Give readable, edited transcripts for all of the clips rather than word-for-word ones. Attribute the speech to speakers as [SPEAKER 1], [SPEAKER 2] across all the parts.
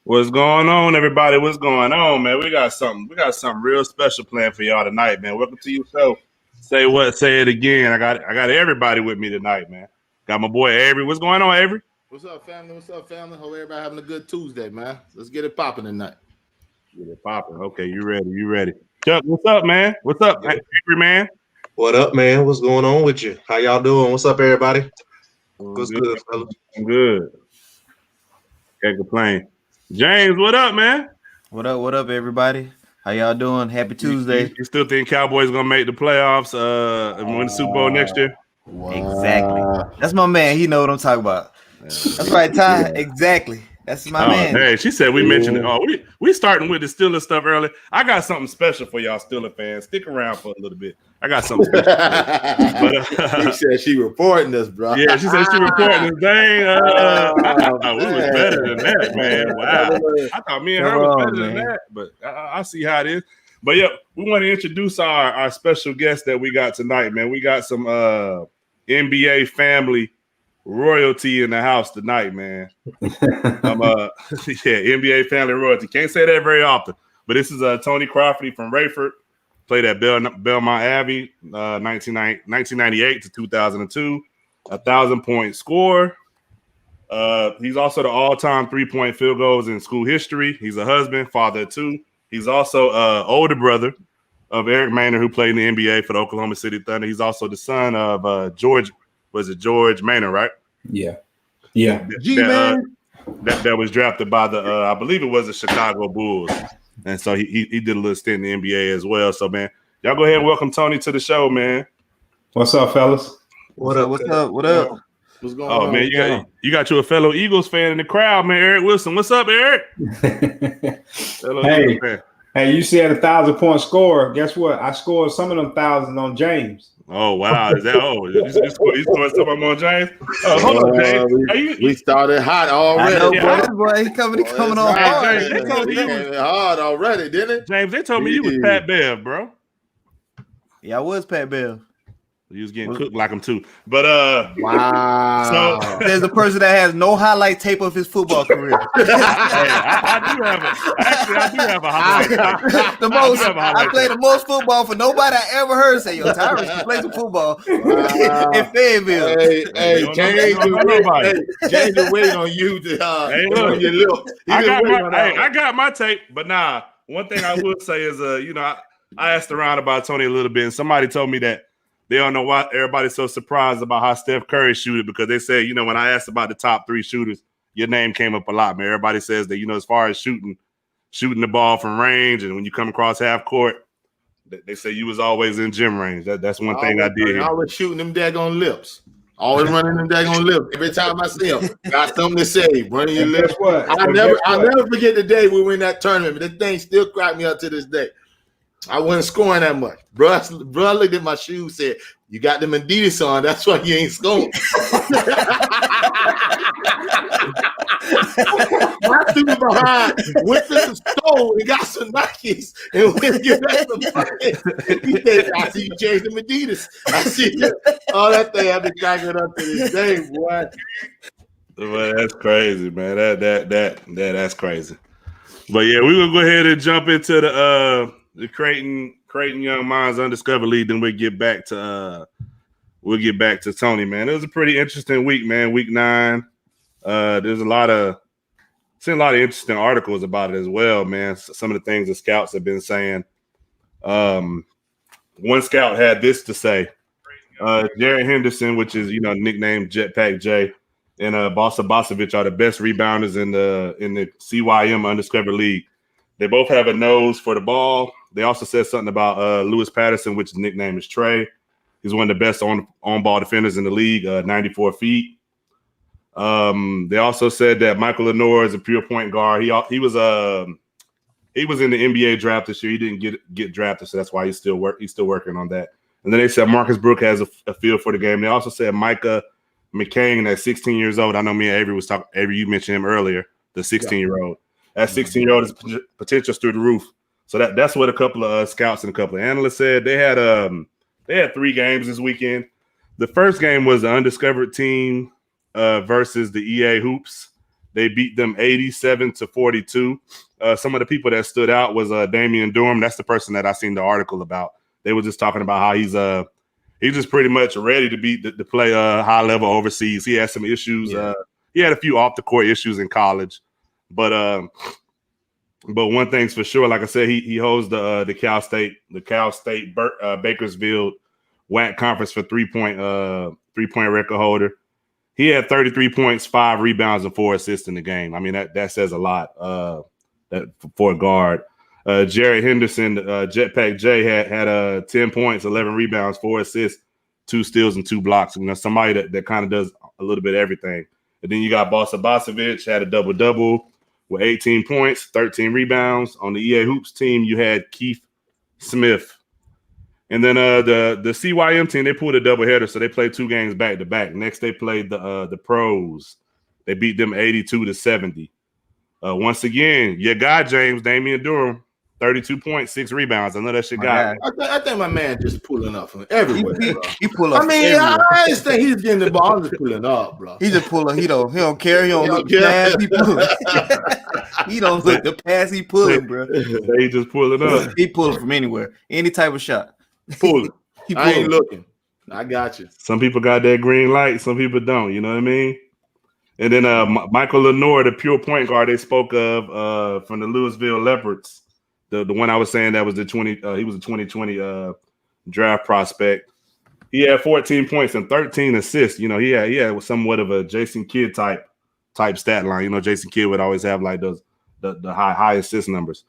[SPEAKER 1] What's going on, everybody? What's going on, man? We got something real special planned for y'all tonight, man. Welcome to your show. Say what? Say it again. I got everybody with me tonight, man. Got my boy Avery. What's going on, Avery?
[SPEAKER 2] What's up, family? Hope everybody having a good Tuesday, man. Let's get it popping tonight.
[SPEAKER 1] Get it popping. Okay, you ready? Chuck, what's up, man? What's up, Avery, man?
[SPEAKER 3] What up, man? What's going on with you? How y'all doing? What's up, everybody? What's good, fellas?
[SPEAKER 1] I'm good. Can't complain. James, what up, man?
[SPEAKER 4] What up, everybody? How y'all doing? Happy Tuesday.
[SPEAKER 1] You still think Cowboys gonna make the playoffs and win the Super Bowl next year?
[SPEAKER 4] Wow. Exactly. That's my man. He know what I'm talking about. That's right, Ty. Yeah. Exactly. That's my man.
[SPEAKER 1] Hey, she said we mentioned it. Oh, we starting with the Steelers stuff early. I got something special for y'all Steelers fans. Stick around for a little bit. I got something special.
[SPEAKER 2] She said she reporting this, bro.
[SPEAKER 1] Yeah, she said she reporting this. Dang, we was better than that, man. Wow. I thought me and her was better than that, but I see how it is. But yeah, we want to introduce our special guest that we got tonight, man. We got some NBA family royalty in the house tonight, man. NBA family royalty. Can't say that very often, but this is Tony Crawford from Rayford. Played at Belmont Abbey, 1998 to 2002. 1,000-point scorer. He's also the all-time 3-point field goals in school history. He's a husband, father of two. He's also older brother of Eric Maynor, who played in the NBA for the Oklahoma City Thunder. He's also the son of George Maynor, right?
[SPEAKER 5] Yeah.
[SPEAKER 1] That was drafted by the I believe it was the Chicago Bulls, and so he did a little stint in the NBA as well. So man, y'all go ahead and welcome Tony to the show, man.
[SPEAKER 5] What's up, fellas?
[SPEAKER 4] What's up? What's going on?
[SPEAKER 1] Oh man, you got you a fellow Eagles fan in the crowd, man. Eric Wilson, what's up, Eric?
[SPEAKER 5] Hey, you said 1,000-point score. Guess what? I scored some of them thousands on James.
[SPEAKER 1] Oh wow! Is that you scored something on James? Hold on, James.
[SPEAKER 2] We started hot already.
[SPEAKER 4] I know, boy. He coming on hard.
[SPEAKER 1] James, they told me you was
[SPEAKER 2] hard already, didn't it?
[SPEAKER 1] James, they told me you was Pat Bev, bro.
[SPEAKER 4] Yeah, I was Pat Bev.
[SPEAKER 1] You was getting cooked like him too, but
[SPEAKER 2] wow.
[SPEAKER 4] So there's a person that has no highlight tape of his football career.
[SPEAKER 1] I do have a highlight tape.
[SPEAKER 4] I played the most football for nobody I ever heard say, "Yo, Tyrus can play some football."
[SPEAKER 2] Wow.
[SPEAKER 4] In Fayetteville.
[SPEAKER 2] Hey, James is waiting on you to on your little.
[SPEAKER 1] I got my tape, but nah. One thing I would say is, I asked around about Tony a little bit, and somebody told me that they don't know why everybody's so surprised about how Steph Curry shooted, because they say, when I asked about the top 3 shooters, your name came up a lot, man. Everybody says that, as far as shooting the ball from range, and when you come across half court, they say you was always in gym range. That's one thing I did.
[SPEAKER 2] I was shooting them daggone lips. Always running them daggone lips. Every time I see them, got something to say. Running your lips. I'll never forget the day we were in that tournament. This thing still cracked me up to this day. I wasn't scoring that much. Bruh looked at my shoes, said, "You got them Adidas on, that's why you ain't scoring." My super behind went to the store and got some Nikes and went to get back some money. He said, "I see you change them Adidas. I see you." Oh, that thing I've been cracking up to this day, boy.
[SPEAKER 1] Well, that's crazy, man. That's crazy. But yeah, we're gonna go ahead and jump into the Creighton Young Minds Undiscovered League. Then we'll get back to Tony, man. It was a pretty interesting week, man. Week 9. There's seen a lot of interesting articles about it as well, man. Some of the things the scouts have been saying. One scout had this to say: Jared Henderson, which is nicknamed Jetpack J, and Bosa Bosovic are the best rebounders in the CYM Undiscovered League. They both have a nose for the ball. They also said something about Lewis Patterson, which his nickname is Trey. He's one of the best on-ball defenders in the league, 94 feet. They also said that Michael Lenore is a pure point guard. He was in the NBA draft this year. He didn't get drafted, so that's why he's still working on that. And then they said Marcus Brook has a feel for the game. They also said Micah McCain at 16 years old. I know me and Avery was talking. Avery, you mentioned him earlier, the 16-year-old. That 16-year-old is potential through the roof. So that's what a couple of scouts and a couple of analysts said. They had 3 games this weekend. The first game was the undiscovered team versus the EA Hoops. They beat them 87-42. Some of the people that stood out was Damian Durham. That's the person that I seen the article about. They were just talking about how he's just pretty much ready to play high level overseas. He had some issues.
[SPEAKER 2] Yeah.
[SPEAKER 1] He had a few off the court issues in college, but one thing's for sure. Like I said, he holds the Cal State Bakersfield WAC conference for 3-point record holder. He had 33 points, 5 rebounds, and 4 assists in the game. I mean, that says a lot for a guard. Jared Henderson, Jetpack J, had 10 points, 11 rebounds, 4 assists, 2 steals, and 2 blocks. You know, somebody that kind of does a little bit of everything. And then you got Bosa Bosovic, had a double-double with 18 points, 13 rebounds. On the EA Hoops team, you had Keith Smith. And then the CYM team, they pulled a doubleheader, so they played 2 games back-to-back. Next, they played the pros. They beat them 82-70. Once again, your guy, James, Damian Durham, 32 points, 6 rebounds. I know that's your guy.
[SPEAKER 2] I think my man just pulling up from everywhere, bro.
[SPEAKER 4] He pull up.
[SPEAKER 2] I mean, I just think he's getting the ball. I'm just pulling up, bro.
[SPEAKER 4] He just pull up. He don't care. He don't look the pass. He pulling. He don't look the pass. He pulling, bro.
[SPEAKER 1] He just pulling up.
[SPEAKER 4] He pulling from anywhere, any type of shot.
[SPEAKER 2] Pulling. I ain't looking. I got you.
[SPEAKER 1] Some people got that green light. Some people don't. You know what I mean? And then Michael Lenore, the pure point guard they spoke of from the Louisville Leopards, the one I was saying that was he was a 2020 draft prospect. He had 14 points and 13 assists. You know, he had somewhat of a Jason Kidd type stat line. You know, Jason Kidd would always have like those the high assist numbers.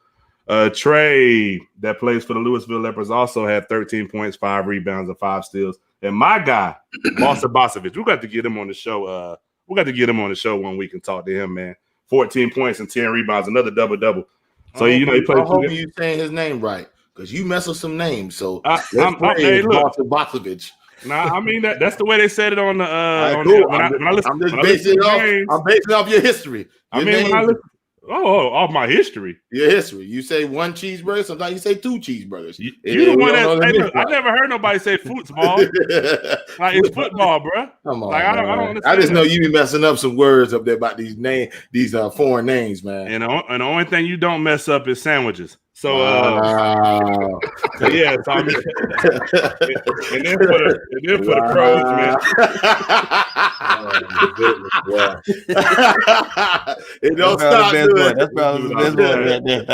[SPEAKER 1] Trey, that plays for the Louisville Leopards, also had 13 points, 5 rebounds, and 5 steals. And my guy, Bosa Bosovic, we got to get him on the show. We got to get him on the show one week and talk to him, man. 14 points and 10 rebounds, another double-double. So, he played.
[SPEAKER 2] I hope you saying his name right, because you mess with some names. So,
[SPEAKER 1] hey, look.
[SPEAKER 2] Bosovic.
[SPEAKER 1] Nah, I mean that's the way they said it on the.
[SPEAKER 2] I'm basing it off your history.
[SPEAKER 1] Off my history.
[SPEAKER 2] Your history. You say 1 cheeseburger. Sometimes you say 2 cheeseburgers.
[SPEAKER 1] You the one that I never heard nobody say football. Like it's football, bro.
[SPEAKER 2] Come on,
[SPEAKER 1] like I don't understand.
[SPEAKER 2] I just know you be messing up some words up there about these foreign names, man.
[SPEAKER 1] And the only thing you don't mess up is sandwiches. So, yeah. So and then for the pros, man.
[SPEAKER 2] It don't stop doing.
[SPEAKER 4] That's probably the best one right there.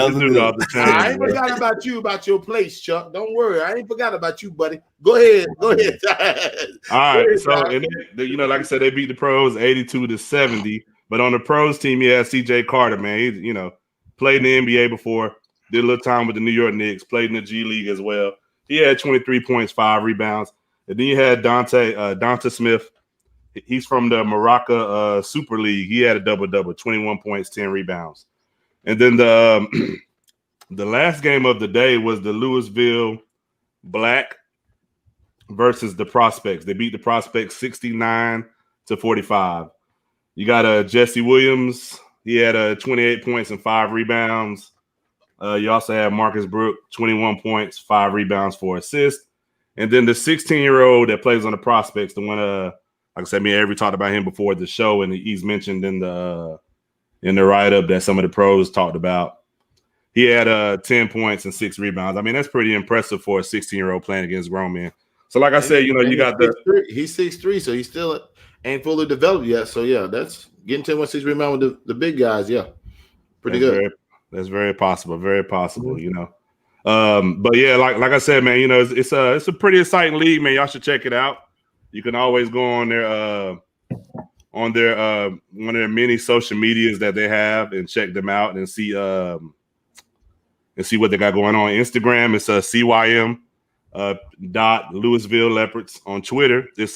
[SPEAKER 2] I ain't forgot about you, about your place, Chuck. Don't worry. I ain't forgot about you, buddy. Go ahead. All
[SPEAKER 1] right. So, and then, like I said, they beat the pros 82-70. But on the pros team, you had C.J. Carter, man. He, played in the NBA before. Did a little time with the New York Knicks, played in the G League as well. He had 23 points, 5 rebounds. And then you had Donta Smith. He's from the Morocco Super League. He had a double-double, 21 points, 10 rebounds. And then the last game of the day was the Louisville Black versus the Prospects. They beat the Prospects 69-45. You got Jesse Williams. He had 28 points and 5 rebounds. You also have Marcus Brook, 21 points, 5 rebounds, 4 assists. And then the 16-year-old that plays on the Prospects, the one, like I said, me and Avery talked about him before the show, and he's mentioned in the write-up that some of the pros talked about. He had 10 points and 6 rebounds. I mean, that's pretty impressive for a 16-year-old playing against grown men. So, like I said, you got
[SPEAKER 2] he's 6'3", so he still ain't fully developed yet. So, yeah, that's getting 10 6 rebound with the big guys. Yeah, pretty good.
[SPEAKER 1] That's very possible. Very possible, But yeah, like I said, man, it's a pretty exciting league, man. Y'all should check it out. You can always go on their one of their many social medias that they have and check them out and see what they got going on. Instagram, it's CYM .Louisville Leopards. On Twitter, it's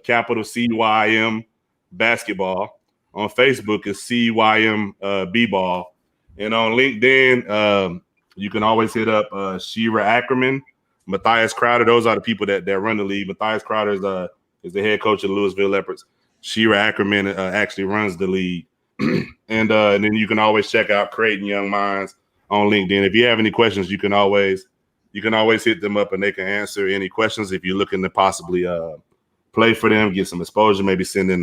[SPEAKER 1] capital CYM basketball. On Facebook, it's CYM B-ball. And on LinkedIn, you can always hit up Shira Ackerman, Matthias Crowder. Those are the people that run the league. Matthias Crowder is the head coach of the Louisville Leopards. Shira Ackerman actually runs the league. And then you can always check out Creating Young Minds on LinkedIn. If you have any questions, you can always hit them up and they can answer any questions. If you're looking to possibly play for them, get some exposure, maybe send in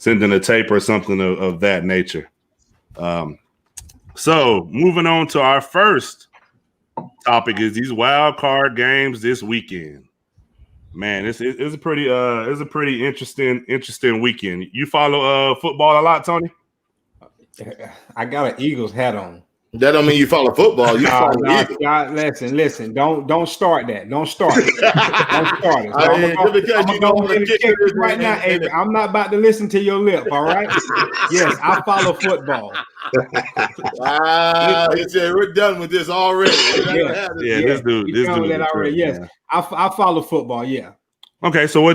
[SPEAKER 1] sending a tape or something of that nature. So moving on to our first topic is these wild card games this weekend. Man, it's a pretty interesting weekend. You follow football a lot, Tony?
[SPEAKER 5] I got an Eagles hat on.
[SPEAKER 2] That don't mean you follow football. You follow Eagles.
[SPEAKER 5] Listen. Don't start that. Don't start it. Don't start it. So I'm going to right now, Avery. I'm not about to listen to your lip. All right. Yes, I follow football.
[SPEAKER 2] He said we're done with this already.
[SPEAKER 1] This dude
[SPEAKER 5] that already. Yes, I follow football. Yeah.
[SPEAKER 1] Okay, so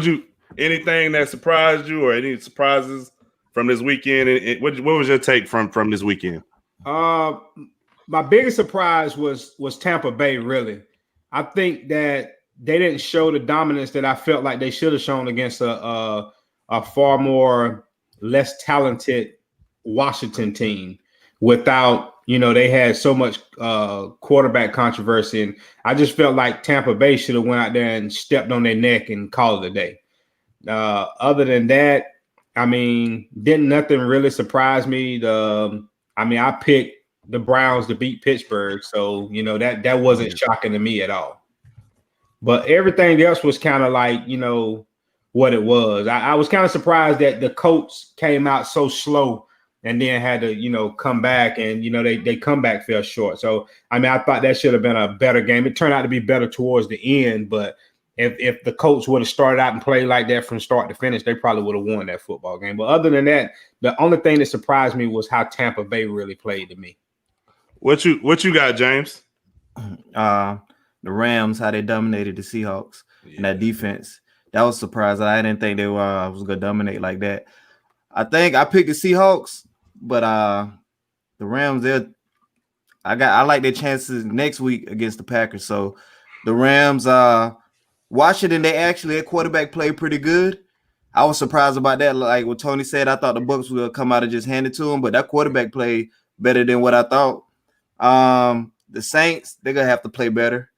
[SPEAKER 1] anything that surprised you or any surprises from this weekend? What was your take from this weekend?
[SPEAKER 5] My biggest surprise was Tampa Bay. Really, I think that they didn't show the dominance that I felt like they should have shown against a far more less talented Washington team. Without, they had so much quarterback controversy, and I just felt like Tampa Bay should have went out there and stepped on their neck and called it a day. Other than that, didn't nothing really surprise me. I picked the Browns to beat Pittsburgh, so that wasn't shocking to me at all. But everything else was kind of like what it was. I was kind of surprised that the Colts came out so slow and then had to come back, and they comeback fell short. So I thought that should have been a better game. It turned out to be better towards the end, but if the Colts would have started out and played like that from start to finish, they probably would have won that football game. But other than that, the only thing that surprised me was how Tampa Bay really played to me. What
[SPEAKER 1] you got, James?
[SPEAKER 4] The Rams, how they dominated the Seahawks and that defense. That was surprising. I didn't think they was gonna dominate like that. I think I picked the Seahawks, but the Rams, I like their chances next week against the Packers. So the Rams, Washington, their quarterback played pretty good. I was surprised about that. Like what Tony said, I thought the Bucs would come out and just hand it to him, but that quarterback played better than what I thought. The Saints, they're gonna have to play better.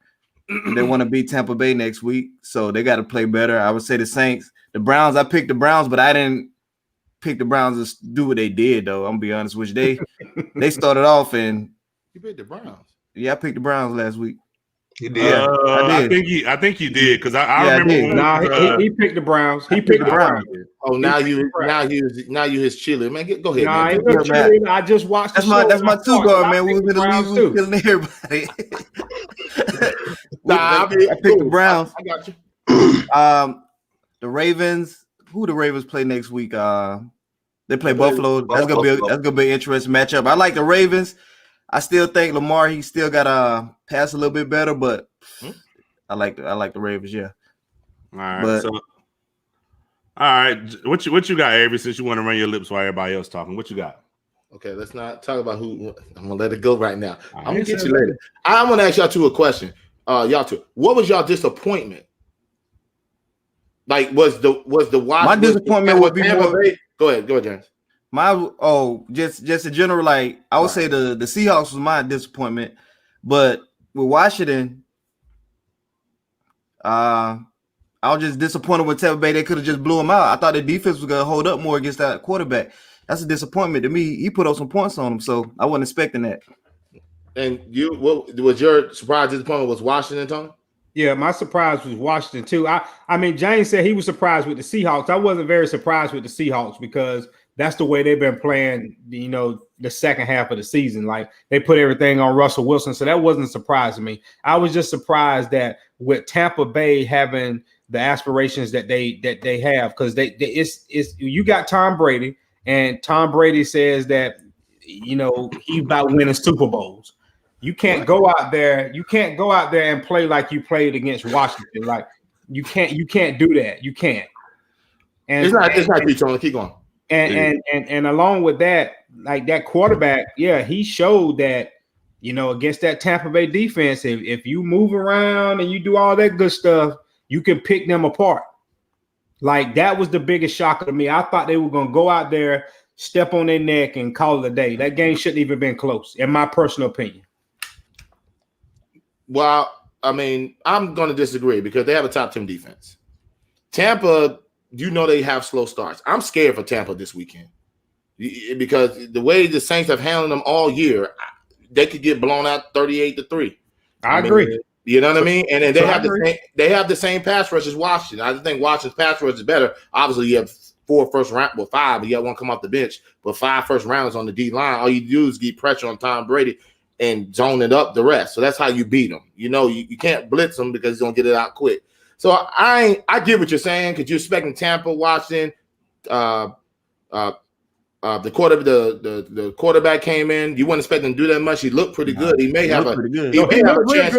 [SPEAKER 4] They want to beat Tampa Bay next week, so they got to play better. I would say the Saints. The Browns, I picked the Browns, but I didn't pick the Browns to do what they did, though. I'm gonna be honest with you. They started off and
[SPEAKER 2] you picked the Browns.
[SPEAKER 4] Yeah, I picked the Browns last week.
[SPEAKER 3] You did.
[SPEAKER 1] I think you did because I remember.
[SPEAKER 5] He picked the Browns. He picked the Browns.
[SPEAKER 2] Oh, now you his cheerleader, man. Go ahead.
[SPEAKER 5] Man. I just watched.
[SPEAKER 4] That's my two guard, man. We was in the league, we killing everybody. I picked the Browns.
[SPEAKER 2] I got you.
[SPEAKER 4] The Ravens. Who the Ravens play next week? They play Buffalo. That's gonna be an interesting matchup. I like the Ravens. I still think Lamar, he still gotta pass a little bit better, but I like the Ravens, yeah.
[SPEAKER 1] All right. All right. What you got, Avery, since you want to run your lips while everybody else talking? What you got?
[SPEAKER 2] Okay, let's not talk about who. I'm gonna let it go right now. I'm gonna get you later. I'm gonna ask y'all two a question. Y'all two, what was y'all disappointment? Like, was the watch?
[SPEAKER 4] My disappointment would be more.
[SPEAKER 2] Go ahead, James.
[SPEAKER 4] Just in general, like I would say the Seahawks was my disappointment, but with Washington, I was just disappointed with Tampa Bay. They could have just blew them out. I thought the defense was gonna hold up more against that quarterback. That's a disappointment to me. He put up some points on him, so I wasn't expecting that.
[SPEAKER 2] And you, what was your surprise disappointment? Was Washington, Tony?
[SPEAKER 5] Yeah, my surprise was Washington too. I mean, James said he was surprised with the Seahawks. I wasn't very surprised with the Seahawks because that's the way they've been playing, the second half of the season. Like they put everything on Russell Wilson. So that wasn't a surprise to me. I was just surprised that with Tampa Bay having the aspirations that they have, because it's you got Tom Brady, and Tom Brady says that he's about winning Super Bowls. You can't go out there. You can't go out there and play like you played against Washington. Like you can't do that. You can't. And
[SPEAKER 2] it's not you, Tony. Keep going.
[SPEAKER 5] And along with that, like that quarterback, yeah, he showed that, against that Tampa Bay defense, if you move around and you do all that good stuff, you can pick them apart. Like that was the biggest shocker to me. I thought they were going to go out there, step on their neck, and call it a day. That game shouldn't even been close, in my personal opinion.
[SPEAKER 2] Well, I mean, I'm going to disagree because they have a top 10 defense. Tampa you know they have slow starts. I'm scared for Tampa this weekend because the way the Saints have handled them all year, they could get blown out 38-3.
[SPEAKER 5] I agree.
[SPEAKER 2] You know what I mean? And then they have the same pass rush as Washington. I think Washington's pass rush is better. Obviously, you have 4 first round, well, 5, but you have one come off the bench, but 5 first rounds on the D line. All you do is get pressure on Tom Brady and zone it up the rest. So that's how you beat them. You know, you can't blitz them because he's gonna get it out quick. So I get what you're saying because you're expecting Tampa, Washington, the quarterback came in. You wouldn't expect him to do that much. He looked pretty good. He may have a chance.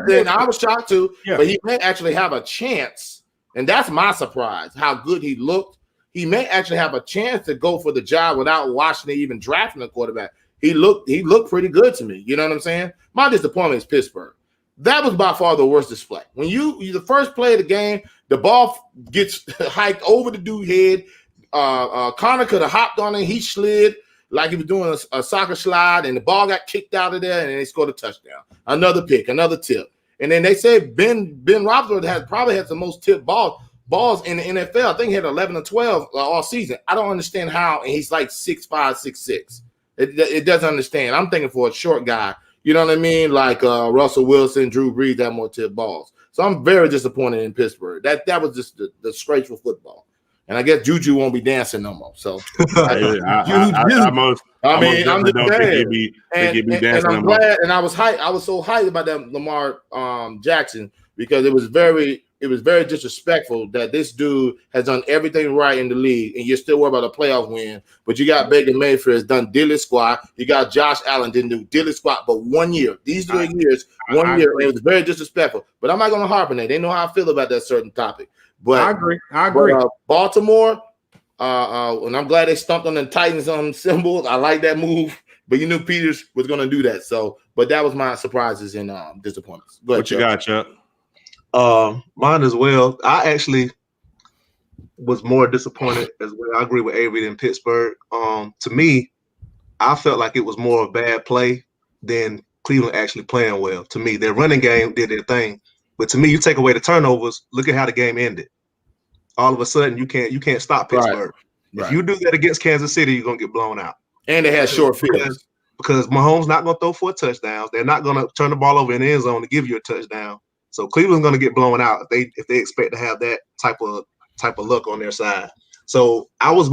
[SPEAKER 2] Then I was shocked too, but he may actually have a chance, and that's my surprise. How good he looked. He may actually have a chance to go for the job without Washington even drafting a quarterback. He looked pretty good to me. You know what I'm saying? My disappointment is Pittsburgh. That was by far the worst display. When you the first play of the game, the ball gets hiked over the dude's head. Connor could have hopped on it. He slid like he was doing a soccer slide, and the ball got kicked out of there, and they scored a touchdown. Another pick, another tip. And then they said Ben Roethlisberger probably had the most tipped balls in the NFL. I think he had 11 or 12 all season. I don't understand how, and he's like 6'5", 6'6". It doesn't understand. I'm thinking for a short guy, you know what I mean? Like Russell Wilson, Drew Brees have more tipped balls. So I'm very disappointed in Pittsburgh. That was just the disgraceful football. And I guess Juju won't be dancing no more. So I'm just saying. And I'm glad. And I was hyped. I was so hyped about that Lamar Jackson because it was very disrespectful that this dude has done everything right in the league, and you're still worried about a playoff win. But you got Baker Mayfield has done diddly squat. You got Josh Allen didn't do diddly squat, but 1 year. These 3 years, 1 year, it was very disrespectful. But I'm not going to harp on that. They know how I feel about that certain topic. But I agree. But, Baltimore, and I'm glad they stumped on the Titans symbols. I like that move. But you knew Peters was going to do that. So, but that was my surprises and disappointments.
[SPEAKER 1] What you got, Chuck?
[SPEAKER 3] Mine as well. I actually was more disappointed as well. I agree with Avery in Pittsburgh. To me, I felt like it was more of bad play than Cleveland actually playing well. To me, their running game did their thing, but to me, you take away the turnovers. Look at how the game ended. All of a sudden, you can't stop Pittsburgh. Right. If you do that against Kansas City, you're gonna get blown out. And they had short fields because Mahomes not gonna throw 4 touchdowns. They're not gonna turn the ball over in the end zone to give you a touchdown. So Cleveland's going to get blown out if they expect to have that type of luck on their side. So I was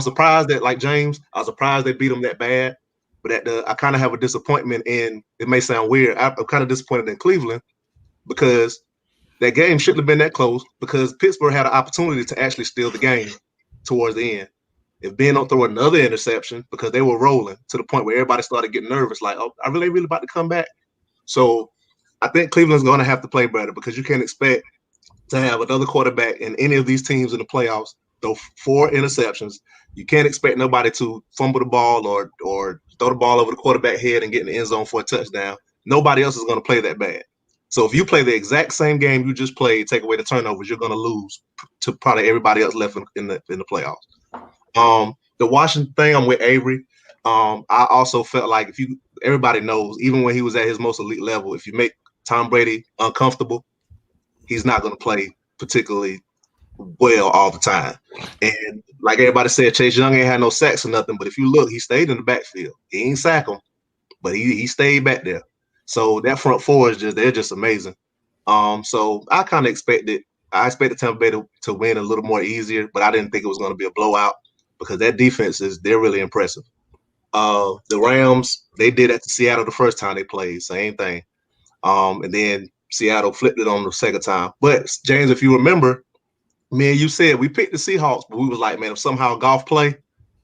[SPEAKER 3] surprised that, like James, I was surprised they beat them that bad. But I kind of have a disappointment in. It may sound weird. I'm kind of disappointed in Cleveland because that game shouldn't have been that close because Pittsburgh had an opportunity to actually steal the game towards the end. If Ben don't throw another interception because they were rolling to the point where everybody started getting nervous, like, oh, are they really about to come back? So I think Cleveland's going to have to play better because you can't expect to have another quarterback in any of these teams in the playoffs throw 4 interceptions. You can't expect nobody to fumble the ball or throw the ball over the quarterback head and get in the end zone for a touchdown. Nobody else is going to play that bad. So if you play the exact same game you just played, take away the turnovers, you're going to lose to probably everybody else left in the playoffs. The Washington thing, I'm with Avery. I also felt like everybody knows, even when he was at his most elite level, if you make Tom Brady uncomfortable, he's not going to play particularly well all the time. And like everybody said, Chase Young ain't had no sacks or nothing, but if you look, he stayed in the backfield. He ain't sack him, but he stayed back there. So that front four they're just amazing. So I kind of expected Tampa Bay to win a little more easier, but I didn't think it was going to be a blowout because that defense they're really impressive. The Rams, they did that to Seattle the first time they played, same thing. And then Seattle flipped it on the second time. But James, if you remember, me and you said we picked the Seahawks, but we was like, man, if somehow golf play,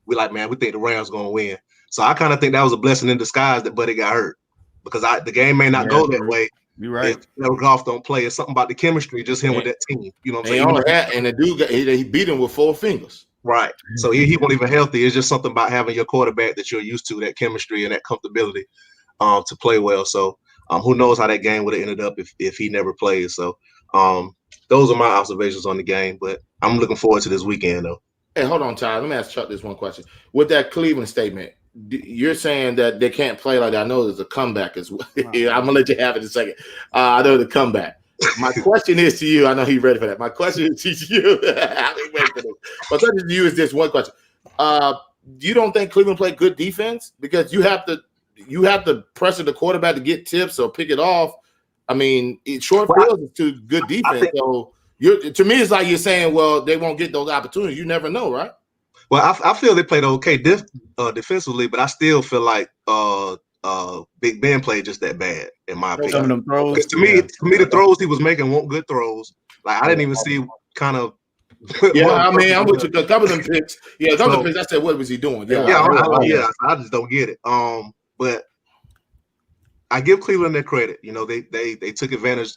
[SPEAKER 3] we think the Rams gonna win. So I kind of think that was a blessing in disguise that Buddy got hurt because the game may not go that way.
[SPEAKER 4] You're right.
[SPEAKER 3] If golf don't play, it's something about the chemistry, just him with that team. You know what I'm saying?
[SPEAKER 2] And the dude he beat him with 4 fingers.
[SPEAKER 3] Right. So he wasn't even healthy. It's just something about having your quarterback that you're used to, that chemistry and that comfortability to play well. So who knows how that game would have ended up if he never played. So those are my observations on the game. But I'm looking forward to this weekend, though.
[SPEAKER 2] Hey, hold on, Ty. Let me ask Chuck this one question. With that Cleveland statement, you're saying that they can't play like that. I know there's a comeback as well. I'm going to let you have it in a second. I know the comeback. My question is to you. I know he's ready for that. My question is to you. I've been waiting for this. My question to you is this one question. You don't think Cleveland played good defense? Because you have to pressure the quarterback to get tips or pick it off. I mean, short fields is too good defense. So to me, it's like you're saying, well, they won't get those opportunities. You never know, right?
[SPEAKER 3] Well, I feel they played okay defensively, but I still feel like Big Ben played just that bad, in my opinion.
[SPEAKER 4] Some of them throws.
[SPEAKER 3] Because to me, the throws he was making weren't good throws. Like I didn't even see kind of.
[SPEAKER 2] Yeah, I mean, I'm with you. A couple of them picks. Yeah, a couple of them picks. I said, what was he doing?
[SPEAKER 3] I just don't get it. But I give Cleveland their credit. You know, they took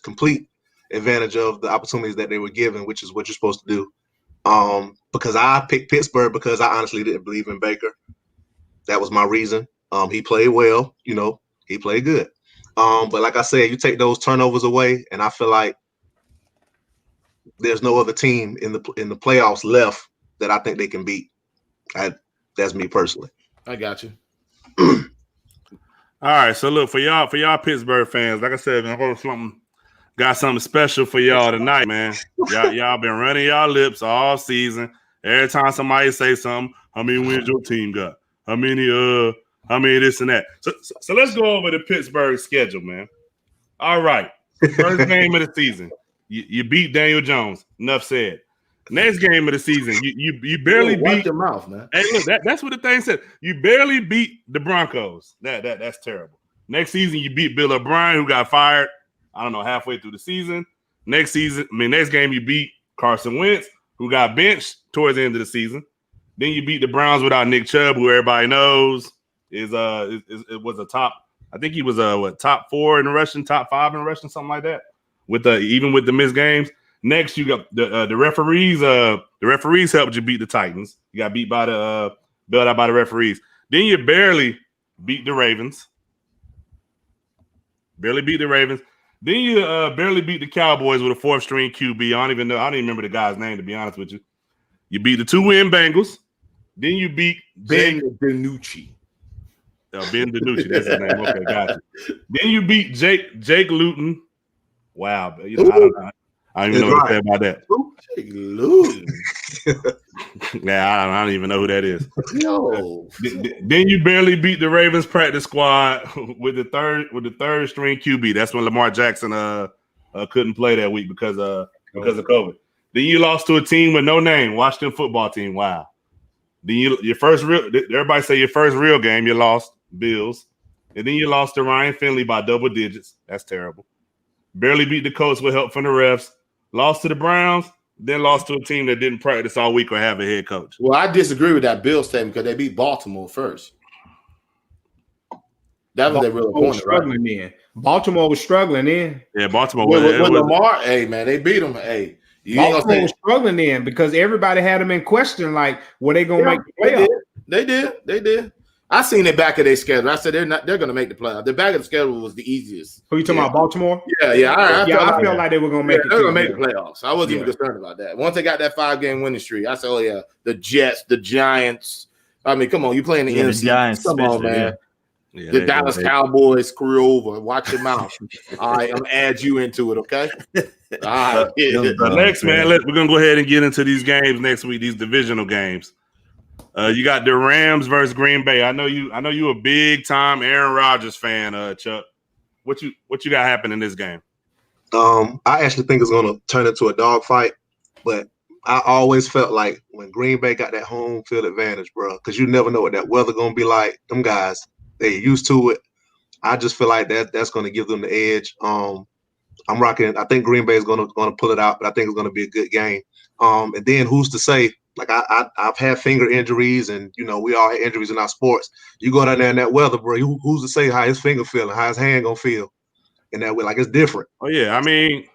[SPEAKER 3] complete advantage of the opportunities that they were given, which is what you're supposed to do. Because I picked Pittsburgh because I honestly didn't believe in Baker. That was my reason. He played well, you know, he played good. But like I said, you take those turnovers away, and I feel like there's no other team in the playoffs left that I think they can beat. That's me personally.
[SPEAKER 2] I got you.
[SPEAKER 1] All right, so look for y'all Pittsburgh fans. Like I said, got something special for y'all tonight, man. Y'all been running y'all lips all season. Every time somebody say something, how many wins your team got? How many this and that. So let's go over the Pittsburgh schedule, man. All right, first game of the season, you beat Daniel Jones. Enough said. Next game of the season, you barely beat.
[SPEAKER 2] Watch your mouth, man.
[SPEAKER 1] Hey, look, that's what the thing said. You barely beat the Broncos. That's terrible. Next season, you beat Bill O'Brien, who got fired, I don't know, halfway through the season. Next game, you beat Carson Wentz, who got benched towards the end of the season. Then you beat the Browns without Nick Chubb, who everybody knows was a top. I think he was top 4 in rushing, top 5 in rushing, something like that. Even with the missed games. Next, you got the referees. The referees helped you beat the Titans. You got bailed out by the referees. Then you barely beat the Ravens. Then you barely beat the Cowboys with a 4th string QB. I don't even remember the guy's name, to be honest with you. You beat the 2-win Bengals. Then you beat
[SPEAKER 2] Ben DiNucci.
[SPEAKER 1] Ben DiNucci, that's his name. Okay, gotcha. Then you beat Jake Luton. Wow, I don't even know what to say about that.
[SPEAKER 2] Jake Luton.
[SPEAKER 1] I don't even know who that is.
[SPEAKER 2] No.
[SPEAKER 1] Then you barely beat the Ravens practice squad with the third string QB. That's when Lamar Jackson couldn't play that week because of COVID. Then you lost to a team with no name, Washington football team. Wow. Then everybody say your first real game, you lost Bills. And then you lost to Ryan Finley by double digits. That's terrible. Barely beat the Colts with help from the refs. Lost to the Browns, then lost to a team that didn't practice all week or have a head coach.
[SPEAKER 2] Well, I disagree with that Bills statement because they beat Baltimore first. That was their real opponent,
[SPEAKER 5] struggling
[SPEAKER 2] right?
[SPEAKER 5] in. Baltimore was struggling in.
[SPEAKER 1] Yeah, Baltimore
[SPEAKER 2] with Lamar. Hey, man, they beat them. Hey,
[SPEAKER 5] Baltimore was struggling in because everybody had them in question. Like, were they going to make the playoffs?
[SPEAKER 2] They did. I seen the back of their schedule. I said they're going to make the playoffs. The back of the schedule was the easiest.
[SPEAKER 5] Who you talking about, Baltimore?
[SPEAKER 2] Yeah. I
[SPEAKER 5] felt like they were going to make it.
[SPEAKER 2] They're going to make the playoffs. I wasn't even concerned about that. Once they got that 5-game winning streak, I said, oh, yeah, the Jets, the Giants. I mean, come on, you playing the NFC.
[SPEAKER 4] The Giants,
[SPEAKER 2] come on, man. Yeah, the Dallas Cowboys, screw over. Watch your mouth. All right, I'm going to add you into it, okay? All right.
[SPEAKER 1] Next, man, we're going to go ahead and get into these games next week, these divisional games. You got the Rams versus Green Bay. I know you a big time Aaron Rodgers fan, Chuck. What you got happening in this game?
[SPEAKER 3] I actually think it's gonna turn into a dogfight, but I always felt like when Green Bay got that home field advantage, bro, because you never know what that weather gonna be like. Them guys, they used to it. I just feel like that's gonna give them the edge. I'm rocking. I think Green Bay is gonna pull it out, but I think it's gonna be a good game. And then who's to say? Like I've had finger injuries, and we all had injuries in our sports. You go down there in that weather, bro. Who's to say how his finger feeling, how his hand gonna feel in that way? Like it's different.
[SPEAKER 1] Oh yeah, I mean,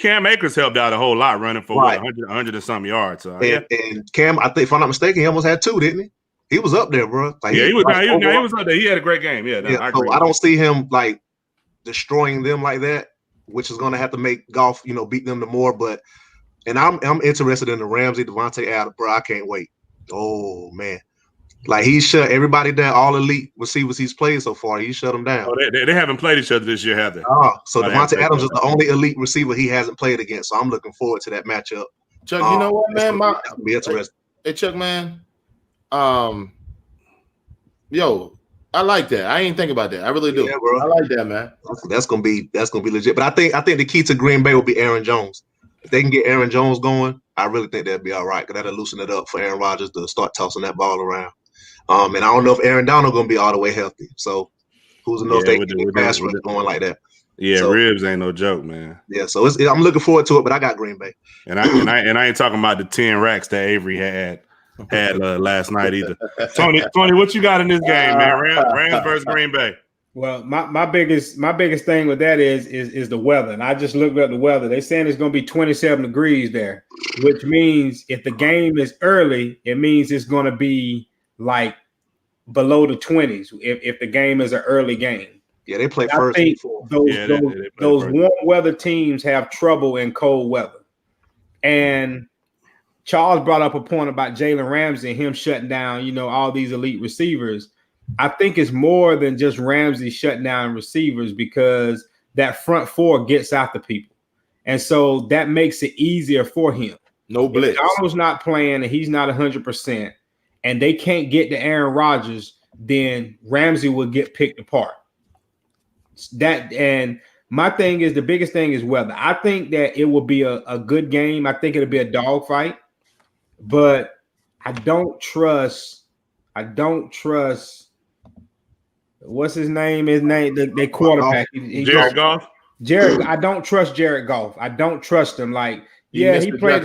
[SPEAKER 1] Cam Akers helped out a whole lot running for 100 and some yards. So,
[SPEAKER 3] and Cam, I think if I'm not mistaken, he almost had 2, didn't he? He was up there, bro. Like,
[SPEAKER 1] he was up there. He had a great game. Yeah, I agree.
[SPEAKER 3] I don't see him like destroying them like that, which is gonna have to make Goff, beat them the more, but. And I'm interested in the Ramsey, Devontae Adams, bro. I can't wait. Oh man, Like he shut everybody down. All elite receivers he's played so far, he shut them down.
[SPEAKER 1] Oh, they haven't played each other this year, have they?
[SPEAKER 3] So Devontae Adams is the only elite receiver he hasn't played against. So I'm looking forward to that matchup.
[SPEAKER 2] Chuck, you know what, man?
[SPEAKER 3] That's gonna be interesting.
[SPEAKER 2] Hey, Chuck, man. Yo, I like that. I ain't think about that. I really do.
[SPEAKER 3] Yeah, bro.
[SPEAKER 2] I like that, man.
[SPEAKER 3] That's gonna be legit. But I think the key to Green Bay will be Aaron Jones. If they can get Aaron Jones going, I really think that'd be all right. Because that'll loosen it up for Aaron Rodgers to start tossing that ball around. And I don't know if Aaron Donald gonna be all the way healthy. So who's to know if they can get pass rush going like that?
[SPEAKER 1] Yeah, so, ribs ain't no joke, man.
[SPEAKER 3] Yeah, so I'm looking forward to it. But I got Green Bay.
[SPEAKER 1] And I ain't talking about the 10 racks that Avery had last night either. Tony, what you got in this game, man? Rams versus Green Bay.
[SPEAKER 5] Well, my biggest thing with that is the weather. And I just looked up the weather. They're saying it's going to be 27 degrees there, which means if the game is early, it means it's going to be like below the 20s if the game is an early game.
[SPEAKER 3] Yeah, they play first.
[SPEAKER 5] I think those warm weather teams have trouble in cold weather. And Charles brought up a point about Jalen Ramsey and him shutting down, all these elite receivers. I think it's more than just Ramsey shutting down receivers because that front four gets after people. And so that makes it easier for him.
[SPEAKER 2] No blitz.
[SPEAKER 5] If Donald's not playing and he's not 100% and they can't get to Aaron Rodgers, then Ramsey will get picked apart. And my thing is, the biggest thing is weather. I think that it will be a good game. I think it'll be a dogfight, but I don't trust what's his name? The quarterback.
[SPEAKER 1] Jared Goff.
[SPEAKER 5] I don't trust Jared Goff. I don't trust him. Like, he played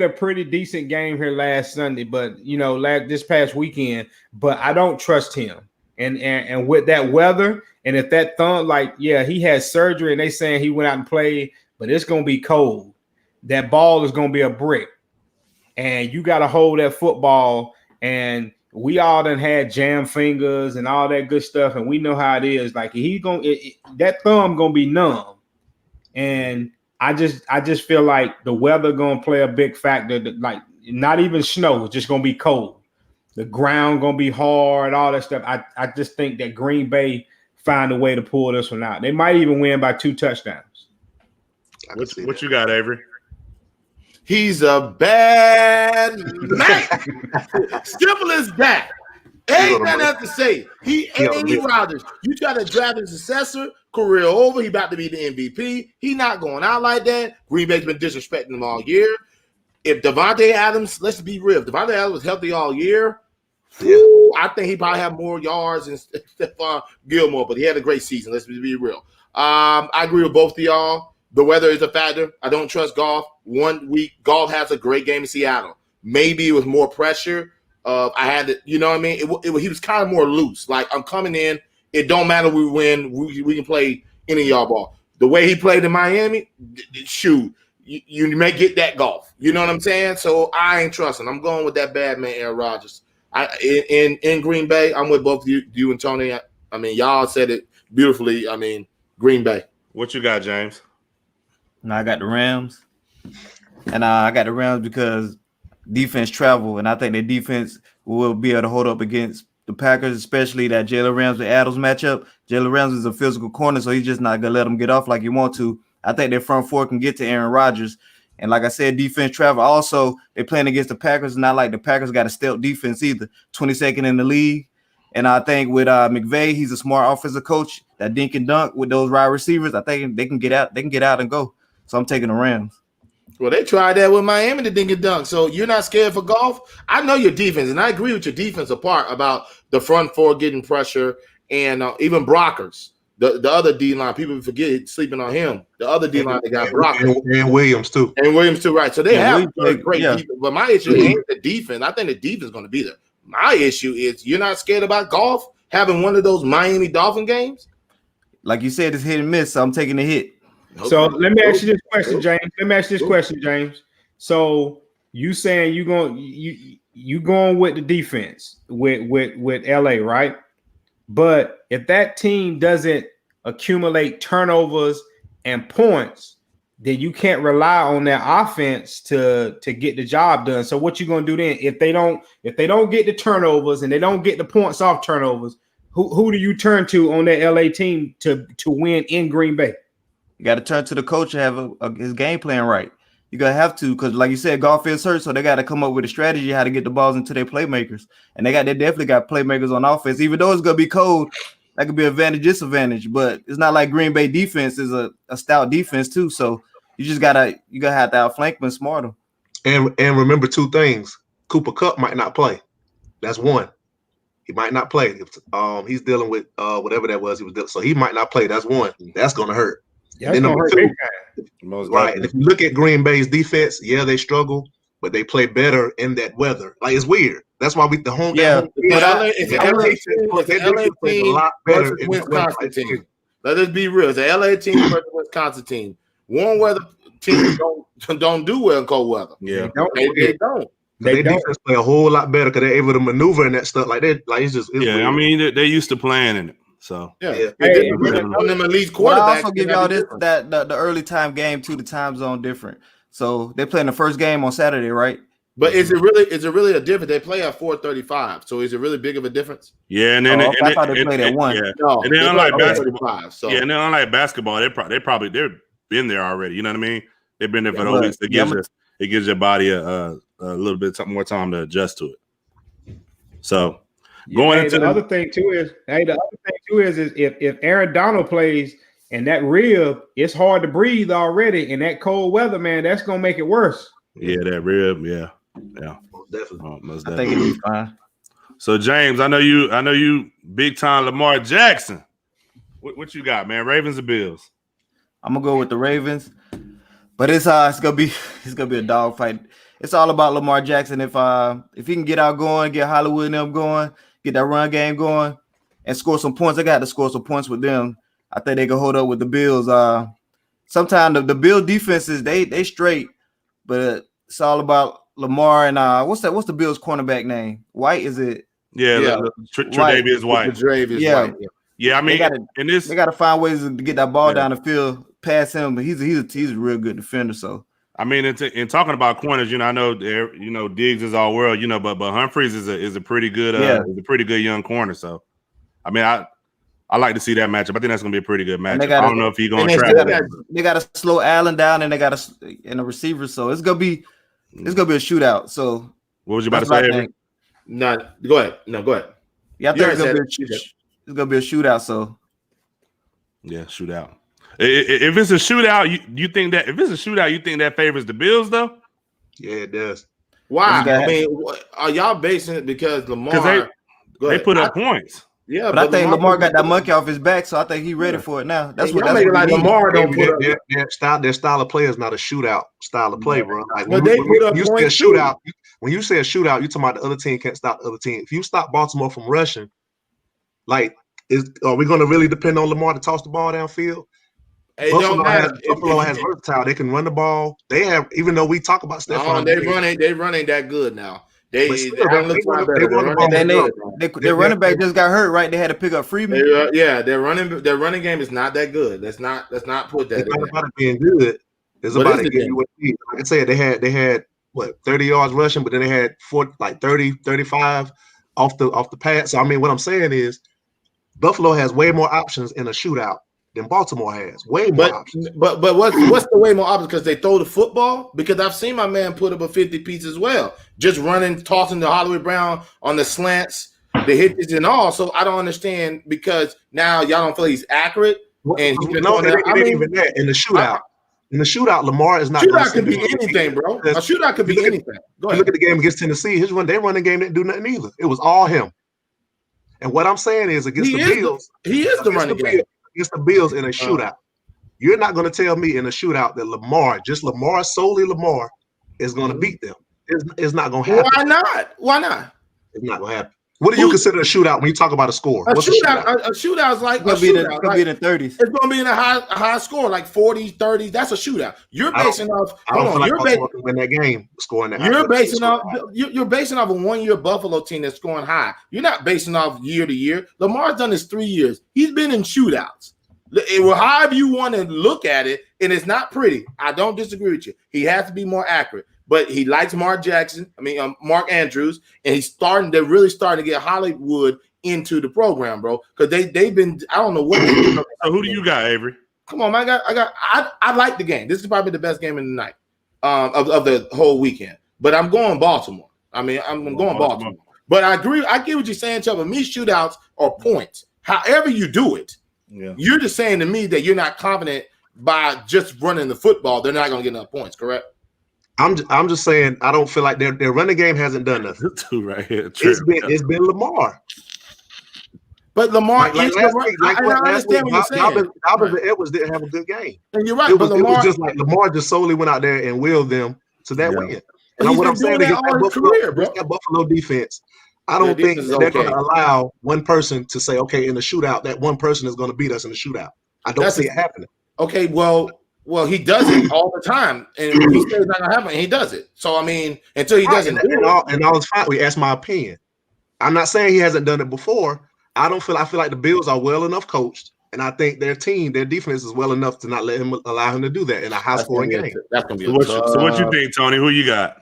[SPEAKER 5] a pretty decent game here last Sunday, but this past weekend. But I don't trust him. And with that weather, and if that thumb, he had surgery, and they saying he went out and played, but it's gonna be cold. That ball is gonna be a brick, and you got to hold that football. And we all done had jam fingers and all that good stuff, and we know how it is. Like that thumb gonna be numb, and I just feel like the weather gonna play a big factor. Like not even snow, it's just gonna be cold. The ground gonna be hard, all that stuff. I just think that Green Bay find a way to pull this one out. They might even win by 2 touchdowns.
[SPEAKER 1] What you got, Avery?
[SPEAKER 2] He's a bad man. Simple as that. Ain't nothing else to say. He ain't Rodgers. You try to draft his successor, career over. He about to be the MVP. He not going out like that. Green Bay's been disrespecting him all year. If Devontae Adams, let's be real, if Devontae Adams was healthy all year, I think he probably have more yards than Stephon Gilmore, but he had a great season. Let's be real. I agree with both of y'all. The weather is a factor. I don't trust Goff. 1 week, Goff has a great game in Seattle. Maybe it was more pressure. I had to, you know what I mean? He was kind of more loose. Like, I'm coming in. It don't matter we win. We can play any of y'all ball. The way he played in Miami, shoot. You may get that Goff. You know what I'm saying? So I ain't trusting. I'm going with that bad man, Aaron Rodgers. In Green Bay, I'm with both you and Tony. I mean, y'all said it beautifully. I mean, Green Bay.
[SPEAKER 1] What you got, James?
[SPEAKER 4] No, I got the Rams. And I got the Rams because defense travel, and I think their defense will be able to hold up against the Packers, especially that Jalen Ramsey Adams matchup. Jalen Ramsey is a physical corner, so he's just not going to let them get off like you want to. I think their front four can get to Aaron Rodgers. And like I said, defense travel. Also, they're playing against the Packers. Not like the Packers got a stealth defense either. 22nd in the league. And I think with McVay, he's a smart offensive coach. That dink and dunk with those wide receivers, I think they can get out. They can get out and go. So I'm taking the Rams.
[SPEAKER 2] Well, they tried that with Miami, the dink and dunk. So you're not scared for Goff? I know your defense, and I agree with your defensive part about the front four getting pressure and even blockers. The other D-line, people forget sleeping on him. The other D-line, they got blockers.
[SPEAKER 3] And Williams, too.
[SPEAKER 2] And Williams, too, right. So they have great defense. But my issue ain't the defense. I think the defense is going to be there. My issue is you're not scared about Goff having one of those Miami Dolphin games?
[SPEAKER 4] Like you said, it's hit and miss, so I'm taking the hit.
[SPEAKER 5] Okay. So let me ask you this question, James. So you saying you going with the defense with LA, right? But if that team doesn't accumulate turnovers and points, then you can't rely on that offense to get the job done. So what you gonna do then? If they don't get the turnovers and they don't get the points off turnovers, who do you turn to on that LA team to win in Green Bay?
[SPEAKER 4] You got to turn to the coach and have his game plan right. You gotta have to, because like you said, golf is hurt, so they got to come up with a strategy how to get the balls into their playmakers, and they definitely got playmakers on offense. Even though it's gonna be cold, that could be advantage, disadvantage, but it's not like Green Bay defense is a stout defense too. So you gotta have to outflank them and smart them.
[SPEAKER 3] And remember two things: Cooper Kupp might not play. That's one. He might not play. He's dealing with whatever that was he was dealing. So he might not play. That's one. That's gonna hurt.
[SPEAKER 5] Yeah, and then number two,
[SPEAKER 3] right. And if you look at Green Bay's defense, yeah, they struggle, but they play better in that weather. Like, it's weird. That's why the home.
[SPEAKER 2] Yeah, it's an LA team a lot better versus Wisconsin team. Let us be real. It's an LA team versus Wisconsin team. Warm weather teams don't do well in cold weather.
[SPEAKER 1] Yeah,
[SPEAKER 2] they don't.
[SPEAKER 3] They defense play a whole lot better because they're able to maneuver in that stuff like that. Like, it's just weird.
[SPEAKER 1] I mean, they're used to playing in it. So
[SPEAKER 2] them at least
[SPEAKER 4] quarterbacks. I also give y'all this that the early time game too. The time zone different. So they're playing the first game on Saturday, right?
[SPEAKER 2] But is it really a difference? They play at 4:35. So is it really big of a difference?
[SPEAKER 1] Yeah, and then
[SPEAKER 4] I thought they played at 1.
[SPEAKER 1] Yeah. No, and then unlike basketball, and then unlike basketball, they've been there already. You know what I mean? They've been there for those weeks. It gives your body a little bit more time to adjust to it. So.
[SPEAKER 5] The other thing too is if Aaron Donald plays and that rib, it's hard to breathe already. In that cold weather, man, that's gonna make it worse.
[SPEAKER 1] Yeah, that rib, yeah.
[SPEAKER 3] Definitely.
[SPEAKER 1] Most
[SPEAKER 4] definitely. I think it'll be fine.
[SPEAKER 1] So James, I know you big time Lamar Jackson. What you got, man? Ravens or Bills?
[SPEAKER 4] I'm gonna go with the Ravens, but it's gonna be a dogfight. It's all about Lamar Jackson. If he can get out going, get Hollywood and them going, get that run game going, and score some points. I got to score some points with them. I think they can hold up with the Bills. Sometimes the Bill defenses they straight, but it's all about Lamar and what's the Bills cornerback name? White, is it?
[SPEAKER 1] Yeah. Tre'Davious White.
[SPEAKER 2] White.
[SPEAKER 1] Yeah. I mean,
[SPEAKER 4] they got to find ways to get that ball down the field past him. But he's a real good defender. So.
[SPEAKER 1] I mean, in talking about corners, I know Diggs is all world, but Humphreys is a pretty good is a pretty good young corner. So, I mean, I like to see that matchup. I think that's gonna be a pretty good matchup. I don't know if he's gonna try.
[SPEAKER 4] They got to slow Allen down, and they got to the receiver. So it's gonna be a shootout. So
[SPEAKER 1] what was you about to say?
[SPEAKER 2] No, go ahead.
[SPEAKER 4] Yeah, I think it's gonna be a shootout. So
[SPEAKER 1] yeah, shootout. If it's a shootout, you think that favors the Bills though?
[SPEAKER 3] Yeah, it does.
[SPEAKER 2] Why? I mean, are y'all basing it because Lamar?
[SPEAKER 1] They put up points.
[SPEAKER 2] Yeah,
[SPEAKER 4] but I think Lamar got that monkey off his back, so I think he's ready for it now. That's what
[SPEAKER 2] make it like Lamar don't put up.
[SPEAKER 3] Their style of play is not a shootout style of play, bro. Like
[SPEAKER 2] when you say a
[SPEAKER 3] shootout, when you say a shootout, you're talking about the other team can't stop the other team. If you stop Baltimore from rushing, are we going to really depend on Lamar to toss the ball downfield? Buffalo has versatile. They can run the ball. They have, even though we talk about Stephon.
[SPEAKER 2] They running that good now. Their
[SPEAKER 4] running back just got hurt, right? They had to pick up Freeman.
[SPEAKER 2] Their running game is not that good. Let's not put that.
[SPEAKER 3] It's not about it being good. It's about it getting what you need. Like I said, they had what 30 yards rushing, but then they had 30, 35 off the pass. So I mean, what I'm saying is, Buffalo has way more options in a shootout than Baltimore has. Way more options.
[SPEAKER 2] But what's the way more options? Because they throw the football? Because I've seen my man put up a 50 piece as well. Just running, tossing to Hollywood Brown on the slants, the hits and all. So I don't understand, because now y'all don't feel he's accurate.
[SPEAKER 3] And it ain't even that. In the shootout, Lamar is not.
[SPEAKER 2] Shootout could be anything, bro. A shootout could be anything. Go ahead.
[SPEAKER 3] Look at the game against Tennessee. Their running game didn't do nothing either. It was all him. And what I'm saying is, against the Bills,
[SPEAKER 2] he is the running game.
[SPEAKER 3] Against the Bills in a shootout, you're not going to tell me in a shootout that Lamar, solely Lamar, is going to beat them. It's not going to happen.
[SPEAKER 2] Why not?
[SPEAKER 3] It's not going to happen. What do you consider a shootout when you talk about a score?
[SPEAKER 2] A shootout is like
[SPEAKER 4] it's going to be in the 30s.
[SPEAKER 2] It's going to be in a high score, like 40s, 30s. That's a shootout. You're basing off.
[SPEAKER 3] Win that game, scoring that.
[SPEAKER 2] You're basing off a 1 year Buffalo team that's scoring high. You're not basing off year to year. Lamar's done this 3 years. He's been in shootouts. However you want to look at it, and it's not pretty. I don't disagree with you. He has to be more accurate, but he likes Mark Andrews, and he's they're really starting to get Hollywood into the program, bro. Because they've been, I don't know what they do.
[SPEAKER 1] So who do you got, Avery?
[SPEAKER 2] Come on, man. I like the game. This is probably the best game of the night, of the whole weekend. But I'm going Baltimore. I'm going Baltimore. But I agree. I get what you're saying, Chubb. Me, shootouts are points. However you do it, you're just saying to me that you're not confident by just running the football. They're not going to get enough points, correct?
[SPEAKER 3] I'm just saying I don't feel like their running game hasn't done nothing.
[SPEAKER 1] Two right here.
[SPEAKER 3] It's been Lamar.
[SPEAKER 2] But Lamar,
[SPEAKER 3] I understand what you're saying. Dobbins and Edwards didn't have a good game.
[SPEAKER 2] And you're right.
[SPEAKER 3] It was just like Lamar just solely went out there and willed them to that win. And what I'm saying is that Buffalo defense, I don't think they're going to allow one person to say, okay, in the shootout, that one person is going to beat us in the shootout. I don't see it happening.
[SPEAKER 2] Okay, well, he does it all the time, and he says it's not going to happen, and he does it. So, I mean, until he doesn't do it.
[SPEAKER 3] And I was fine. We asked my opinion. I'm not saying he hasn't done it before. I feel like the Bills are well enough coached, and I think their defense is well enough to not allow him to do that in a high-scoring game.
[SPEAKER 2] That's going to be
[SPEAKER 1] so what you think, Tony? Who you got?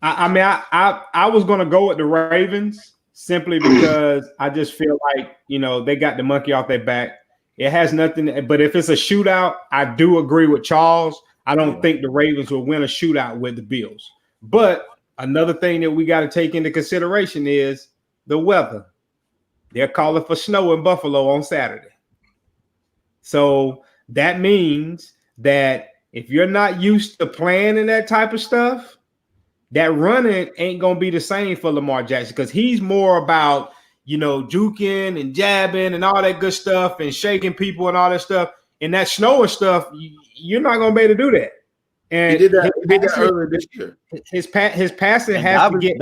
[SPEAKER 5] I was going to go with the Ravens simply because I just feel like, they got the monkey off their back. It has nothing, but if it's a shootout, I do agree with Charles. I don't think the Ravens will win a shootout with the Bills. But another thing that we got to take into consideration is the weather. They're calling for snow in Buffalo on Saturday. So that means that if you're not used to playing in that type of stuff, that running ain't going to be the same for Lamar Jackson because he's more about, juking and jabbing and all that good stuff and shaking people and all that stuff. And that snow and stuff, you're not going to be able to do that. And
[SPEAKER 2] he did that earlier this year.
[SPEAKER 5] His passing has to get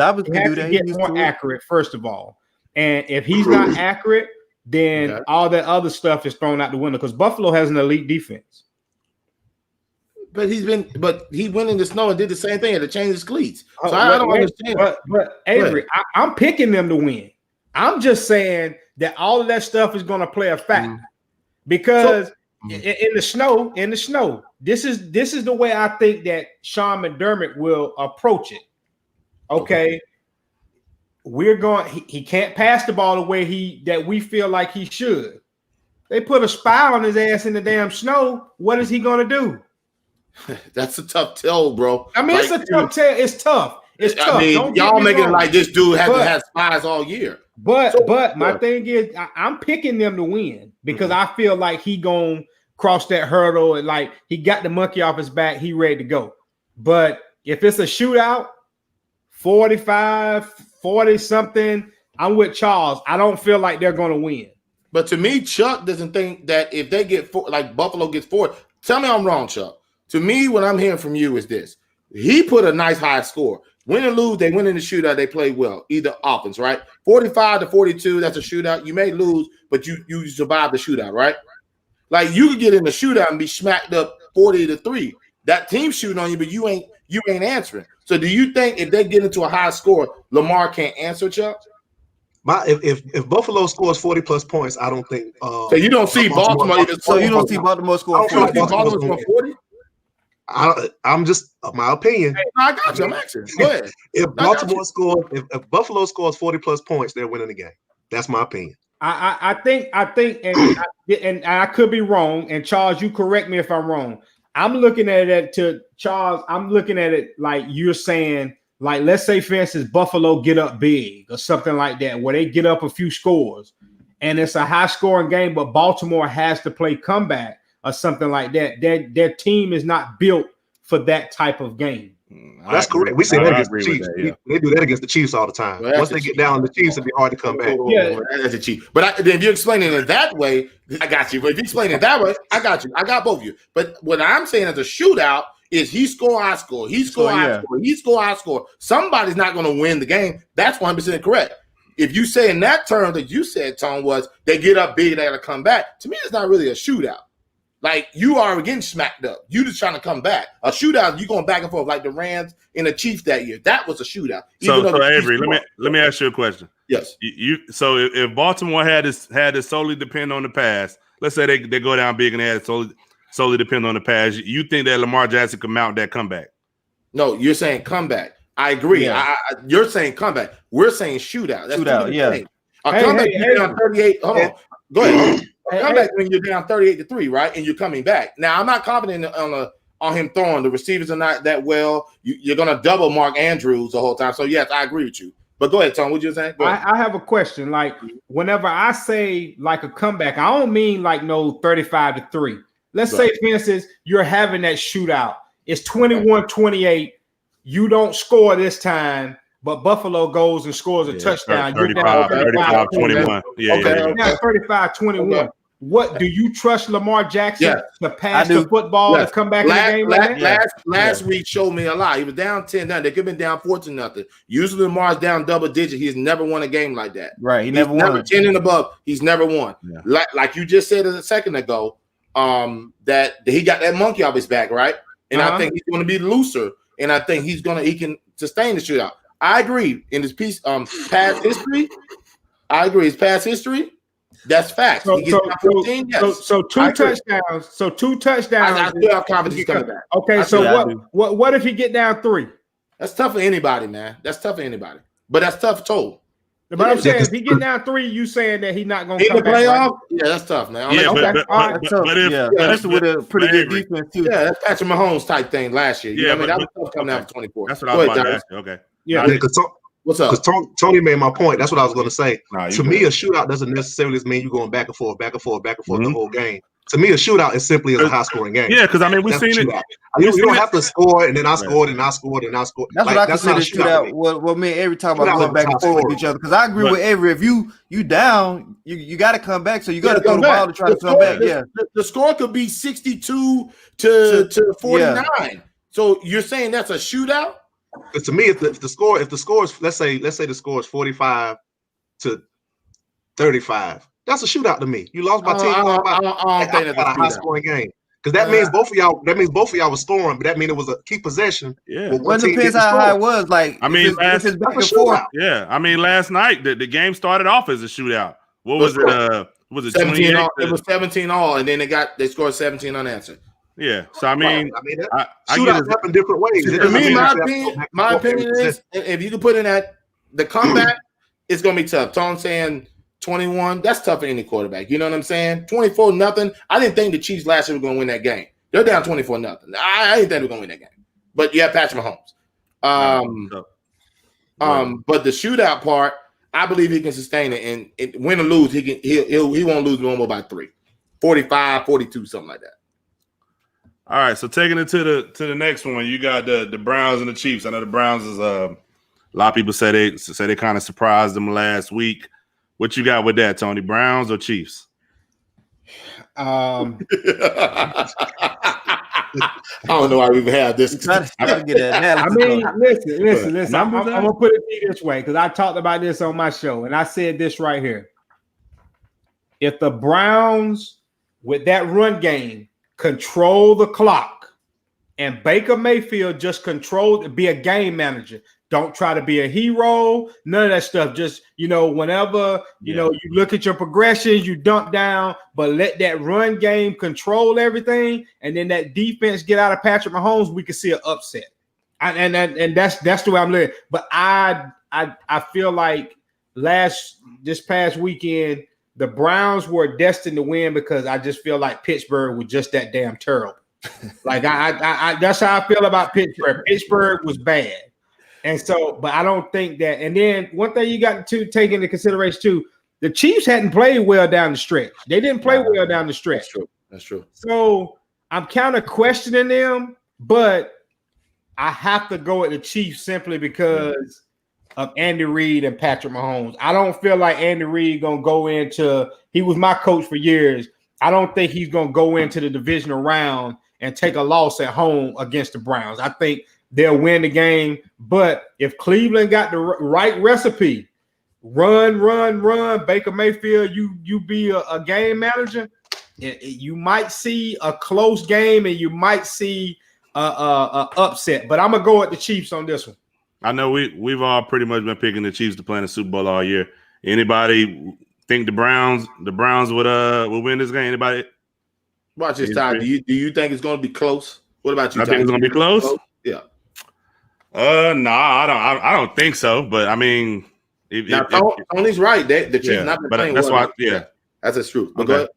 [SPEAKER 5] more accurate, first of all. And if he's not accurate, then all that other stuff is thrown out the window because Buffalo has an elite defense.
[SPEAKER 2] But he went in the snow and did the same thing to change his cleats. So I don't understand.
[SPEAKER 5] But Avery, I'm picking them to win. I'm just saying that all of that stuff is going to play a factor because in the snow, this is the way I think that Sean McDermott will approach it. Okay. He can't pass the ball the way that we feel like he should. They put a spy on his ass in the damn snow. What is he going to do?
[SPEAKER 2] That's a tough tell, bro.
[SPEAKER 5] I mean, it's a tough tell. It's tough. It's tough.
[SPEAKER 2] I mean, y'all making it like this dude hasn't had spies all year.
[SPEAKER 5] But my thing is, I'm picking them to win because I feel like he gonna cross that hurdle and like he got the monkey off his back. He ready to go. But if it's a shootout, 45, 40 something, I'm with Charles. I don't feel like they're gonna win.
[SPEAKER 2] But to me, Chuck doesn't think that if they get like Buffalo gets 4. Tell me I'm wrong, Chuck. To me, what I'm hearing from you is this. He put a nice high score. Win or lose, they win in the shootout. They play well. Either offense, right? 45-42, that's a shootout. You may lose, but you survive the shootout, right? Like you could get in the shootout and be smacked up 40-3. That team shooting on you, but you ain't answering. So do you think if they get into a high score, Lamar can't answer, Chuck?
[SPEAKER 3] If Buffalo scores 40 plus points, I don't think.
[SPEAKER 2] So you don't see Baltimore even.
[SPEAKER 4] So you don't see Baltimore score
[SPEAKER 2] 40?
[SPEAKER 3] I'm just my opinion.
[SPEAKER 2] Hey, I got you. I'm asking. Go ahead.
[SPEAKER 3] If Buffalo scores 40 plus points, they're winning the game. That's my opinion.
[SPEAKER 5] I think, and I could be wrong. And Charles, you correct me if I'm wrong. I'm looking at it to Charles. I'm looking at it like you're saying. Like, let's say, for instance, Buffalo get up big or something like that, where they get up a few scores, and it's a high-scoring game, but Baltimore has to play comeback or something like that. Their team is not built for that type of game.
[SPEAKER 3] That's correct. We say that against the Chiefs. They do that against the Chiefs all the time. Well, once they get down on the Chiefs, it'd be hard to come back.
[SPEAKER 2] Yeah, that's a Chief. But if you're explaining it that way, I got you. But if you explain it that way, I got you. I got both of you. But what I'm saying as a shootout is he score, I score. He score, I score. He score, I score. Somebody's not going to win the game. That's 100% correct. If you say in that term that you said, Tom, was they get up big, they got to come back. To me, it's not really a shootout. Like, you are getting smacked up. You just trying to come back. A shootout, you going back and forth like the Rams and the Chiefs that year. That was a shootout.
[SPEAKER 1] So Avery, let me ask you a question.
[SPEAKER 2] Yes.
[SPEAKER 1] So if Baltimore had to solely depend on the pass, let's say they go down big and they had solely. solely depend on the pass. You think that Lamar Jackson can mount that comeback?
[SPEAKER 2] No, you're saying comeback. I agree.
[SPEAKER 4] Yeah.
[SPEAKER 2] You're saying comeback. We're saying shootout. That's
[SPEAKER 4] Shootout, yeah.
[SPEAKER 2] A comeback, you're down 38. Hold on. Go ahead. A comeback when you're down 38-3, right? And you're coming back. Now, I'm not confident on him throwing. The receivers are not that well. You're going to double Mark Andrews the whole time. So, yes, I agree with you. But go ahead, Tom. What you saying?
[SPEAKER 5] I have a question. Like, whenever I say like a comeback, I don't mean like no 35-3. Let's say, for instance, you're having that shootout. It's 21-28. You don't score this time, but Buffalo goes and scores a touchdown.
[SPEAKER 1] 35-21. Yeah.
[SPEAKER 5] 35-21.
[SPEAKER 2] Okay.
[SPEAKER 5] What do you trust Lamar Jackson to pass the football to come back in the game?
[SPEAKER 2] Last week showed me a lot. He was down 10-0. They could have been down 14-0. Usually Lamar's down double digit. He's never won a game like that.
[SPEAKER 4] Right. He's never won.
[SPEAKER 2] 10 and above. He's never won. Yeah. Like you just said a second ago, that he got that monkey off his back, right? And I think he's going to be looser, and I think he can sustain the shootout. I agree. In his piece, past history, I agree. His past history. That's facts.
[SPEAKER 5] So,
[SPEAKER 2] he gets 14, yes.
[SPEAKER 5] So two touchdowns. So 2 touchdowns.
[SPEAKER 2] I still have confidence he's coming back.
[SPEAKER 5] Okay, so what if he get down 3?
[SPEAKER 2] That's tough for anybody, man. That's tough for anybody. But that's tough told.
[SPEAKER 5] But I'm saying if he get down 3, you saying that he's not going to come back.
[SPEAKER 2] Playoff? Right? Yeah, that's tough, man.
[SPEAKER 4] Especially with a pretty good defense too.
[SPEAKER 2] Yeah, that's Patrick Mahomes type thing last year. That was tough coming out for 24.
[SPEAKER 1] That's what I was about to ask you. Okay.
[SPEAKER 3] Yeah. What's up? Because Tony made my point. That's what I was going to say. To me, a shootout doesn't necessarily mean you're going back and forth the whole game. To me, a shootout is simply a high-scoring game.
[SPEAKER 1] Yeah, because I mean, we've seen it.
[SPEAKER 3] You don't have to score, and then I scored, and I scored, and I scored.
[SPEAKER 4] That's what I consider shootout. Well, man, every time I go back and forth with each other, because I agree with Avery. If you down, you got to come back. So you got to throw the ball to try to come back. Yeah,
[SPEAKER 2] the score could be 62 to 49. So you're saying that's a shootout?
[SPEAKER 3] But to me, if the score is let's say the score is 45 to 35, that's a shootout to me. You lost by 10. I don't think that's a high scoring game because that means both of y'all were scoring, but that means it was a key possession.
[SPEAKER 4] Yeah, well, it depends how high it was. Like,
[SPEAKER 1] I mean,
[SPEAKER 4] if it's back and forth.
[SPEAKER 1] Yeah, I mean, last night the game started off as a shootout. What was it? Was it
[SPEAKER 2] 17 all? It was 17 all, and then they scored 17 unanswered.
[SPEAKER 1] Yeah, so I mean,
[SPEAKER 3] shootouts happen different ways.
[SPEAKER 2] To me, my opinion is, if you can put in the comeback, it's gonna be tough. Tom saying 21, that's tough for any quarterback. You know what I'm saying? 24-0. I didn't think the Chiefs last year were gonna win that game. They're down 24-0. I didn't think they were gonna win that game. But you have Patrick Mahomes. But the shootout part, I believe he can sustain it, and win or lose, he won't lose no more by 3, 45, 42, something like that.
[SPEAKER 1] All right, so taking it to the next one, you got the Browns and the Chiefs. I know the Browns is a lot of people say they kind of surprised them last week. What you got with that, Tony? Browns or Chiefs?
[SPEAKER 2] I don't know why we've had this.
[SPEAKER 5] I mean, listen. I'm gonna put it this way because I talked about this on my show, and I said this right here. If the Browns with that run game control the clock, and Baker Mayfield just be a game manager. Don't try to be a hero. None of that stuff. Just, whenever, you look at your progressions, you dump down, but let that run game control everything. And then that defense get out of Patrick Mahomes, we can see an upset. And that's the way I'm looking. But I feel like this past weekend, the Browns were destined to win because I just feel like Pittsburgh was just that damn terrible. Like I that's how I feel about Pittsburgh. Pittsburgh was bad. And so, but I don't think that. And then one thing you got to take into consideration too, the Chiefs hadn't played well down the stretch. They didn't play well down the stretch.
[SPEAKER 2] That's true.
[SPEAKER 5] So I'm kind of questioning them, but I have to go with the Chiefs simply because of Andy Reid and Patrick Mahomes. I don't feel like Andy Reid gonna go into. He was my coach for years. I don't think he's gonna go into the divisional round and take a loss at home against the Browns. I think they'll win the game. But if Cleveland got the right recipe, run, Baker Mayfield, you be a game manager, you might see a close game and you might see a upset. But I'm gonna go with the Chiefs on this one.
[SPEAKER 1] I know we've all pretty much been picking the Chiefs to play in the Super Bowl all year. Anybody think the Browns would win this game? Anybody
[SPEAKER 2] Watch this, Ty. Do you think it's going to be close? What about you,
[SPEAKER 1] I
[SPEAKER 2] Ty?
[SPEAKER 1] think it's going to be close.
[SPEAKER 2] Yeah.
[SPEAKER 1] No, I don't think so. But I mean,
[SPEAKER 2] Tony's right. The Chiefs not been playing
[SPEAKER 1] that's
[SPEAKER 2] well.
[SPEAKER 1] why. Yeah,
[SPEAKER 2] that's the truth. But go ahead.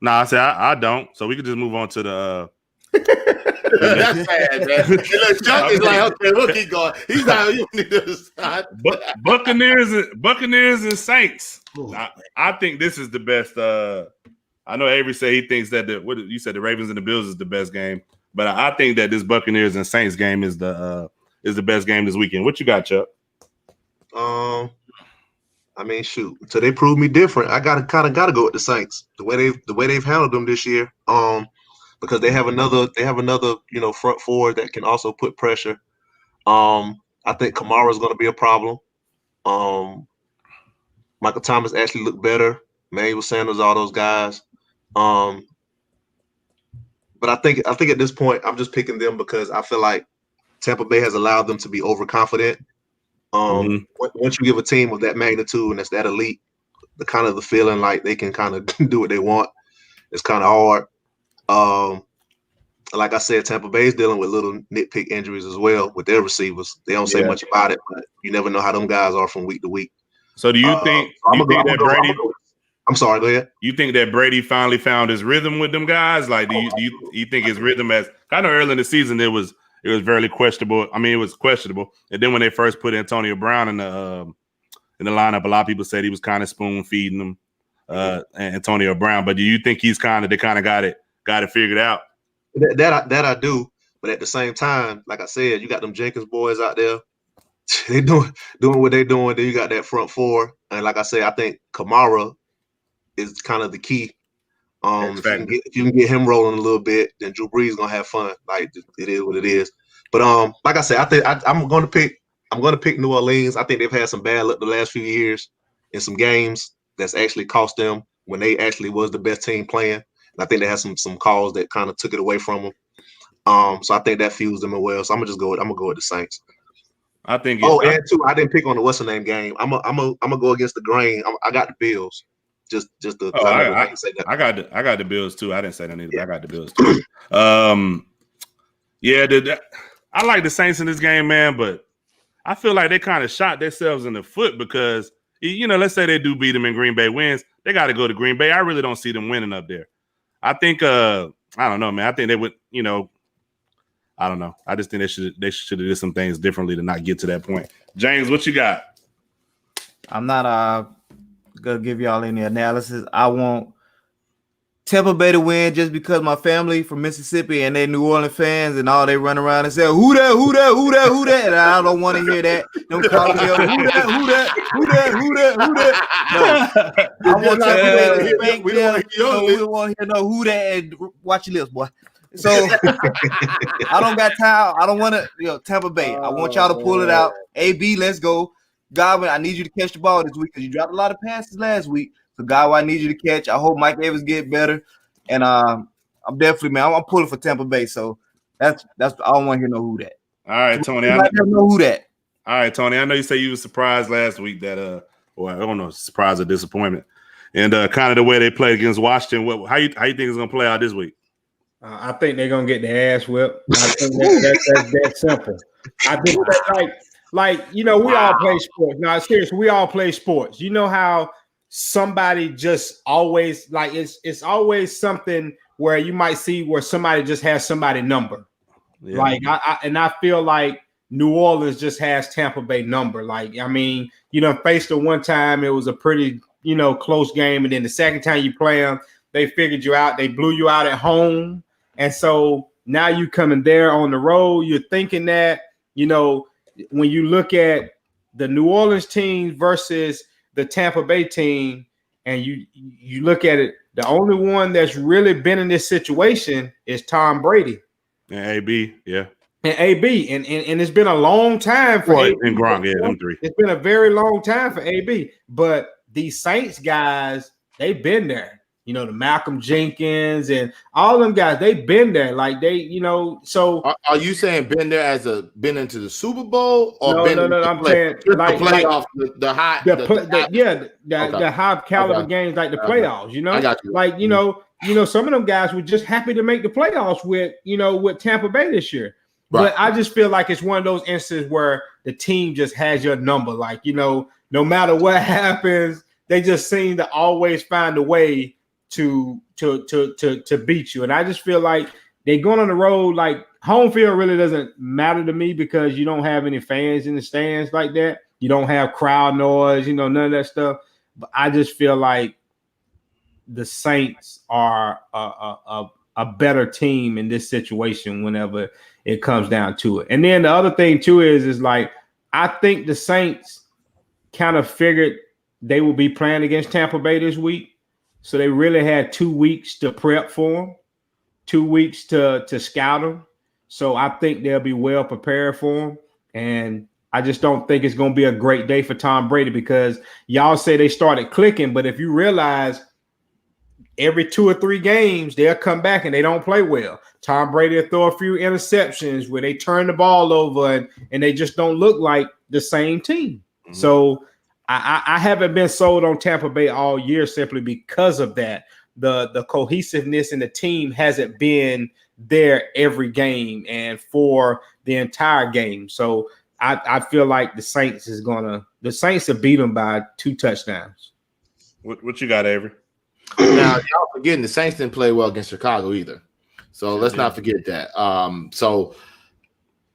[SPEAKER 1] No, I said I don't. So we could just move on to the.
[SPEAKER 2] That's sad, man. Look, Chuck is like, okay, we'll keep going. He's not. You need to start.
[SPEAKER 1] Buccaneers and Saints. I think this is the best. I know Avery said he thinks that what you said the Ravens and the Bills is the best game, but I think that this Buccaneers and Saints game is the best game this weekend. What you got, Chuck?
[SPEAKER 3] I mean, shoot. So they proved me different. I gotta go with the Saints. The way they've handled them this year. Because they have another front forward that can also put pressure. I think Kamara is going to be a problem. Michael Thomas actually looked better. Emmanuel Sanders, all those guys. But I think at this point I'm just picking them because I feel like Tampa Bay has allowed them to be overconfident. Once you give a team of that magnitude and that's that elite, the feeling like they can kind of do what they want, it's kind of hard. Like I said, Tampa Bay is dealing with little nitpick injuries as well with their receivers. They don't say much about it, but you never know how them guys are from week to week.
[SPEAKER 1] So do you think that Brady?
[SPEAKER 3] I'm sorry, go ahead.
[SPEAKER 1] You think that Brady finally found his rhythm with them guys? Like, do you think his rhythm as kind of early in the season it was very questionable. I mean, it was questionable, and then when they first put Antonio Brown in the lineup, a lot of people said he was kind of spoon feeding them, Antonio Brown. But do you think they kind of got it figured out?
[SPEAKER 3] That I do, but at the same time, like I said, you got them Jenkins boys out there. They doing what they doing. Then you got that front four, and like I said, I think Kamara is kind of the key. If you can get him rolling a little bit, then Drew Brees gonna have fun. Like it is what it is. But like I said, I think I'm gonna pick New Orleans. I think they've had some bad luck the last few years in some games that's actually cost them when they actually was the best team playing. I think they had some calls that kind of took it away from them. So I think that fused them as well. So I'm gonna go with the Saints.
[SPEAKER 1] I think.
[SPEAKER 3] And two, I didn't pick on the what's the name game. I'm gonna go against the grain. I got the Bills. Just to.
[SPEAKER 1] I got the Bills too. I didn't say that either. Yeah. I got the Bills too. I like the Saints in this game, man, but I feel like they kind of shot themselves in the foot because let's say they do beat them and Green Bay wins, they got to go to Green Bay. I really don't see them winning up there. I think I don't know, man. I think they would, I don't know. I just think they should have did some things differently to not get to that point. James, what you got?
[SPEAKER 4] I'm not gonna give y'all any analysis. I want Tampa Bay to win just because my family from Mississippi and they New Orleans fans and all they run around and say, who that? And I don't want to hear that. Don't call me up. Who that? No. I want Tampa Bay to spank them. We don't want to hear no who that and watch your lips, boy. So I don't got time. I don't want to, Tampa Bay. I want y'all to pull it out. AB, let's go. Godwin, I need you to catch the ball this week because you dropped a lot of passes last week. So, Godwin, I need you to catch. I hope Mike Evans get better. And I'm definitely, man, I'm pulling for Tampa Bay. So that's I don't want to hear no who that.
[SPEAKER 1] All right, Tony.
[SPEAKER 4] I don't know who that.
[SPEAKER 1] All right, Tony. I know you say you were surprised last week that or I don't know, surprise or disappointment. And kind of the way they played against Washington. How you think it's gonna play out this week?
[SPEAKER 5] I think they're gonna get their ass whipped. I think that's that simple. I think that we all play sports. No, seriously, we all play sports. You know how somebody just always it's always something where you might see where somebody just has somebody number. Yeah. I feel like New Orleans just has Tampa Bay number. Faced them one time, it was a pretty close game, and then the second time you play them, they figured you out. They blew you out at home, and so now you coming there on the road. You're thinking that when you look at the New Orleans team versus the Tampa Bay team, and you look at it, the only one that's really been in this situation is Tom Brady.
[SPEAKER 1] And AB, yeah.
[SPEAKER 5] And AB. And it's been a long time for AB.
[SPEAKER 1] And Gronk, yeah, them three.
[SPEAKER 5] It's been a very long time for AB. But these Saints guys, they've been there. the Malcolm Jenkins and all them guys. They've been there. Like so
[SPEAKER 2] are you saying been there as been into the Super Bowl or
[SPEAKER 5] no, I'm saying like
[SPEAKER 2] the playoffs, the high
[SPEAKER 5] the high caliber games like the playoffs,
[SPEAKER 2] I got you.
[SPEAKER 5] Like some of them guys were just happy to make the playoffs with Tampa Bay this year. Right. But I just feel like it's one of those instances where the team just has your number. Like, no matter what happens, they just seem to always find a way to beat you. And I just feel like they're going on the road. Like, home field really doesn't matter to me because you don't have any fans in the stands like that. You don't have crowd noise, none of that stuff. But I just feel like the Saints are a better team in this situation whenever it comes down to it. And then the other thing too is like, I think the Saints kind of figured they will be playing against Tampa Bay this week. So they really had 2 weeks to prep for them, 2 weeks to scout them. So I think they'll be well prepared for them. And I just don't think it's going to be a great day for Tom Brady because y'all say they started clicking. But if you realize every 2 or 3 games, they'll come back and they don't play well. Tom Brady will throw a few interceptions where they turn the ball over and they just don't look like the same team. Mm-hmm. So I haven't been sold on Tampa Bay all year simply because of that. The cohesiveness in the team hasn't been there every game and for the entire game. So I feel like the Saints will beat them by 2 touchdowns.
[SPEAKER 1] What you got, Avery?
[SPEAKER 2] Now, y'all forgetting the Saints didn't play well against Chicago either. So let's not forget that.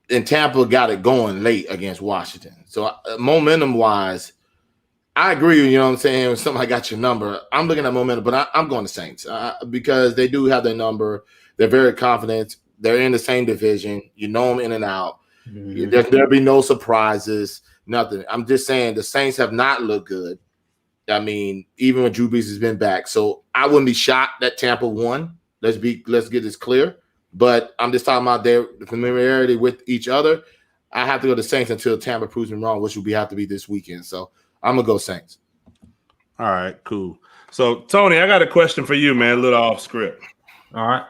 [SPEAKER 2] And Tampa got it going late against Washington. So momentum-wise, I agree. You know what I'm saying? When somebody got your number, I'm looking at momentum, but I'm going to Saints because they do have their number. They're very confident. They're in the same division. You know them in and out. Mm-hmm. There'll be no surprises, nothing. I'm just saying the Saints have not looked good. I mean, even when Drew Brees has been back. So I wouldn't be shocked that Tampa won. Let's get this clear. But I'm just talking about their familiarity with each other. I have to go to Saints until Tampa proves me wrong, which will have to be this weekend. So I'm going to go Saints.
[SPEAKER 1] All right, cool. So, Tony, I got a question for you, man, a little off script.
[SPEAKER 5] All right.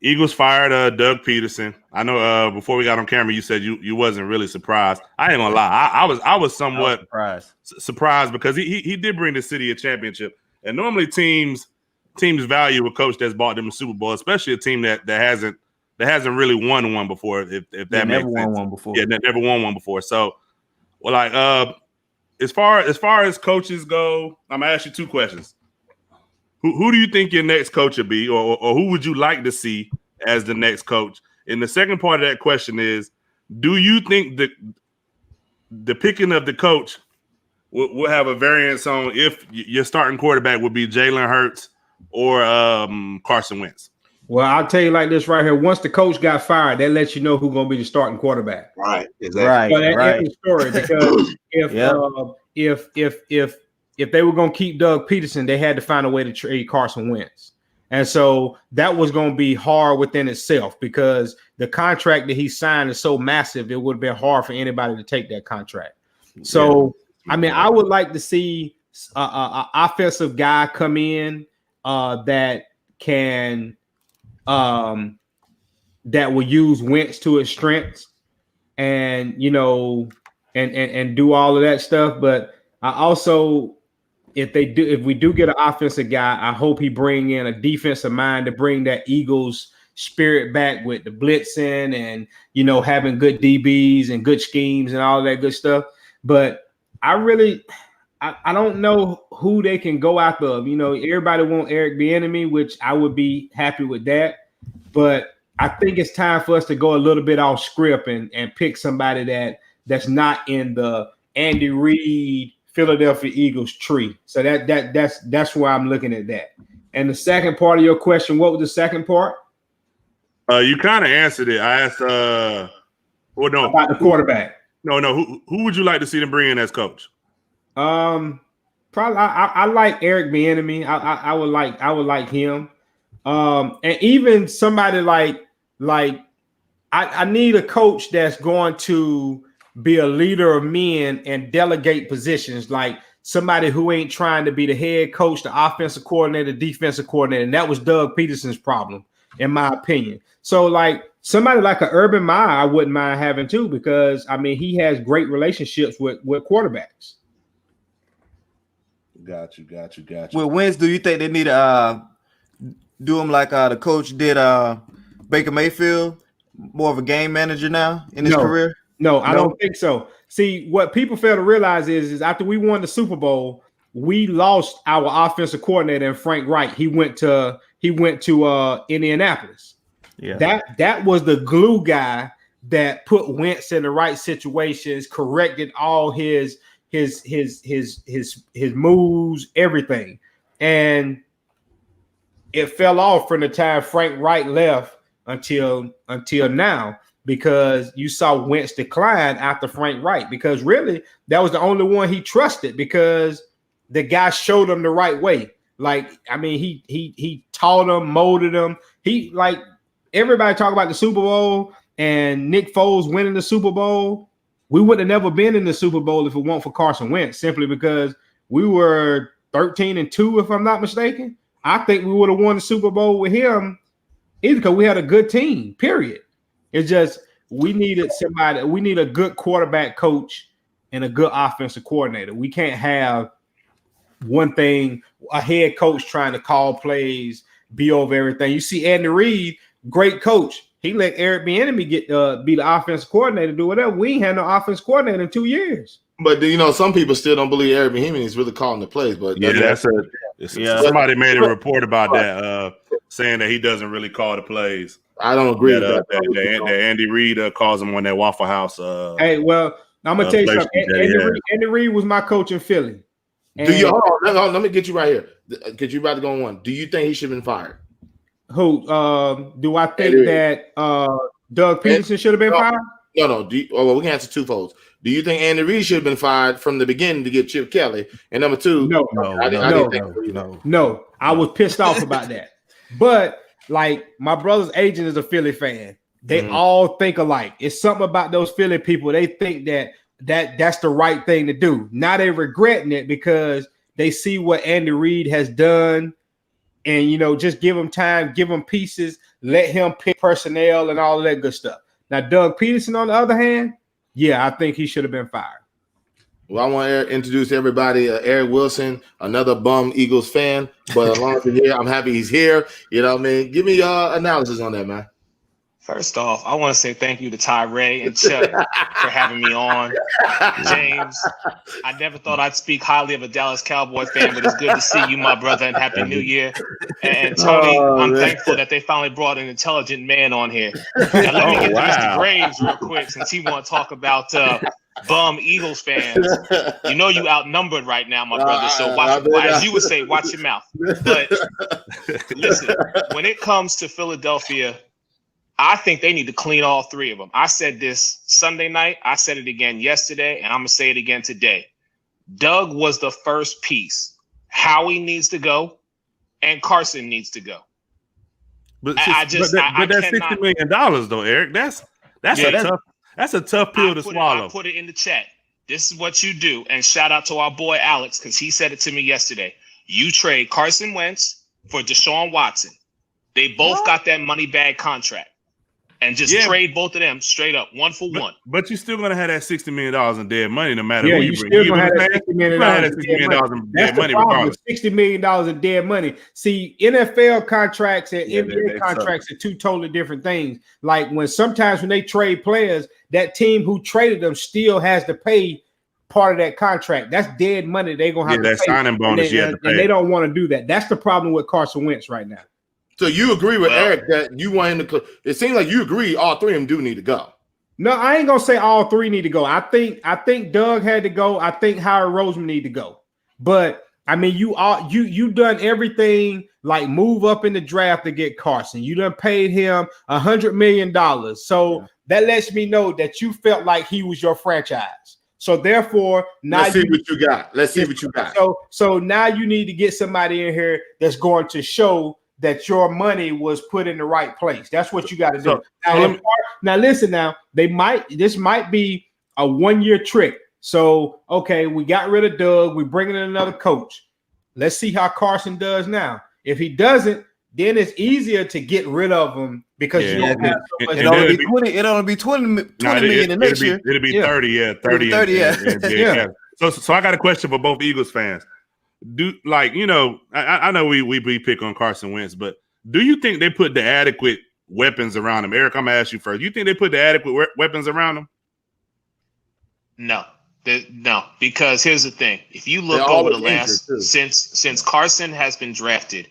[SPEAKER 1] Eagles fired Doug Peterson. I know before we got on camera, you said you wasn't really surprised. I ain't gonna lie. I was somewhat surprised because he did bring the city a championship. And normally teams value a coach that's bought them a Super Bowl, especially a team that hasn't really won one before. If that makes sense.
[SPEAKER 4] Never won one before.
[SPEAKER 1] Yeah, never won one before. So, as far as coaches go, I'm gonna ask you 2 questions. Who do you think your next coach would be, or who would you like to see as the next coach? And the second part of that question is, do you think the picking of the coach will have a variance on if your starting quarterback would be Jalen Hurts or Carson Wentz?
[SPEAKER 5] Well, I'll tell you like this right here. Once the coach got fired, that lets you know who's going to be the starting quarterback.
[SPEAKER 3] Right, exactly.
[SPEAKER 5] So that's the story because if they were going to keep Doug Peterson, they had to find a way to trade Carson Wentz. And so that was going to be hard within itself because the contract that he signed is so massive, it would have been hard for anybody to take that contract. So, I mean, I would like to see an offensive guy come in that can that will use Wentz to his strengths and, and do all of that stuff. But I also, if we do get an offensive guy, I hope he bring in a defensive mind to bring that Eagles spirit back with the blitzing and, having good DBs and good schemes and all that good stuff. But I don't know who they can go after. Everybody want Eric Bieniemy, which I would be happy with that. But I think it's time for us to go a little bit off script and pick somebody that's not in the Andy Reid Philadelphia Eagles tree. So that's why I'm looking at that. And the second part of your question, what was the second part?
[SPEAKER 1] You kind of answered it. I asked
[SPEAKER 5] about the quarterback.
[SPEAKER 1] No. Who would you like to see them bring in as coach?
[SPEAKER 5] Probably I like Eric Bieniemy. I would like him. And even somebody like I need a coach that's going to be a leader of men and delegate positions. Like somebody who ain't trying to be the head coach, the offensive coordinator, defensive coordinator. And that was Doug Peterson's problem, in my opinion. So like somebody like an Urban Meyer, I wouldn't mind having too, because I mean, he has great relationships with quarterbacks.
[SPEAKER 1] Got you.
[SPEAKER 4] With Wentz, do you think they need to do him like the coach did Baker Mayfield, more of a game manager now in his career?
[SPEAKER 5] No, I don't think so. See, what people fail to realize is after we won the Super Bowl, we lost our offensive coordinator in Frank Reich. He went to Indianapolis. Yeah, that was the glue guy that put Wentz in the right situations, corrected all his moves, everything, and it fell off from the time Frank Reich left until now, because you saw Wentz decline after Frank Reich, because really that was the only one he trusted, because the guy showed him the right way. Like, I mean, he taught him, molded him. He, like, everybody talk about the Super Bowl and Nick Foles winning the Super Bowl. We would have never been in the Super Bowl if it weren't for Carson Wentz, simply because we were 13-2, if I'm not mistaken. I think we would have won the Super Bowl with him either because we had a good team, period. It's just we needed somebody. We need a good quarterback coach and a good offensive coordinator. We can't have one thing, a head coach trying to call plays, be over everything. You see Andy Reid, great coach. He let Eric Bieniemy be the offensive coordinator, do whatever. We ain't had no offensive coordinator in 2 years.
[SPEAKER 2] But some people still don't believe Eric Bieniemy is really calling the plays. But
[SPEAKER 1] somebody made a report about that, saying that he doesn't really call the plays.
[SPEAKER 2] I don't agree with that.
[SPEAKER 1] That Andy Reid calls him on that Waffle House.
[SPEAKER 5] Hey, well, I'm gonna tell you something. Andy Reid was my coach in Philly.
[SPEAKER 2] Hold on, let me get you right here, because you're about to go on one. Do you think he should have been fired?
[SPEAKER 5] Who do I think that Doug Peterson should have been fired?
[SPEAKER 2] No. We can answer twofolds. Do you think Andy Reid should have been fired from the beginning to get Chip Kelly? And number two,
[SPEAKER 5] no. I was pissed off about that. But like, my brother's agent is a Philly fan. They all think alike. It's something about those Philly people. They think that's the right thing to do. Now they're regretting it because they see what Andy Reid has done. And, just give him time, give him pieces, let him pick personnel and all of that good stuff. Now, Doug Peterson, on the other hand, I think he should have been fired.
[SPEAKER 2] Well, I want to introduce everybody. Eric Wilson, another bum Eagles fan. But as long as he's here, I'm happy he's here. You know what I mean? Give me your analysis on that, man.
[SPEAKER 6] First off, I want to say thank you to Tyree and Chuck for having me on. James, I never thought I'd speak highly of a Dallas Cowboy fan, but it's good to see you, my brother, and Happy New Year. And Tony, I'm thankful that they finally brought an intelligent man on here. Now, let me get to Mr. Graves real quick, since he want to talk about bum Eagles fans. You outnumbered right now, my brother. So as you would say, watch your mouth. But listen, when it comes to Philadelphia, I think they need to clean all three of them. I said this Sunday night. I said it again yesterday, and I'm going to say it again today. Doug was the first piece. Howie needs to go, and Carson needs to go.
[SPEAKER 1] But that's $60 million, though, Eric. That's a tough pill to swallow.
[SPEAKER 6] I put it in the chat. This is what you do, and shout out to our boy Alex, because he said it to me yesterday. You trade Carson Wentz for Deshaun Watson. They both got that money bag contract. And just trade both of them straight up, 1 for 1.
[SPEAKER 1] But you're still gonna have that $60 million in dead money, no matter
[SPEAKER 5] who
[SPEAKER 1] you
[SPEAKER 5] bring.
[SPEAKER 1] You're
[SPEAKER 5] still gonna have that $60 million
[SPEAKER 1] in dead money. Regardless.
[SPEAKER 5] $60 million in dead money. See, NFL contracts and NBA contracts are two totally different things. Like sometimes when they trade players, that team who traded them still has to pay part of that contract. That's dead money. They're gonna have to pay.
[SPEAKER 1] Signing bonus you have to pay.
[SPEAKER 5] And they don't want to do that. That's the problem with Carson Wentz right now.
[SPEAKER 2] So you agree with Eric that you want him to? It seems like you agree all three of them do need to go.
[SPEAKER 5] No, I ain't gonna say all three need to go. I think Doug had to go. I think Howard Roseman need to go. But I mean, you done everything, like move up in the draft to get Carson. You done paid him $100 million. So that lets me know that you felt like he was your franchise. So therefore, now
[SPEAKER 2] let's see what you got.
[SPEAKER 5] So now you need to get somebody in here that's going to show that your money was put in the right place. That's what you got to do. Now listen, this might be a 1-year trick. So, okay, we got rid of Doug. We're bringing in another coach. Let's see how Carson does now. If he doesn't, then it's easier to get rid of him because you don't have so much.
[SPEAKER 4] It'll only be 20 million in next year.
[SPEAKER 1] It'll be 30, yeah. 30,
[SPEAKER 4] 30,
[SPEAKER 1] yeah. So I got a question for both Eagles fans. I know we pick on Carson Wentz, but do you think they put the adequate weapons around him? Eric, I'm gonna ask you first. Do you think they put the adequate weapons around him?
[SPEAKER 6] No, because here's the thing: if you look over the last since Carson has been drafted,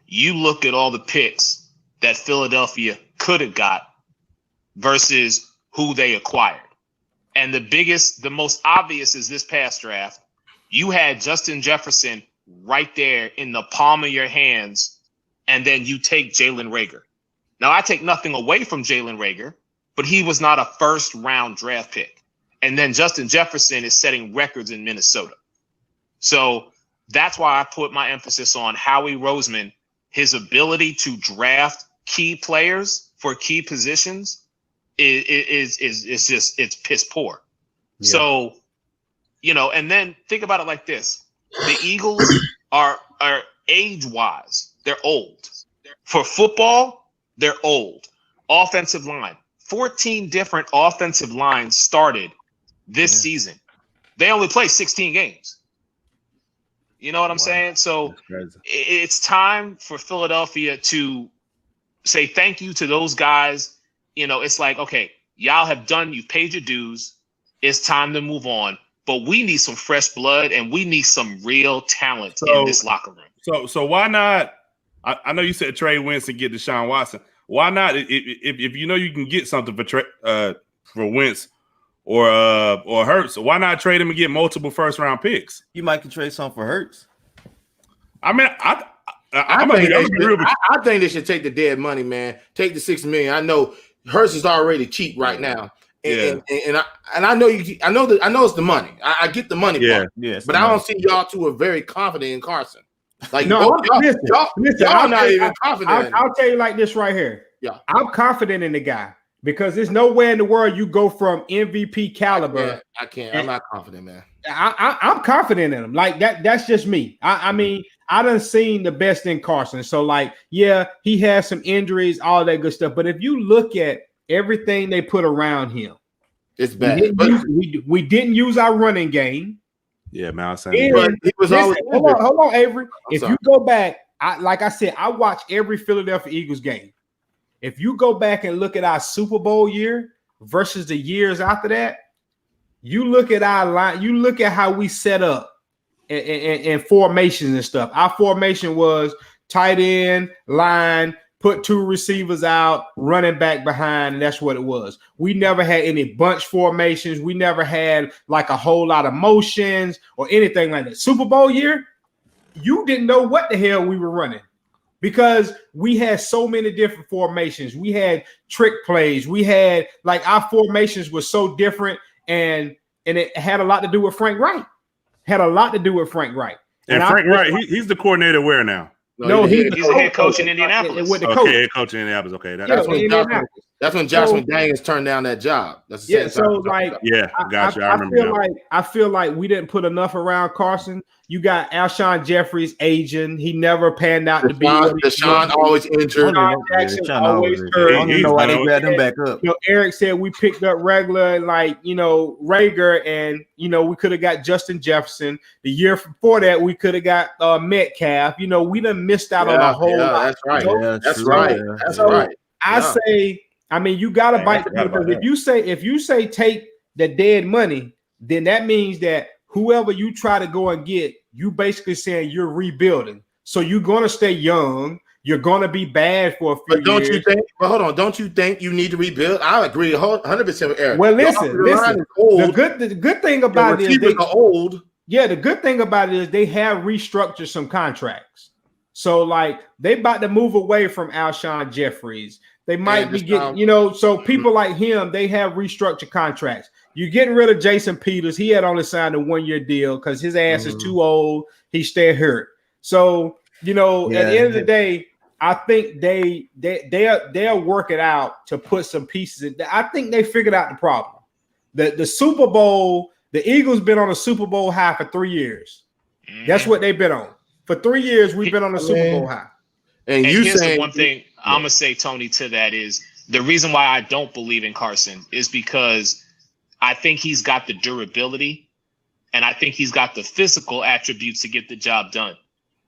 [SPEAKER 6] you look at all the picks that Philadelphia could have got versus who they acquired, and the most obvious is this past draft. You had Justin Jefferson right there in the palm of your hands, and then you take Jalen Reagor. Now, I take nothing away from Jalen Reagor, but he was not a first-round draft pick. And then Justin Jefferson is setting records in Minnesota. So that's why I put my emphasis on Howie Roseman. His ability to draft key players for key positions is just, it's piss poor. Yeah. So, and then think about it like this. The Eagles are age-wise, they're old. For football, they're old. Offensive line, 14 different offensive lines started this season. They only play 16 games. You know what I'm saying? So it's time for Philadelphia to say thank you to those guys. It's like, okay, y'all have you've paid your dues. It's time to move on. But we need some fresh blood and we need some real talent in this locker room. So
[SPEAKER 1] why not? I know you said trade Wentz and get Deshaun Watson. Why not? If you can get something for Wentz or Hurts, why not trade him and get multiple first round picks?
[SPEAKER 4] You might can trade something for Hurts.
[SPEAKER 1] I mean,
[SPEAKER 2] I think they should take the dead money, man. Take the $6 million. I know Hurts is already cheap right now. And I know it's the money. I get the money part. But I don't see y'all two are very confident in Carson. Like y'all not even confident.
[SPEAKER 5] I'll tell you like this right here. Yeah, I'm confident in the guy because there's nowhere in the world you go from MVP caliber.
[SPEAKER 2] I can't. I'm not confident, man.
[SPEAKER 5] I'm confident in him. Like that. That's just me. I mean, I done seen the best in Carson. So he has some injuries, all that good stuff. But if you look at everything they put around him,
[SPEAKER 2] it's bad.
[SPEAKER 5] We didn't use our running game.
[SPEAKER 1] Yeah, man.
[SPEAKER 5] Hold on, Avery. You go back, like I said, I watch every Philadelphia Eagles game. If you go back and look at our Super Bowl year versus the years after that, you look at our line, you look at how we set up and formations and stuff. Our formation was tight end, line, put two receivers out, running back behind, and that's what it was. We never had any bunch formations. We never had like a whole lot of motions or anything like that. Super Bowl year, you didn't know what the hell we were running because we had so many different formations. We had trick plays. We had our formations were so different, and it had a lot to do with Frank Wright. And
[SPEAKER 1] Frank Wright, he's the coordinator where now?
[SPEAKER 6] No, he's the head coach in Indianapolis.
[SPEAKER 1] Head coach in Indianapolis. Okay,
[SPEAKER 2] that's when Josh McDaniels turned down that job. That's the
[SPEAKER 1] gotcha. I remember.
[SPEAKER 5] I feel like we didn't put enough around Carson. You got Alshon Jeffries aging. He never panned out to be.
[SPEAKER 2] Deshaun always injured.
[SPEAKER 5] Jackson always hurt.
[SPEAKER 4] I don't know why they grabbed him back up.
[SPEAKER 5] Eric said we picked up regular Reagor, and we could have got Justin Jefferson. The year before that, we could have got Metcalf. We done missed out on a whole lot.
[SPEAKER 2] That's right. That's right.
[SPEAKER 5] I say, you got to bite because if you say take the dead money, then that means that whoever you try to go and get, you basically saying you're rebuilding. So you're going to stay young. You're going to be bad for a few years.
[SPEAKER 2] Don't you think you need to rebuild? I agree 100% with Eric.
[SPEAKER 5] Well, listen. The good thing about it is
[SPEAKER 2] they are old.
[SPEAKER 5] Yeah, the good thing about it is they have restructured some contracts. So they about to move away from Alshon Jeffries. They might be getting, so people like him, they have restructured contracts. You're getting rid of Jason Peters. He had only signed a 1-year deal because his ass is too old. He stayed hurt. So, at the end of the day, I think they'll work it out to put some pieces in. I think they figured out the problem. The Super Bowl The Eagles been on a Super Bowl high for 3 years. That's what they've been on. For 3 years, we've been on a Super Bowl high.
[SPEAKER 2] And
[SPEAKER 6] here's the one thing I'm gonna say, Tony, to that is the reason why I don't believe in Carson is because I think he's got the durability and I think he's got the physical attributes to get the job done.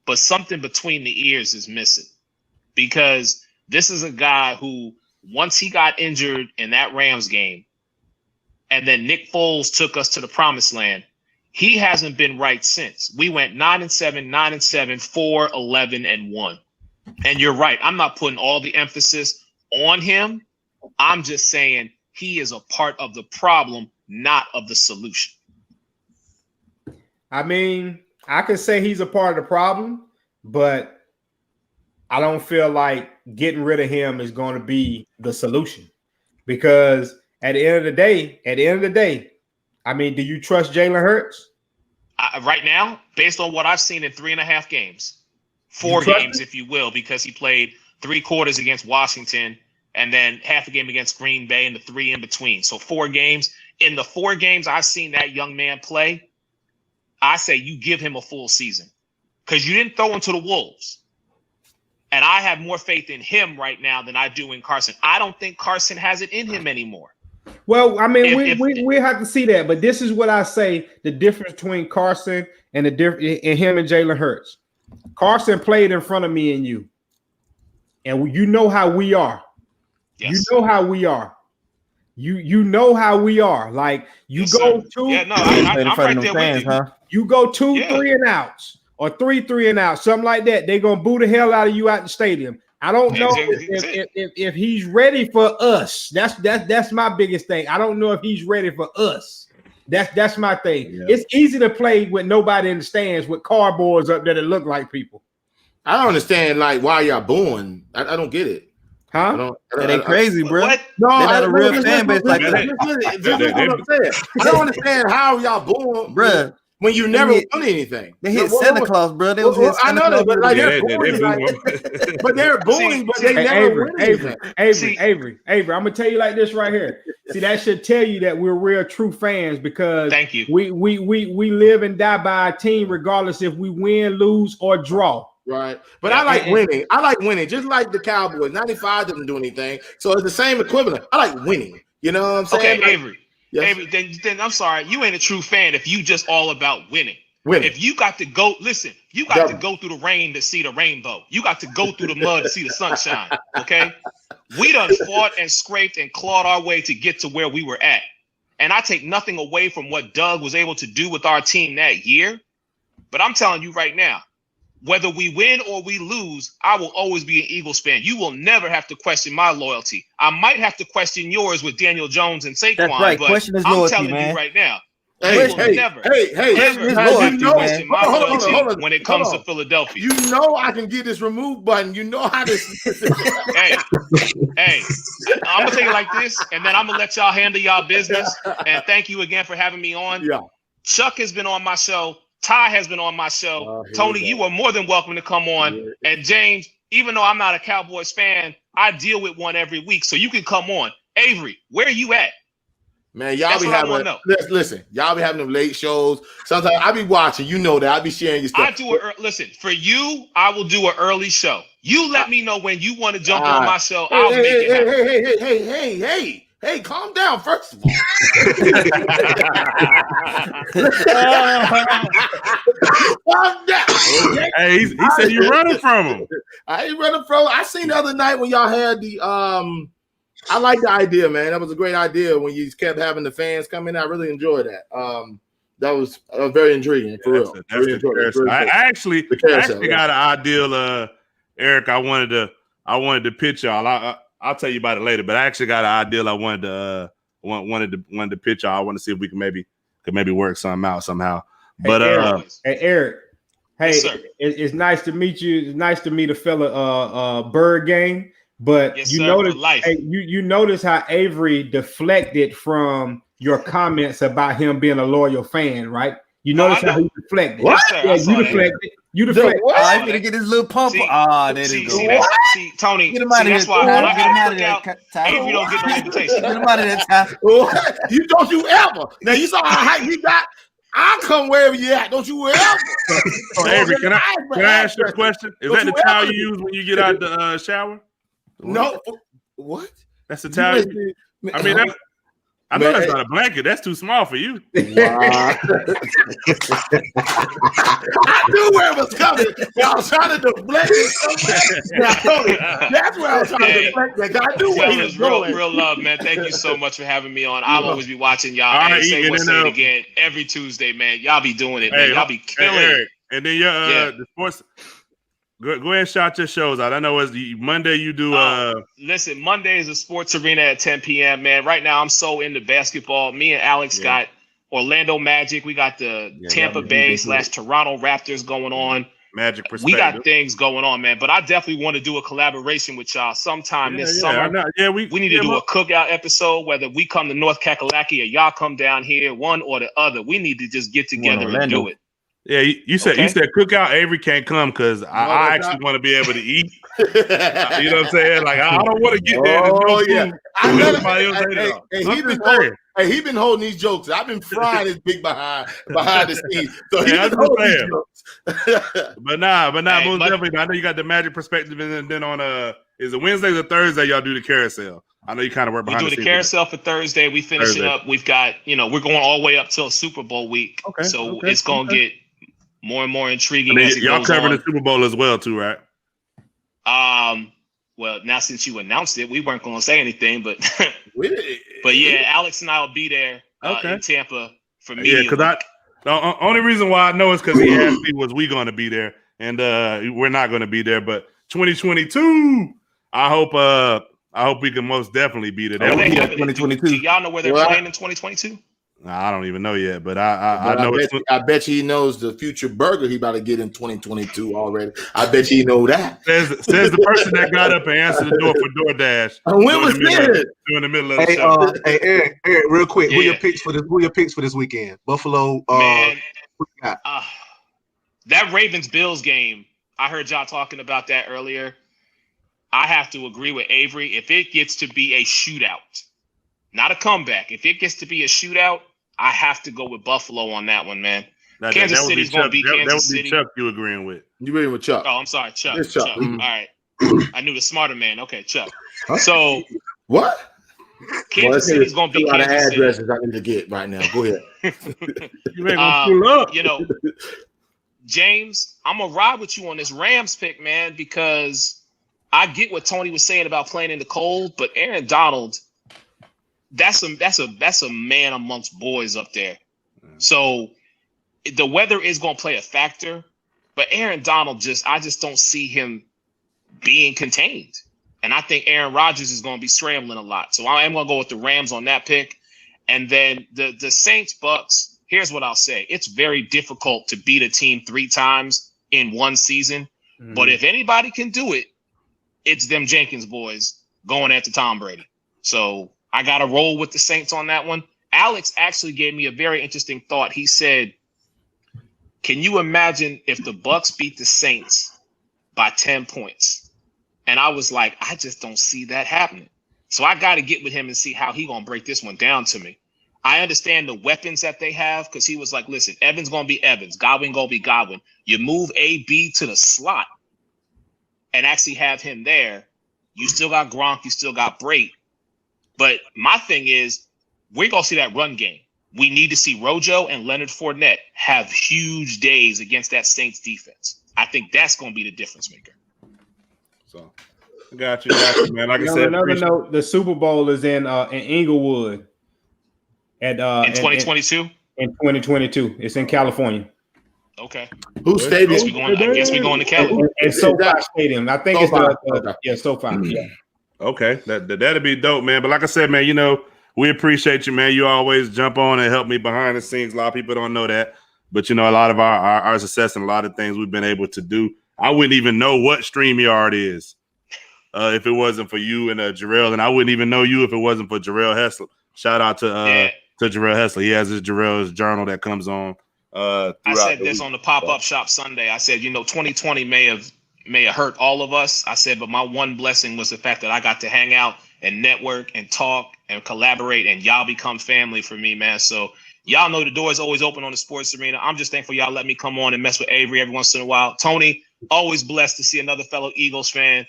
[SPEAKER 6] But something between the ears is missing, because this is a guy who, once he got injured in that Rams game, and then Nick Foles took us to the promised land, he hasn't been right since. We went 9-7, 9-7, 4, 11-1. And you're right. I'm not putting all the emphasis on him. I'm just saying he is a part of the problem, not of the solution.
[SPEAKER 5] I mean, I could say he's a part of the problem, but I don't feel like getting rid of him is going to be the solution, because at the end of the day, I mean, do you trust Jalen Hurts?
[SPEAKER 6] Right now, based on what I've seen in 3.5 games, 4 games, if you will, because he played 3 quarters against Washington and then half a game against Green Bay and the 3 in between. So 4 games. In the 4 games I've seen that young man play, I say you give him a full season, because you didn't throw him to the Wolves. And I have more faith in him right now than I do in Carson. I don't think Carson has it in him anymore.
[SPEAKER 5] Well, I mean, we have to see that, but this is what I say: the difference between Carson and in him and Jalen Hurts. Carson played in front of me and you, and you know how we are. Yes. You know how we are. You know how we are. Like you go
[SPEAKER 6] sir.
[SPEAKER 5] 2.
[SPEAKER 6] Yeah, no, I'm right there with you.
[SPEAKER 5] Huh? You go 2 3 and outs, or 3 3 and outs, something like that. They're gonna boo the hell out of you out the stadium. I don't know if he's ready for us. That's my biggest thing. I don't know if he's ready for us. That's my thing. Yeah. It's easy to play with nobody in the stands with cardboards up there that look like people.
[SPEAKER 2] I don't understand like why y'all booing. I don't get it.
[SPEAKER 5] Huh?
[SPEAKER 4] That ain't crazy, bro.
[SPEAKER 6] What?
[SPEAKER 5] No,
[SPEAKER 4] they're not a real fan base like that.
[SPEAKER 2] I don't understand how y'all booing,
[SPEAKER 4] bro.
[SPEAKER 2] When you never won anything.
[SPEAKER 4] They hit Santa Claus, bro. They was
[SPEAKER 2] I know that, but like they're booing, but they're booing, but they never win anything.
[SPEAKER 5] Avery, I'm gonna tell you like this right here. See, that should tell you that we're real true fans, because
[SPEAKER 6] thank you.
[SPEAKER 5] We live and die by our team, regardless if we win, lose, or draw.
[SPEAKER 2] Right, but I like winning. I like winning, just like the Cowboys. 95 didn't do anything, so it's the same equivalent. I like winning. You know what I'm saying?
[SPEAKER 6] Okay, Avery. Yes. Avery, then I'm sorry, you ain't a true fan if you just all about winning. If you got to go, listen, you got to go through the rain to see the rainbow. You got to go through the mud to see the sunshine. Okay, we done fought and scraped and clawed our way to get to where we were at, and I take nothing away from what Doug was able to do with our team that year. But I'm telling you right now, whether we win or we lose, I will always be an Eagles fan. You will never have to question my loyalty. I might have to question yours with Daniel Jones and Saquon.
[SPEAKER 4] That's right.
[SPEAKER 6] But
[SPEAKER 4] question his
[SPEAKER 6] I'm
[SPEAKER 4] loyalty,
[SPEAKER 6] telling
[SPEAKER 4] man.
[SPEAKER 6] you right now,
[SPEAKER 2] hey,
[SPEAKER 6] when it comes to Philadelphia.
[SPEAKER 2] You know I can get this remove button. You know how this.
[SPEAKER 6] hey, I'm gonna take it like this, and then I'm gonna let y'all handle y'all business. And thank you again for having me on.
[SPEAKER 2] Yeah.
[SPEAKER 6] Chuck has been on my show. Ty has been on my show. Tony, you are more than welcome to come on. Yeah. And James, even though I'm not a Cowboys fan, I deal with one every week, so you can come on. Avery, where are you at?
[SPEAKER 2] Man, y'all be having listen. Y'all be having them late shows. Sometimes I be watching. You know that I be sharing your stuff.
[SPEAKER 6] I do it. Listen, for you, I will do an early show. You let me know when you want to jump on my show. I'll make it happen.
[SPEAKER 2] Hey, calm down, first of all. Calm down.
[SPEAKER 1] Hey, he said you're running from him.
[SPEAKER 2] I ain't running from him. I seen the other night when y'all had the I like the idea, man. That was a great idea when you kept having the fans come in. I really enjoyed that. That was very intriguing, for real.
[SPEAKER 1] I actually got an ideal, Eric. I wanted to pitch y'all. I'll tell you about it later, but I actually got an ideal. I wanted to pitch y'all. I want to see if we can maybe work something out somehow. But
[SPEAKER 5] hey Eric, hey, it's nice to meet you. It's nice to meet a fella Bird Gang. But you notice how Avery deflected from your comments about him being a loyal fan, right? You notice how he deflected.
[SPEAKER 6] What?
[SPEAKER 5] Yeah, you deflected. You deflected.
[SPEAKER 4] I'm gonna get his little pump. There you go.
[SPEAKER 6] See, Tony.
[SPEAKER 4] Get him
[SPEAKER 6] See,
[SPEAKER 4] out of
[SPEAKER 6] that's
[SPEAKER 4] here.
[SPEAKER 6] why when I
[SPEAKER 4] Get him
[SPEAKER 6] have
[SPEAKER 4] out
[SPEAKER 6] a
[SPEAKER 4] of there.
[SPEAKER 6] cookout,
[SPEAKER 4] Ty.
[SPEAKER 6] Avery don't get no invitation.
[SPEAKER 4] Get him out of there, Ty.
[SPEAKER 2] You don't you ever. Now you saw how hype he got. I'll come wherever you at. Don't you ever.
[SPEAKER 1] Avery, can I ask you a question? Is that the towel you use when you get out the shower?
[SPEAKER 2] No. What?
[SPEAKER 1] That's the towel. I mean, I know that's not a blanket. That's too small for you.
[SPEAKER 2] Wow. I knew where it was coming. I was trying to deflect it. That's where I was trying to deflect it. I knew where he was going.
[SPEAKER 6] Real love, man. Thank you so much for having me on. I'll always be watching y'all.
[SPEAKER 1] All
[SPEAKER 6] And
[SPEAKER 1] right,
[SPEAKER 6] say what,
[SPEAKER 1] and
[SPEAKER 6] say
[SPEAKER 1] then,
[SPEAKER 6] it again. Every Tuesday, man. Y'all be doing it, man.
[SPEAKER 1] Hey,
[SPEAKER 6] Y'all be killing
[SPEAKER 1] Eric,
[SPEAKER 6] it.
[SPEAKER 1] and then your the sports. Go ahead and shout your shows out. I know it's Monday you do.
[SPEAKER 6] Listen, Monday is a sports arena at 10 p.m. Man, right now I'm so into basketball. Me and Alex got Orlando Magic. We got the Tampa Bay / Toronto Raptors going on.
[SPEAKER 1] Magic perspective.
[SPEAKER 6] We got things going on, man. But I definitely want to do a collaboration with y'all sometime this summer. We need to do a cookout episode, whether we come to North Kakalaki or y'all come down here, one or the other. We need to just get together and do it.
[SPEAKER 1] Yeah, you said cookout. Avery can't come because I actually want to be able to eat. You know what I'm saying? Like I don't want to get there.
[SPEAKER 2] He been holding these jokes. I've been frying his big behind the scenes. So he's been holding these jokes.
[SPEAKER 1] But most definitely. I know you got the Magic perspective, and then on is it Wednesdays or Thursday y'all do the carousel? I know you kind of work behind.
[SPEAKER 6] We do the carousel for Thursday. We finish it up. We've got we're going all the way up till Super Bowl week. It's gonna get more and more intriguing.
[SPEAKER 1] And y'all covering the Super Bowl as well, too, right?
[SPEAKER 6] Well, now since you announced it, we weren't going to say anything, but yeah, Alex and I will be there in Tampa for me.
[SPEAKER 1] Yeah, because the only reason why I know is because he asked me was we going to be there, and we're not going to be there. But 2022, I hope we can most definitely be there.
[SPEAKER 6] Do y'all know where they're playing in 2022?
[SPEAKER 1] I don't even know yet, but I know.
[SPEAKER 2] I bet you he knows the future burger he about to get in 2022 already. I bet you know that.
[SPEAKER 1] Says the person that got up and answered the door for DoorDash.
[SPEAKER 2] When was this?
[SPEAKER 1] During the middle of the show.
[SPEAKER 3] Hey, Eric, real quick. Who your picks for this weekend? Buffalo.
[SPEAKER 6] Man, that Ravens-Bills game. I heard y'all talking about that earlier. I have to agree with Avery. If it gets to be a shootout. Not a comeback. If it gets to be a shootout, I have to go with Buffalo on that one, man. Kansas City's going to be Kansas City.
[SPEAKER 1] Chuck you agreeing with.
[SPEAKER 2] You agreeing with Chuck?
[SPEAKER 6] Oh, I'm sorry, Chuck.
[SPEAKER 2] It's Chuck.
[SPEAKER 6] All right. I knew the smarter man. Okay, Chuck. So
[SPEAKER 2] what?
[SPEAKER 6] Kansas City's going to be Kansas City.
[SPEAKER 2] Addresses I need to get right now. Go ahead.
[SPEAKER 1] You ain't gonna pull up.
[SPEAKER 6] James, I'm gonna ride with you on this Rams pick, man, because I get what Tony was saying about playing in the cold, but Aaron Donald. That's a man amongst boys up there. So the weather is going to play a factor, but Aaron Donald I just don't see him being contained. And I think Aaron Rodgers is going to be scrambling a lot. So I am going to go with the Rams on that pick. And then the Saints Bucks, here's what I'll say. It's very difficult to beat a team 3 times in one season. Mm-hmm. But if anybody can do it, it's them Jenkins boys going after Tom Brady. So I got to roll with the Saints on that one. Alex actually gave me a very interesting thought. He said, can you imagine if the Bucks beat the Saints by 10 points? And I was like, I just don't see that happening. So I got to get with him and see how he going to break this one down to me. I understand the weapons that they have because he was like, listen, Evans going to be Evans. Godwin going to be Godwin. You move AB to the slot and actually have him there. You still got Gronk. You still got Brate. But my thing is, we're going to see that run game. We need to see Rojo and Leonard Fournette have huge days against that Saints defense. I think that's going to be the difference maker.
[SPEAKER 1] So, got you, man. Like I said,
[SPEAKER 5] another note: the Super Bowl is in Inglewood
[SPEAKER 6] in 2022.
[SPEAKER 5] In 2022, it's in California.
[SPEAKER 6] Okay.
[SPEAKER 2] Who stadium?
[SPEAKER 6] I guess we're going to California.
[SPEAKER 5] And SoFi Stadium. I think it's SoFi. Yeah.
[SPEAKER 1] Okay, that'd be dope, man. But like I said, man, we appreciate you, man. You always jump on and help me behind the scenes. A lot of people don't know that, but a lot of our success and a lot of things we've been able to do. I wouldn't even know what StreamYard is if it wasn't for you and Jarrell, and I wouldn't even know you if it wasn't for Jarrell Hessler. Shout out to Jarrell Hessler. He has his Jarrell's journal that comes on.
[SPEAKER 6] I said this on the pop-up shop Sunday. I said, 2020 may may have hurt all of us. I said, but my one blessing was the fact that I got to hang out and network and talk and collaborate, and y'all become family for me, man. So y'all know the door is always open on the sports arena. I'm just thankful y'all let me come on and mess with Avery every once in a while. Tony, always blessed to see another fellow Eagles fan.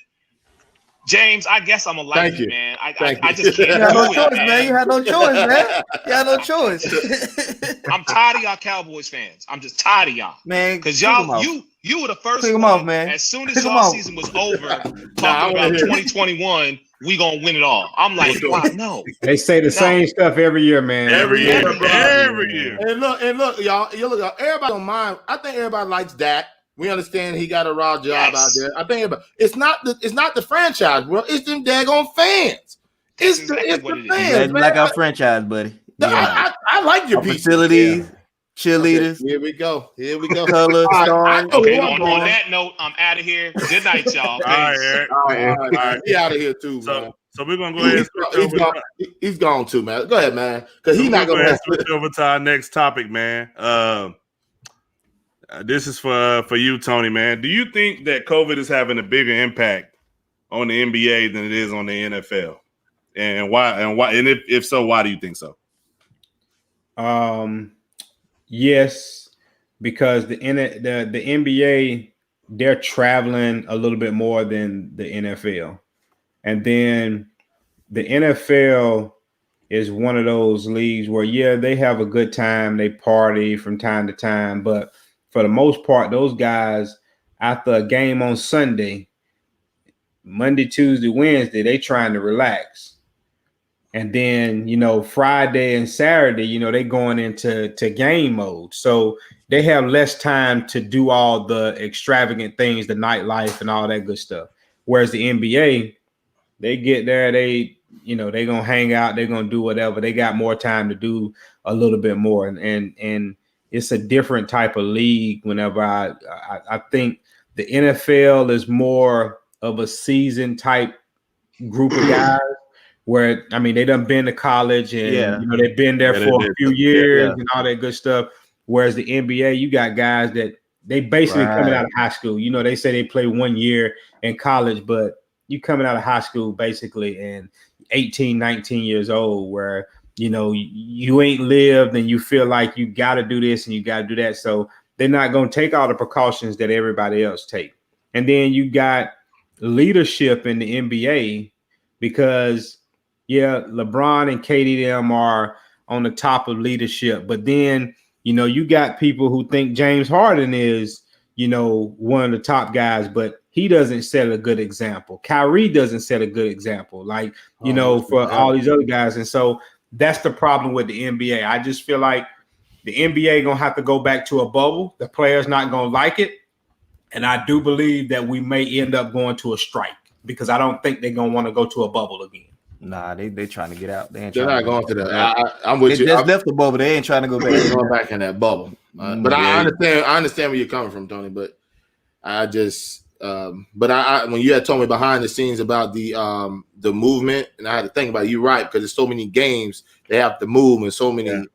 [SPEAKER 6] James, I guess I'm a like you, man. I just can't
[SPEAKER 4] You had no
[SPEAKER 6] do
[SPEAKER 4] choice,
[SPEAKER 6] it, man.
[SPEAKER 4] man. You had no choice, man. You had no choice.
[SPEAKER 6] I'm tired of y'all Cowboys fans. I'm just tired of y'all,
[SPEAKER 4] man.
[SPEAKER 6] Because y'all, you were the first
[SPEAKER 4] Click 'em
[SPEAKER 6] one.
[SPEAKER 4] off, man.
[SPEAKER 6] As soon as
[SPEAKER 4] Click 'em
[SPEAKER 6] y'all
[SPEAKER 4] off.
[SPEAKER 6] season was over, talking about 2021, we gonna win it all. I'm like, wow, no.
[SPEAKER 5] They say the same stuff every year, man.
[SPEAKER 2] Every year, bro.
[SPEAKER 1] Every year.
[SPEAKER 2] And look, y'all. Everybody don't mind. I think everybody likes Dak. We understand he got a raw job out there. I think it's not the franchise, bro. It's them daggone fans. It's the fans.
[SPEAKER 4] Like our franchise, buddy.
[SPEAKER 2] Yeah. I like your pieces.
[SPEAKER 4] Facilities, cheerleaders.
[SPEAKER 2] Okay, here we go.
[SPEAKER 4] Color, stars.
[SPEAKER 6] Okay, on that note, I'm out of here. Good night, y'all.
[SPEAKER 1] All right, Eric.
[SPEAKER 2] All right. He out of here too, man.
[SPEAKER 1] So we're gonna go ahead and
[SPEAKER 2] he's gone too, man. Go ahead, man. Because he's not gonna
[SPEAKER 1] switch over to our next topic, man. This is for you, Tony, man. Do you think that COVID is having a bigger impact on the NBA than it is on the NFL? And why? And if so, why do you think so?
[SPEAKER 5] Yes, because the NBA, they're traveling a little bit more than the NFL. And then the NFL is one of those leagues where, yeah, they have a good time. They party from time to time. But for the most part, those guys, after a game on Sunday, Monday, Tuesday, Wednesday, they trying to relax. And then, Friday and Saturday, they going into game mode. So they have less time to do all the extravagant things, the nightlife and all that good stuff. Whereas the NBA, they get there, they going to hang out, they're going to do whatever. They got more time to do a little bit more. And it's a different type of league. Whenever I think the NFL is more of a season type group of guys. Where, they done been to college and, they've been there for a few years and all that good stuff. Whereas the NBA, you got guys that they basically coming out of high school. They say they play 1 year in college, but you coming out of high school basically and 18, 19 years old where, you ain't lived and you feel like you got to do this and you got to do that. So they're not going to take all the precautions that everybody else take. And then you got leadership in the NBA because LeBron and KD them are on the top of leadership. But then, you got people who think James Harden is, one of the top guys, but he doesn't set a good example. Kyrie doesn't set a good example, for all these other guys. And so that's the problem with the NBA. I just feel like the NBA going to have to go back to a bubble. The players not going to like it. And I do believe that we may end up going to a strike because I don't think they're going to want to go to a bubble again.
[SPEAKER 4] Nah, they trying to get out.
[SPEAKER 2] They're not going to that. I'm with you.
[SPEAKER 4] They just left the bubble. They ain't trying to go back.
[SPEAKER 2] They're going back in that bubble. But I understand where you're coming from, Tony. But I just, when you had told me behind the scenes about the movement, and I had to think about it, you're right because there's so many games they have to move, and so many.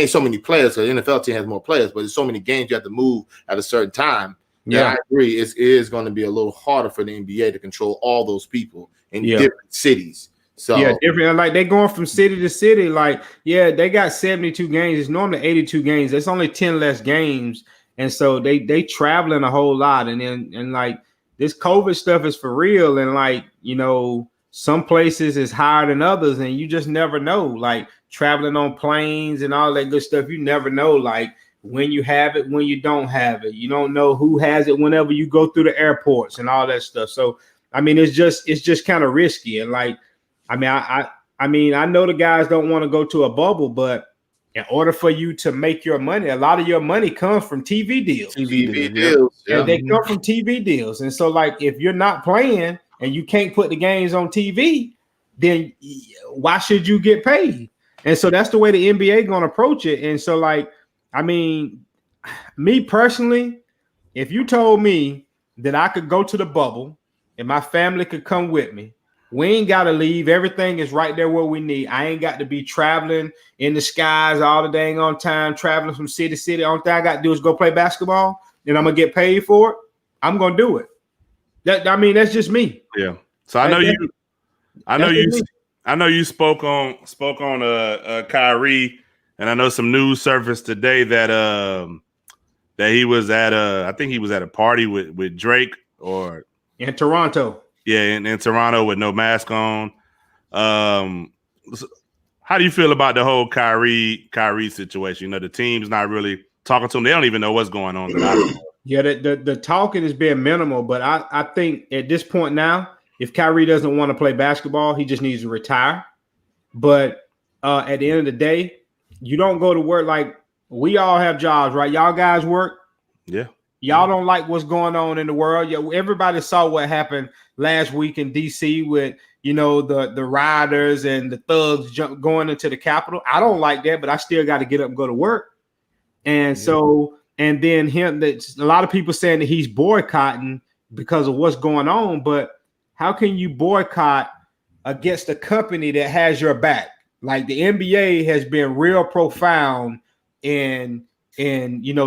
[SPEAKER 2] So many players. Because the NFL team has more players, but there's so many games you have to move at a certain time. Yeah, I agree. It is going to be a little harder for the NBA to control all those people in different cities. So
[SPEAKER 5] different. Like they're going from city to city. Like, they got 72 games. It's normally 82 games. There's only 10 less games, and so they traveling a whole lot. And then like this COVID stuff is for real. And some places is higher than others, and you just never know. Like traveling on planes and all that good stuff, you never know. Like when you have it, when you don't have it, you don't know who has it. Whenever you go through the airports and all that stuff. So it's just kind of risky. And I know the guys don't want to go to a bubble, but in order for you to make your money, a lot of your money comes from TV deals.
[SPEAKER 2] TV deals.
[SPEAKER 5] Yeah. And they come from TV deals. And so, if you're not playing and you can't put the games on TV, then why should you get paid? And so that's the way the NBA going to approach it. And so, me personally, if you told me that I could go to the bubble and my family could come with me, we ain't got to leave. Everything is right there where we need. I ain't got to be traveling in the skies all the dang on time, traveling from city to city. Only thing I got to do is go play basketball, and I'm going to get paid for it. I'm going to do it. That's just me.
[SPEAKER 1] Yeah. So I know you spoke on Kyrie, and I know some news surfaced today that he was at I think he was at a party with Drake or
[SPEAKER 5] in Toronto.
[SPEAKER 1] Yeah, in Toronto with no mask on. How do you feel about the whole Kyrie situation? You know, the team's not really talking to him. They don't even know what's going on.
[SPEAKER 5] Yeah, the talking has been minimal, but I think at this point now, if Kyrie doesn't want to play basketball, he just needs to retire. But at the end of the day, you don't go to work. Like, we all have jobs, right? Y'all guys work.
[SPEAKER 1] Yeah.
[SPEAKER 5] Y'all don't like what's going on in the world. Yeah, everybody saw what happened last week in DC with, you know, the rioters and the thugs going into the Capitol. I don't like that, but I still got to get up and go to work. And so, and then a lot of people saying that he's boycotting because of what's going on. But how can you boycott against a company that has your back? Like, the NBA has been real profound in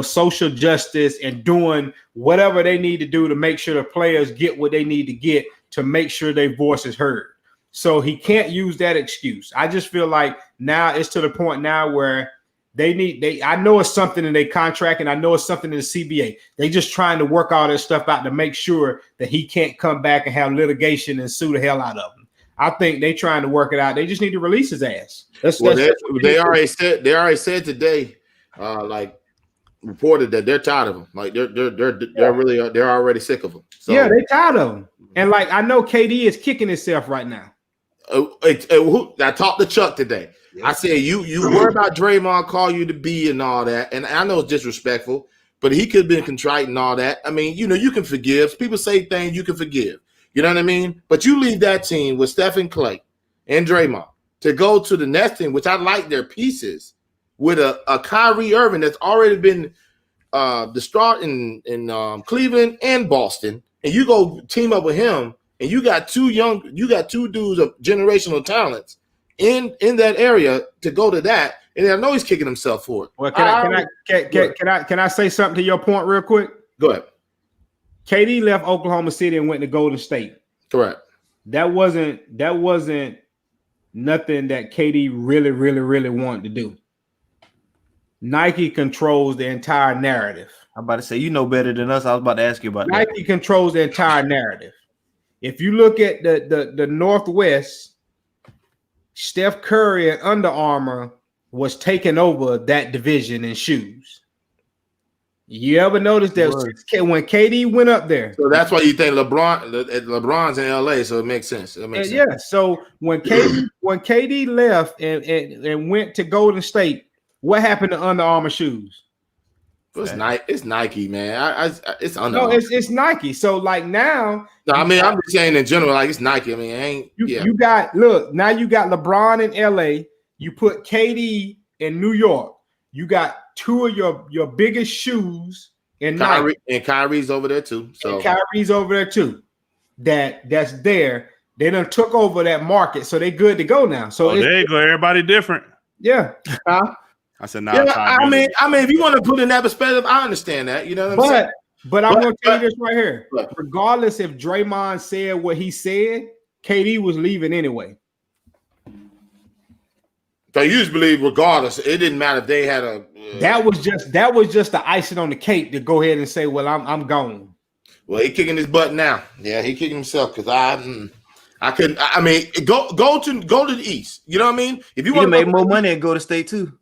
[SPEAKER 5] social justice and doing whatever they need to do to make sure the players get what they need to get to make sure their voice is heard. So he can't use that excuse. I just feel like now it's to the point now where I know it's something in their contract, and I know it's something in the CBA. They just trying to work all this stuff out to make sure that he can't come back and have litigation and sue the hell out of him. I think they trying to work it out. They just need to release his ass.
[SPEAKER 2] They already said today, reported that they're tired of him. Like, they're already sick of him. So,
[SPEAKER 5] yeah, they're tired of him. And like, I know KD is kicking himself right now.
[SPEAKER 2] I talked to Chuck today. Yeah. I said, you worry about Draymond call you to B and all that. And I know it's disrespectful, but he could have been contrite and all that. I mean, you can forgive. People say things you can forgive. You know what I mean? But you leave that team with Stephen Clay and Draymond to go to the next team, which I like their pieces, with a Kyrie Irving that's already been distraught in Cleveland and Boston, and you go team up with him, and you got two dudes of generational talents in that area to go to that, and I know he's kicking himself for it.
[SPEAKER 5] Well, can I say something to your point real quick?
[SPEAKER 2] Go ahead.
[SPEAKER 5] KD left Oklahoma City and went to Golden State.
[SPEAKER 2] Correct.
[SPEAKER 5] That wasn't nothing that KD really, really, really wanted to do. Nike controls the entire narrative.
[SPEAKER 4] I'm about to say, you know better than us. I was about to ask you about
[SPEAKER 5] that. Nike controls the entire narrative. If you look at the Northwest, Steph Curry and Under Armour was taking over that division in shoes. You ever notice that when KD went up there?
[SPEAKER 2] So that's why you think LeBron's in LA, so it makes sense. It makes sense.
[SPEAKER 5] Yeah. So when KD left and went to Golden State, what happened to Under Armour shoes?
[SPEAKER 2] It's Nike, man. It's Under Armour.
[SPEAKER 5] No, it's Nike. So like now,
[SPEAKER 2] no, I mean, I'm just saying in general, like, it's Nike. I mean, it ain't.
[SPEAKER 5] You got now you got LeBron in LA. You put KD in New York. You got two of your biggest shoes in Nike.
[SPEAKER 2] And Kyrie's over there too. So
[SPEAKER 5] and Kyrie's over there too. That's there. They done took over that market, so they good to go now. So
[SPEAKER 1] there you go. Everybody different.
[SPEAKER 5] Yeah.
[SPEAKER 1] I said, no.
[SPEAKER 2] Yeah, I mean, if you want to put in that perspective, I understand that. You know what I'm saying?
[SPEAKER 5] But I'm going to tell you this right here. Regardless if Draymond said what he said, KD was leaving anyway.
[SPEAKER 2] So you just believe, regardless, it didn't matter if they had a.
[SPEAKER 5] That was just the icing on the cake to go ahead and say, "Well, I'm gone."
[SPEAKER 2] Well, he kicking his butt now. Yeah, he kicking himself because I couldn't. I mean, go to the East. You know what I mean? If you want to
[SPEAKER 4] make more money and go to State too.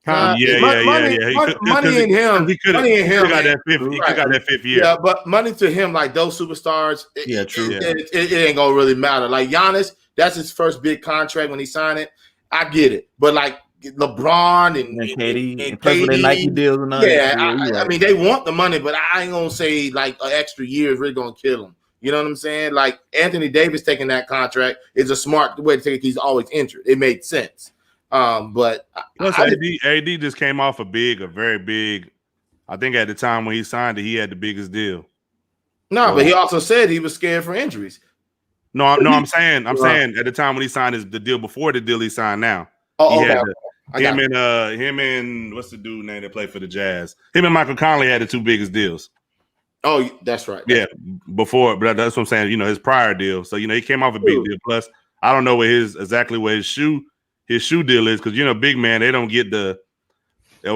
[SPEAKER 2] Money in him. He could have got
[SPEAKER 1] that fifth year.
[SPEAKER 2] Yeah, but money to him, like those superstars.
[SPEAKER 4] True.
[SPEAKER 2] It ain't gonna really matter. Like Giannis, that's his first big contract when he signed it. I get it, but like LeBron and
[SPEAKER 4] KD, and KD, Nike deals and all that.
[SPEAKER 2] I mean, they want the money, but I ain't gonna say like an extra year is really gonna kill them. You know what I'm saying? Like Anthony Davis taking that contract is a smart way to take it. He's always injured. It made sense. But
[SPEAKER 1] plus AD just came off a very big. I think at the time when he signed it, he had the biggest deal.
[SPEAKER 2] No, but he also said he was scared for injuries.
[SPEAKER 1] No, I'm saying at the time when he signed the deal before the deal he signed now. Him and what's the dude name that played for the Jazz? Him and Michael Conley had the two biggest deals.
[SPEAKER 2] Oh, that's right.
[SPEAKER 1] Yeah, before, but that's what I'm saying. His prior deal. So he came off a big deal. Plus, I don't know what his shoe deal is because big man they don't get the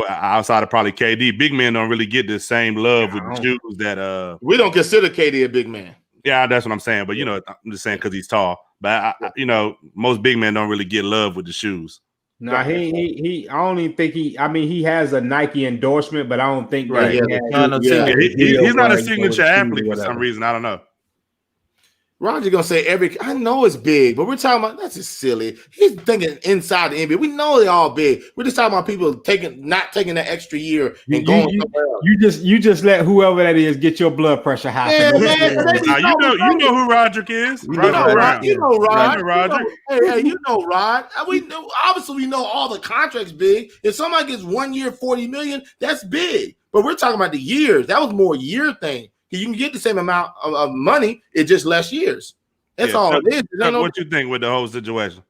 [SPEAKER 1] outside of probably KD. Big men don't really get the same love with the shoes that
[SPEAKER 2] we don't consider KD a big man.
[SPEAKER 1] Yeah, that's what I'm saying. But I'm just saying because he's tall. But most big men don't really get love with the shoes.
[SPEAKER 5] No, he. I don't even think he. I mean, he has a Nike endorsement, but I don't think that
[SPEAKER 1] he's not a signature athlete for some reason. I don't know.
[SPEAKER 2] Roger gonna say I know it's big, but we're talking about that's just silly. He's thinking inside the NBA. We know they're all big. We're just talking about people not taking that extra year and going somewhere else.
[SPEAKER 5] You just let whoever that is get your blood pressure high.
[SPEAKER 2] Yeah, man.
[SPEAKER 1] You know who Roderick is.
[SPEAKER 2] You know Rod. Hey, you know Rod. We know obviously we know all the contracts big. If somebody gets 1 year, $40 million, that's big. But we're talking about the years. That was more a year thing. You can get the same amount of money, it's just less years. That's all it is.
[SPEAKER 1] What you think with the whole situation?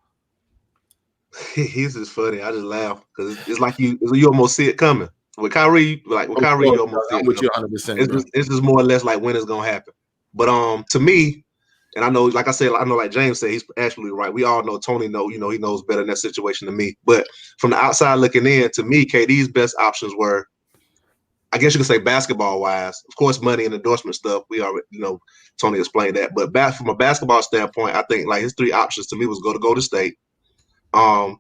[SPEAKER 3] He's just funny. I just laugh because it's like you almost see it coming. With Kyrie, you almost see it
[SPEAKER 2] with you
[SPEAKER 3] coming.
[SPEAKER 2] 100%.
[SPEAKER 3] It's just more or less like when it's gonna happen. But to me, and I know, like I said, I know, like James said, he's absolutely right. We all know Tony he knows better in that situation than me. But from the outside looking in, to me, KD's best options were, I guess you could say basketball wise, of course, money and endorsement stuff. We already, Tony explained that. But from a basketball standpoint, I think like his three options to me was go to Golden State. To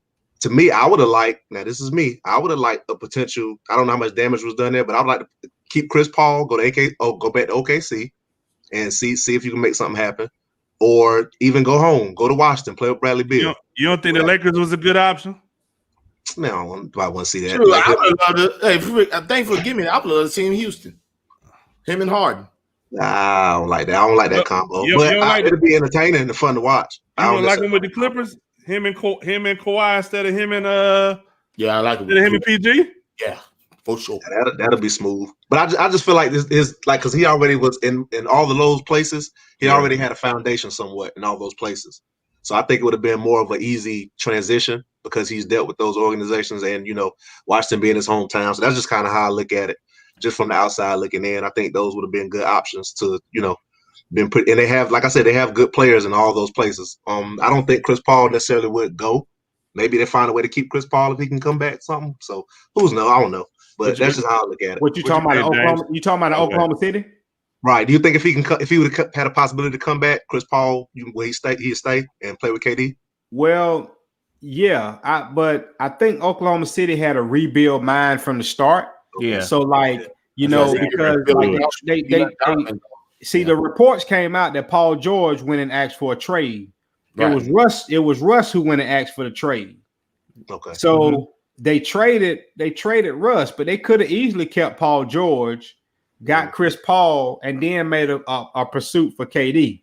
[SPEAKER 3] me, I would have liked, now this is me, I would have liked a potential, I don't know how much damage was done there, but I would like to keep Chris Paul, go back to OKC and see if you can make something happen. Or even go home, go to Washington, play with Bradley Beal.
[SPEAKER 1] You don't think the Lakers was a good option?
[SPEAKER 3] Man, I want to see that.
[SPEAKER 2] True, I would love to. Hey, thanks for giving me that. I would love to see him in Houston. Him and Harden.
[SPEAKER 3] Nah, I don't like that. I don't like that combo. It'll be entertaining and fun to watch.
[SPEAKER 1] You don't like him with the Clippers? Him and Kawhi instead of him and
[SPEAKER 2] I like him.
[SPEAKER 1] Him and PG?
[SPEAKER 2] Yeah, for sure.
[SPEAKER 3] That'll be smooth. But I just feel like this is like because he already was in all of those places. He already had a foundation somewhat in all those places. So I think it would have been more of an easy transition because he's dealt with those organizations and, Washington being his hometown. So that's just kind of how I look at it, just from the outside looking in. I think those would have been good options to, been put. And they have, like I said, they have good players in all those places. I don't think Chris Paul necessarily would go. Maybe they find a way to keep Chris Paul if he can come back something. So who's know? I don't know. But that's just how I look at it.
[SPEAKER 5] What you talking about? Oklahoma? You talking about Oklahoma City?
[SPEAKER 3] Right. Do you think if he would have had a possibility to come back, Chris Paul, will he'd stay and play with KD?
[SPEAKER 5] Well, yeah. But I think Oklahoma City had a rebuild mind from the start.
[SPEAKER 4] Yeah.
[SPEAKER 5] So because they see the reports came out that Paul George went and asked for a trade. Right. It was Russ who went and asked for the trade.
[SPEAKER 3] Okay.
[SPEAKER 5] So they traded Russ, but they could have easily kept Paul George, got Chris Paul, and then made a pursuit for KD.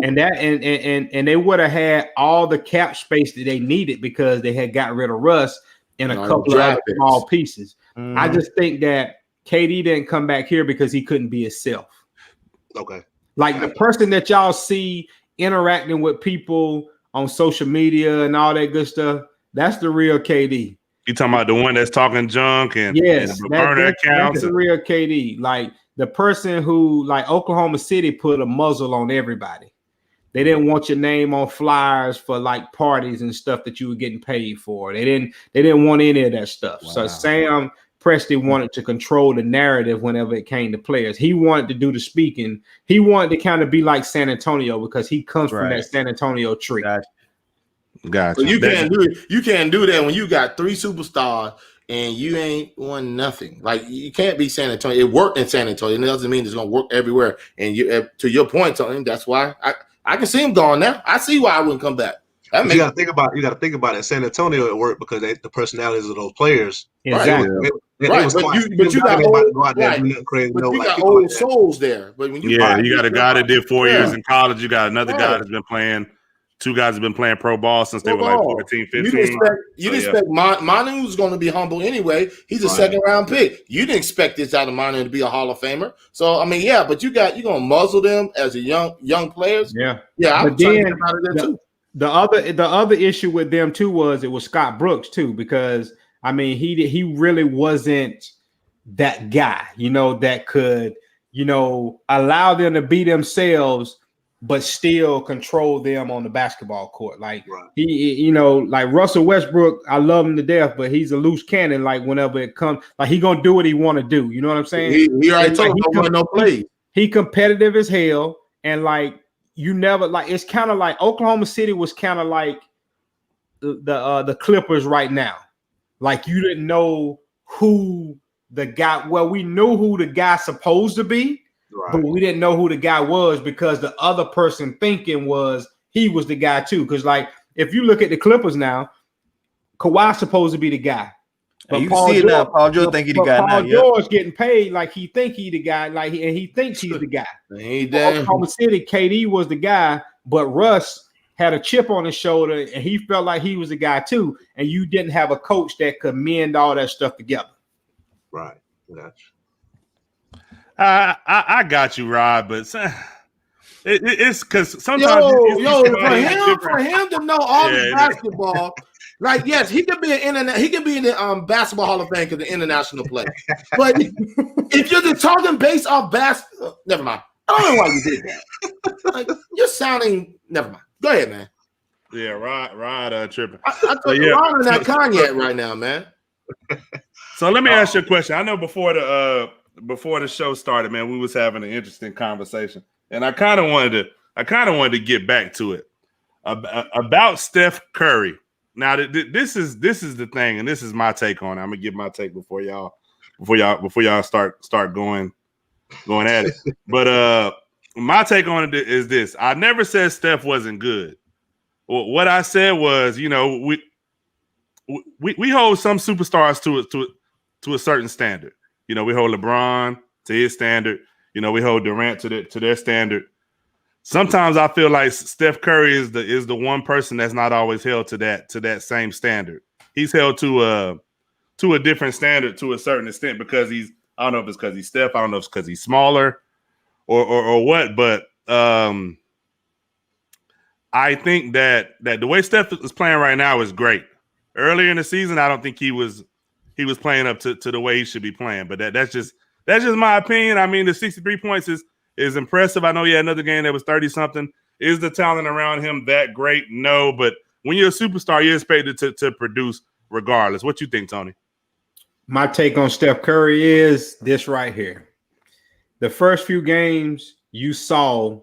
[SPEAKER 5] And that and they would have had all the cap space that they needed because they had got rid of Russ and a couple of other small pieces. I just think that KD didn't come back here because he couldn't be himself.
[SPEAKER 3] Okay.
[SPEAKER 5] Like the person that y'all see interacting with people on social media and all that good stuff, that's the real KD.
[SPEAKER 1] You talking about the one that's talking junk and
[SPEAKER 5] yes,
[SPEAKER 1] burner accounts?
[SPEAKER 5] That's the real KD. Like the person who, like Oklahoma City, put a muzzle on everybody. They didn't want your name on flyers for like parties and stuff that you were getting paid for. They didn't want any of that stuff. Wow. So Sam Presti wanted to control the narrative whenever it came to players. He wanted to do the speaking. He wanted to kind of be like San Antonio because he comes from that San Antonio tree.
[SPEAKER 1] Gotcha.
[SPEAKER 2] So you can't do it. You can't do that when you got 3 superstars and you ain't won nothing. Like you can't be San Antonio. It worked in San Antonio. It doesn't mean it's gonna work everywhere. And you, to your point, Tony, that's why I can see him gone now. I see why I wouldn't come back.
[SPEAKER 3] You got to think about it. San Antonio, it worked because the personalities of those players.
[SPEAKER 5] Exactly.
[SPEAKER 2] Right. But you got old souls there. But when you
[SPEAKER 1] you got a guy that did 4 years in college. You got another guy that's been playing. 2 guys have been playing pro ball since they were like 14, 15.
[SPEAKER 2] You didn't expect Manu was going to be humble anyway. He's a second round pick. You didn't expect this out of Manu to be a Hall of Famer. So I mean, but you're gonna muzzle them as a young players.
[SPEAKER 5] Yeah.
[SPEAKER 2] I'm trying to get out of there too.
[SPEAKER 5] The other issue with them too was it was Scott Brooks too, because I mean he really wasn't that guy, that could allow them to be themselves, but still control them on the basketball court. Like he, like Russell Westbrook, I love him to death, but he's a loose cannon. Like whenever it comes, like he gonna do what he want to do. You know what I'm saying?
[SPEAKER 2] He already told him no plays.
[SPEAKER 5] He competitive as hell, and like you never like. It's kind of like Oklahoma City was kind of like the Clippers right now. Like you didn't know who the guy. Well, we knew who the guy's supposed to be. Right. But we didn't know who the guy was because the other person thinking was he was the guy too. Because like if you look at the Clippers now, Kawhi's supposed to be the guy. But
[SPEAKER 4] you see it now. Paul George think he the guy now.
[SPEAKER 5] Paul George getting paid like he think he the guy, like and he thinks he's the guy. Oklahoma City, KD was the guy, but Russ had a chip on his shoulder and he felt like he was the guy too. And you didn't have a coach that could mend all that stuff together.
[SPEAKER 3] Right. Gotcha.
[SPEAKER 1] I got you, Rod, but it's because sometimes
[SPEAKER 2] for him to know all the basketball, like yes, he could be in the basketball Hall of Fame because the international player. But if you're just talking based off basketball, never mind. I don't know why you did that. Like you're sounding. Never mind. Go ahead, man.
[SPEAKER 1] Yeah, Rod, tripping.
[SPEAKER 2] I took Rod on that Kanye right now, man.
[SPEAKER 1] So let me ask you a question. I know before the show started, man, we was having an interesting conversation, and I kind of wanted to get back to it about Steph Curry. Now, this is the thing, and this is my take on it. I'm gonna give my take before y'all start going at it. But my take on it is this: I never said Steph wasn't good. What I said was, we hold some superstars to a certain standard. We hold LeBron to his standard. We hold Durant to their standard. Sometimes I feel like Steph Curry is the one person that's not always held to that same standard. He's held to a different standard to a certain extent because I don't know if it's because he's Steph. I don't know if it's because he's smaller or what. But I think that the way Steph is playing right now is great. Earlier in the season, I don't think he was playing up to the way he should be playing. But that's just my opinion. I mean, the 63 points is impressive. I know he had another game that was 30-something. Is the talent around him that great? No, but when you're a superstar, you're expected to produce regardless. What you think, Tony?
[SPEAKER 5] My take on Steph Curry is this right here. The first few games you saw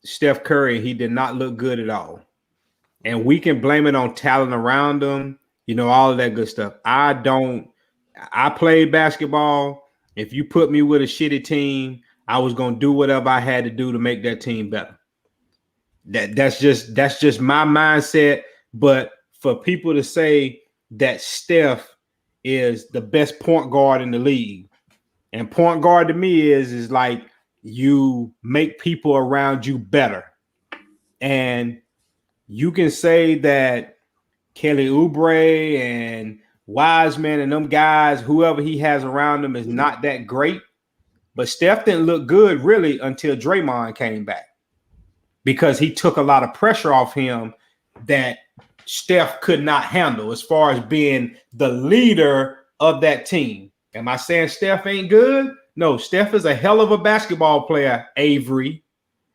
[SPEAKER 5] Steph Curry, he did not look good at all. And we can blame it on talent around him, all of that good stuff. I played basketball. If you put me with a shitty team, I was going to do whatever I had to do to make that team better. That's just my mindset. But for people to say that Steph is the best point guard in the league, and point guard to me is like you make people around you better. And you can say that Kelly Oubre and Wiseman and them guys, whoever he has around him, is not that great. But Steph didn't look good really until Draymond came back because he took a lot of pressure off him that Steph could not handle as far as being the leader of that team. Am I saying Steph ain't good? No, Steph is a hell of a basketball player, Avery.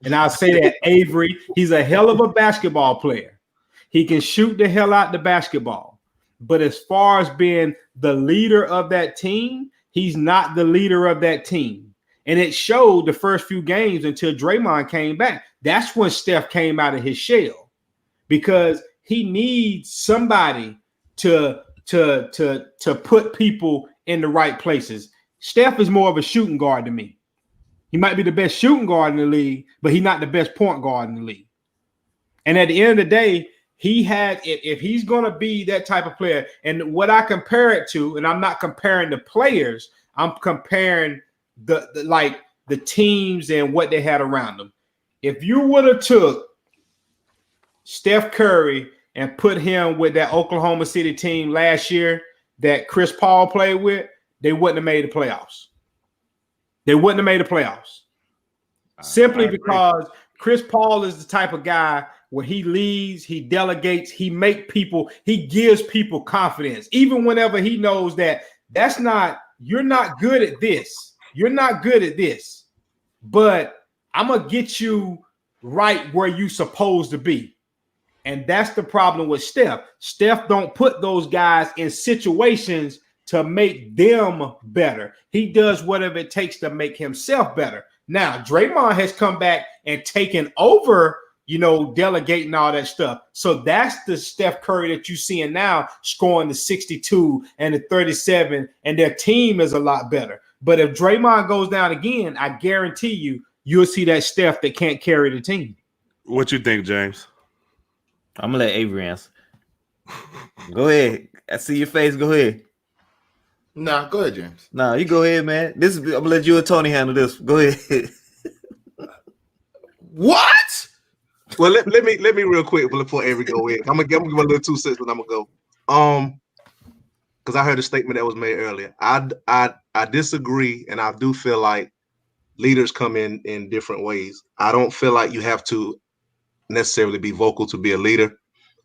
[SPEAKER 5] And I'll say that, Avery, he's a hell of a basketball player. He can shoot the hell out the basketball. But as far as being the leader of that team, he's not the leader of that team. And it showed the first few games until Draymond came back. That's when Steph came out of his shell because he needs somebody to put people in the right places. Steph is more of a shooting guard to me. He might be the best shooting guard in the league, but he's not the best point guard in the league. And at the end of the day, if he's going to be that type of player, and what I compare it to, and I'm not comparing the players, I'm comparing the teams and what they had around them. If you would have took Steph Curry and put him with that Oklahoma City team last year that Chris Paul played with, they wouldn't have made the playoffs. They wouldn't have made the playoffs. Simply because Chris Paul is the type of guy where he leads, he delegates, he gives people confidence. Even whenever he knows that you're not good at this. you're not good at this, but I'm gonna get you right where you supposed to be. And that's the problem with Steph. Steph don't put those guys in situations to make them better. He does whatever it takes to make himself better. Now, Draymond has come back and taken over, delegating all that stuff. So that's the Steph Curry that you're seeing now, scoring the 62 and the 37, and their team is a lot better. But if Draymond goes down again, I guarantee you'll see that Steph that can't carry the team.
[SPEAKER 1] What you think, James?
[SPEAKER 4] I'm gonna let Avery answer. Go ahead. I see your face. Go ahead.
[SPEAKER 2] Nah, go ahead, James.
[SPEAKER 4] Nah, you go ahead, man. I'm gonna let you and Tony handle this. Go ahead.
[SPEAKER 2] What?
[SPEAKER 3] Well, let me real quick before Avery go in. I'm gonna give a little 2 cents, and I'm gonna go. Because I heard a statement that was made earlier. I disagree, and I do feel like leaders come in different ways. I don't feel like you have to necessarily be vocal to be a leader,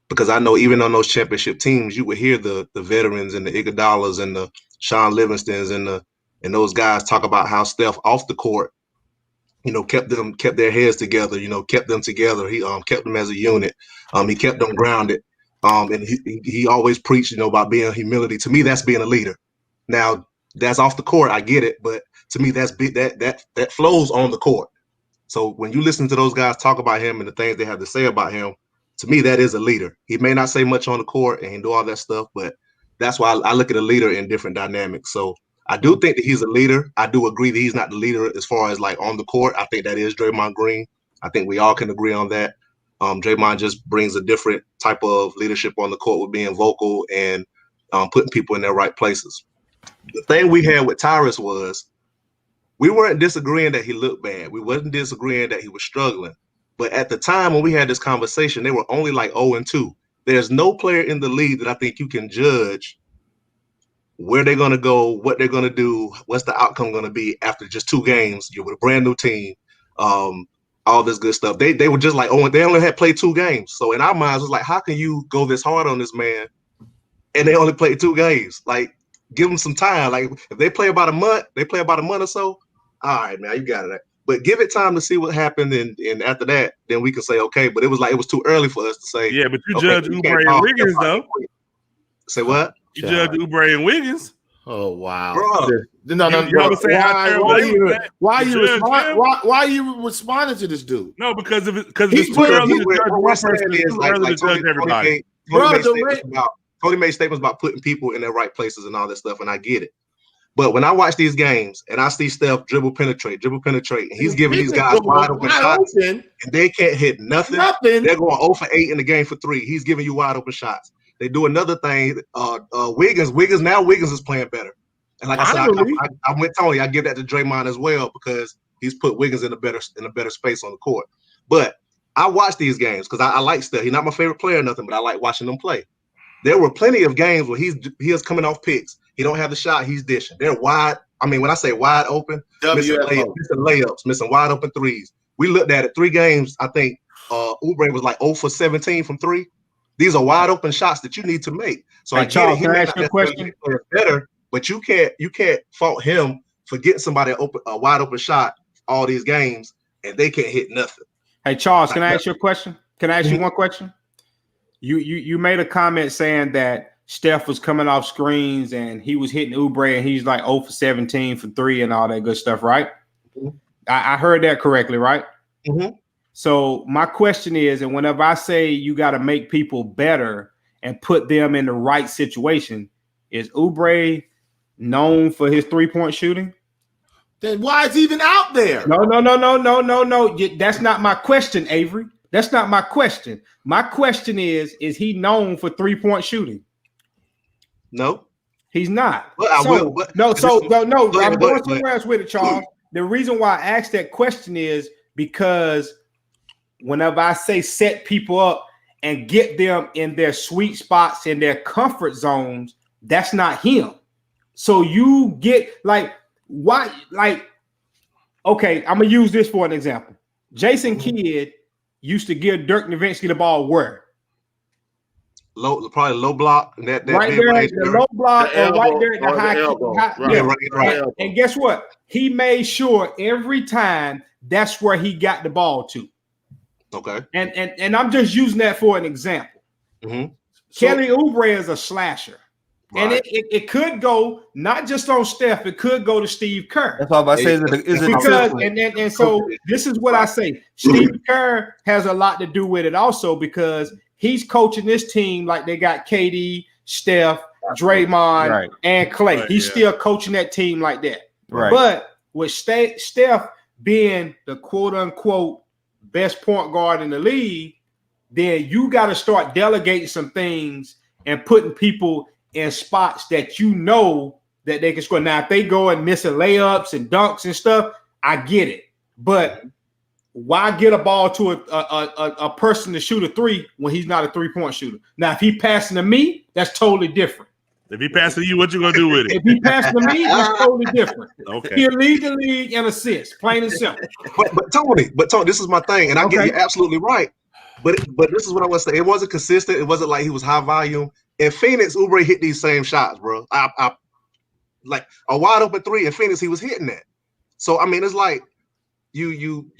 [SPEAKER 3] because I know even on those championship teams, you would hear the veterans and the Iguodalas and the Sean Livingstons and those guys talk about how Steph off the court, kept their heads together, kept them together. He kept them as a unit. He kept them grounded. And he always preached, about being humility. To me, that's being a leader. Now, that's off the court. I get it, but to me, that flows on the court. So when you listen to those guys talk about him and the things they have to say about him, to me, that is a leader. He may not say much on the court and do all that stuff, but that's why I look at a leader in different dynamics. So I do think that he's a leader. I do agree that he's not the leader as far as like on the court. I think that is Draymond Green. I think we all can agree on that. Draymond just brings a different type of leadership on the court with being vocal and putting people in their right places. The thing we had with Tyrus was we weren't disagreeing that he looked bad. We wasn't disagreeing that he was struggling. But at the time when we had this conversation, they were only like 0-2. There's no player in the league that I think you can judge where they're going to go, what they're going to do, what's the outcome going to be after just 2 games. You're with a brand new team, all this good stuff. They were just like, they only had played 2 games. So in our minds, it's like, how can you go this hard on this man and they only played 2 games? Like, give them some time. Like, if they play about a month or so, all right, man, you got it. But give it time to see what happened, and after that, then we can say okay. But it was too early for us to say.
[SPEAKER 1] Yeah, but you judge Oubre and Wiggins though.
[SPEAKER 3] Say what?
[SPEAKER 1] You judge Oubre and Wiggins.
[SPEAKER 2] Oh wow!
[SPEAKER 3] Bro.
[SPEAKER 2] Why are you responding to this dude?
[SPEAKER 1] No, because it's too early to judge one person. It's too early to judge everybody.
[SPEAKER 3] Tony made statements about putting people in their right places and all that stuff, and I get it. But when I watch these games and I see Steph dribble penetrate, and he's giving these guys wide open shots, and they can't hit nothing. They're going 0 for 8 in the game for 3. He's giving you wide open shots. They do another thing. Wiggins is playing better. And like I said, I'm with Tony. I give that to Draymond as well because he's put Wiggins in a better space on the court. But I watch these games because I like Steph. He's not my favorite player or nothing, but I like watching them play. There were plenty of games where he is coming off picks. He don't have the shot. He's dishing. They're wide. I mean, when I say wide open, missing layups, missing wide open threes. We looked at it 3 games. I think Oubre was like 0 for 17 from 3. These are wide open shots that you need to make. So I get it. He may not be better, but you can't fault him for getting somebody a wide open shot all these games and they can't hit nothing.
[SPEAKER 5] Hey Charles, can I ask you a question? Can I ask you one question? You made a comment saying that Steph was coming off screens and he was hitting Oubre and he's like 0 for 17 for 3 and all that good stuff, right? Mm-hmm. I heard that correctly, right?
[SPEAKER 3] Mm-hmm.
[SPEAKER 5] So my question is, and whenever I say you got to make people better and put them in the right situation, is Oubre known for his 3-point shooting?
[SPEAKER 2] Then why is he even out there?
[SPEAKER 5] No. That's not my question, Avery. That's not my question. My question is he known for 3-point shooting?
[SPEAKER 3] No,
[SPEAKER 5] he's not.
[SPEAKER 3] Well, I will. But
[SPEAKER 5] no. I'm going somewhere else with it, Charles. The reason why I asked that question is because whenever I say set people up and get them in their sweet spots, in their comfort zones, that's not him. So you get okay, I'm gonna use this for an example. Jason Kidd used to give Dirk Nowitzki the ball where?
[SPEAKER 3] probably low block. That
[SPEAKER 5] right there, the low block,
[SPEAKER 2] The
[SPEAKER 5] or right
[SPEAKER 2] elbow,
[SPEAKER 5] there at the
[SPEAKER 2] or the
[SPEAKER 5] high
[SPEAKER 2] elbow.
[SPEAKER 5] kick.
[SPEAKER 2] Right.
[SPEAKER 5] Yeah.
[SPEAKER 3] Right.
[SPEAKER 2] Elbow.
[SPEAKER 5] And guess what? He made sure every time that's where he got the ball to.
[SPEAKER 3] Okay.
[SPEAKER 5] And I'm just using that for an example.
[SPEAKER 3] Mm-hmm.
[SPEAKER 5] Kelly Oubre is a slasher.
[SPEAKER 3] Right.
[SPEAKER 5] And it could go not just on Steph, it could go to Steve Kerr.
[SPEAKER 4] That's all I'm about to say. Is it
[SPEAKER 5] Because and so this is what I say. Steve Kerr has a lot to do with it also, because he's coaching this team like they got KD, Steph, Draymond, and Clay. He's still coaching that team like that.
[SPEAKER 4] Right.
[SPEAKER 5] But with Steph being the quote unquote best point guard in the league, then you got to start delegating some things and putting people in spots that you know that they can score. Now, if they go and missing layups and dunks and stuff, I get it. But why get a ball to a person to shoot a three when he's not a three-point shooter? Now, if he passing to me, that's totally different.
[SPEAKER 1] If he passing to you, what you gonna do with it?
[SPEAKER 5] If he passing to me, that's totally different.
[SPEAKER 1] Okay.
[SPEAKER 5] He'll lead the league in assists, plain and simple.
[SPEAKER 3] But Tony, this is my thing, and I get you absolutely right. But this is what I was saying. It wasn't consistent. It wasn't like he was high volume. In Phoenix, Oubre hit these same shots, bro. I like a wide open three in Phoenix, he was hitting that. So I mean, it's like you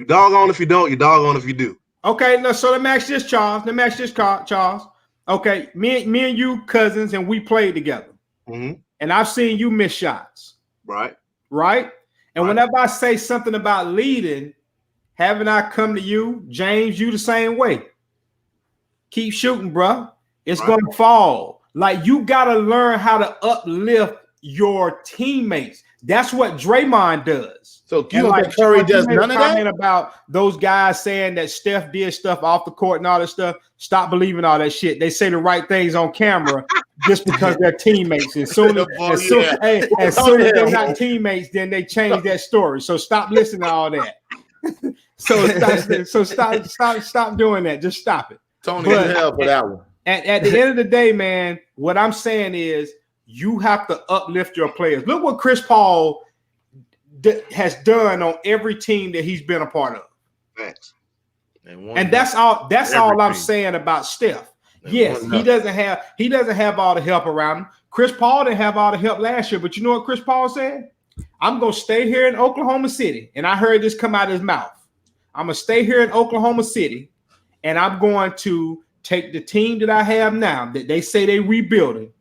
[SPEAKER 3] dog on if you don't, you dog on if you do.
[SPEAKER 5] Okay, no. So let me ask this, Charles. Okay, me and you cousins, and we played together.
[SPEAKER 3] Mm-hmm.
[SPEAKER 5] And I've seen you miss shots.
[SPEAKER 3] Right.
[SPEAKER 5] And whenever I say something about leading, haven't I come to you, James? You the same way. Keep shooting, bro. It's gonna fall. Like, you gotta learn how to uplift your teammates. That's what Draymond does.
[SPEAKER 2] So you don't think Curry does none of that?
[SPEAKER 5] About those guys saying that Steph did stuff off the court and all that stuff. Stop believing all that shit. They say the right things on camera just because they're teammates. As soon as they're not teammates, then they change that story. So stop listening to all that. Stop doing that. Just stop it.
[SPEAKER 2] Tony, hell for that one.
[SPEAKER 5] At the end of the day, man, what I'm saying is you have to uplift your players. Look what Chris Paul has done on every team that he's been a part of.
[SPEAKER 3] Thanks.
[SPEAKER 5] And that's all I'm saying about Steph. Yes, he doesn't have all the help around him. Chris Paul didn't have all the help last year, but you know what Chris Paul said? I'm gonna stay here in Oklahoma City, and I heard this come out of his mouth. I'm gonna stay here in Oklahoma City, and I'm going to take the team that I have now that they say they rebuilding,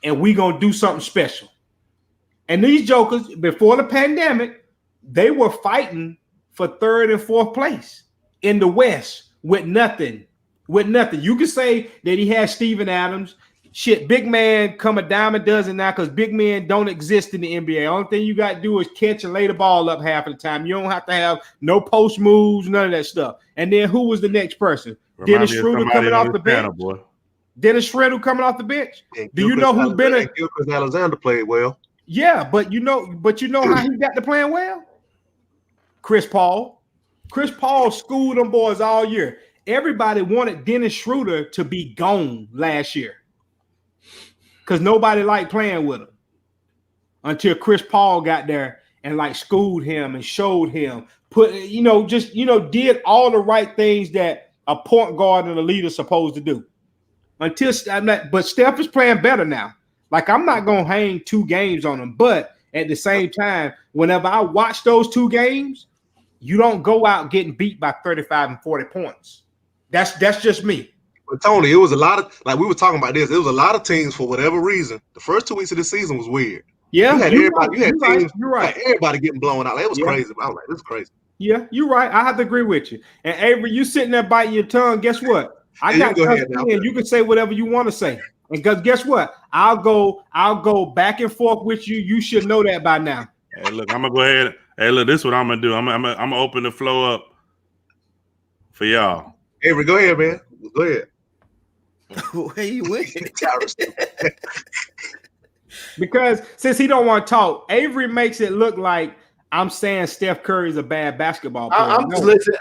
[SPEAKER 5] and we gonna do something special. And these jokers, before the pandemic, they were fighting for third and fourth place in the West with nothing. You could say that he had Steven Adams. Shit, big man come a dime a dozen now because big men don't exist in the NBA. Only thing you got to do is catch and lay the ball up half of the time. You don't have to have no post moves, none of that stuff. And then who was the next person? Dennis Schroeder coming off the bench. Dennis Schroeder coming off the bench. Do you know who's been a
[SPEAKER 3] Gilchrist Alexander played well?
[SPEAKER 5] Yeah, but you know how he got to playing well? Chris Paul. Chris Paul schooled them boys all year. Everybody wanted Dennis Schroeder to be gone last year because nobody liked playing with him until Chris Paul got there and like schooled him and showed him, did all the right things that a point guard and a leader supposed to do. But Steph is playing better now. Like, I'm not gonna hang 2 games on him, but at the same time, whenever I watch those 2 games, you don't go out getting beat by 35 and 40 points. That's just me.
[SPEAKER 3] But Tony, it was a lot of, like we were talking about this, it was a lot of teams for whatever reason. The first 2 weeks of the season was weird.
[SPEAKER 5] Yeah,
[SPEAKER 3] you had teams, everybody getting blown out. It was crazy. I was like, this is crazy.
[SPEAKER 5] Yeah, you're right. I have to agree with you. And Avery, you sitting there biting your tongue. Guess what? I got you can say whatever you want to say. And guess what? I'll go back and forth with you. You should know that by now.
[SPEAKER 1] Hey, look, I'm gonna go ahead. Hey, look, this is what I'm gonna do. I'm gonna open the floor up for y'all.
[SPEAKER 3] Avery, go ahead, man. Go ahead.
[SPEAKER 4] Where you went?
[SPEAKER 5] Because since he don't want to talk, Avery makes it look like I'm saying Steph Curry is a bad basketball player.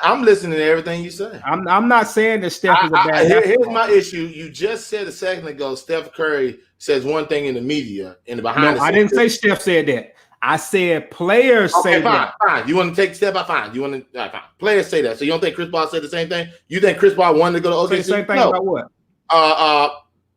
[SPEAKER 2] I'm listening to everything you say.
[SPEAKER 5] I'm not saying that Steph is a bad basketball player.
[SPEAKER 2] Here's my issue. You just said a second ago Steph Curry says one thing in the media and behind.
[SPEAKER 5] No, I didn't say Steph said that. I said players say that.
[SPEAKER 2] Fine. You want to take a step by fine. You want to fine. Players say that. So you don't think Chris Paul said the same thing? You think Chris Paul wanted to go to OKC?
[SPEAKER 5] Say the same thing about what?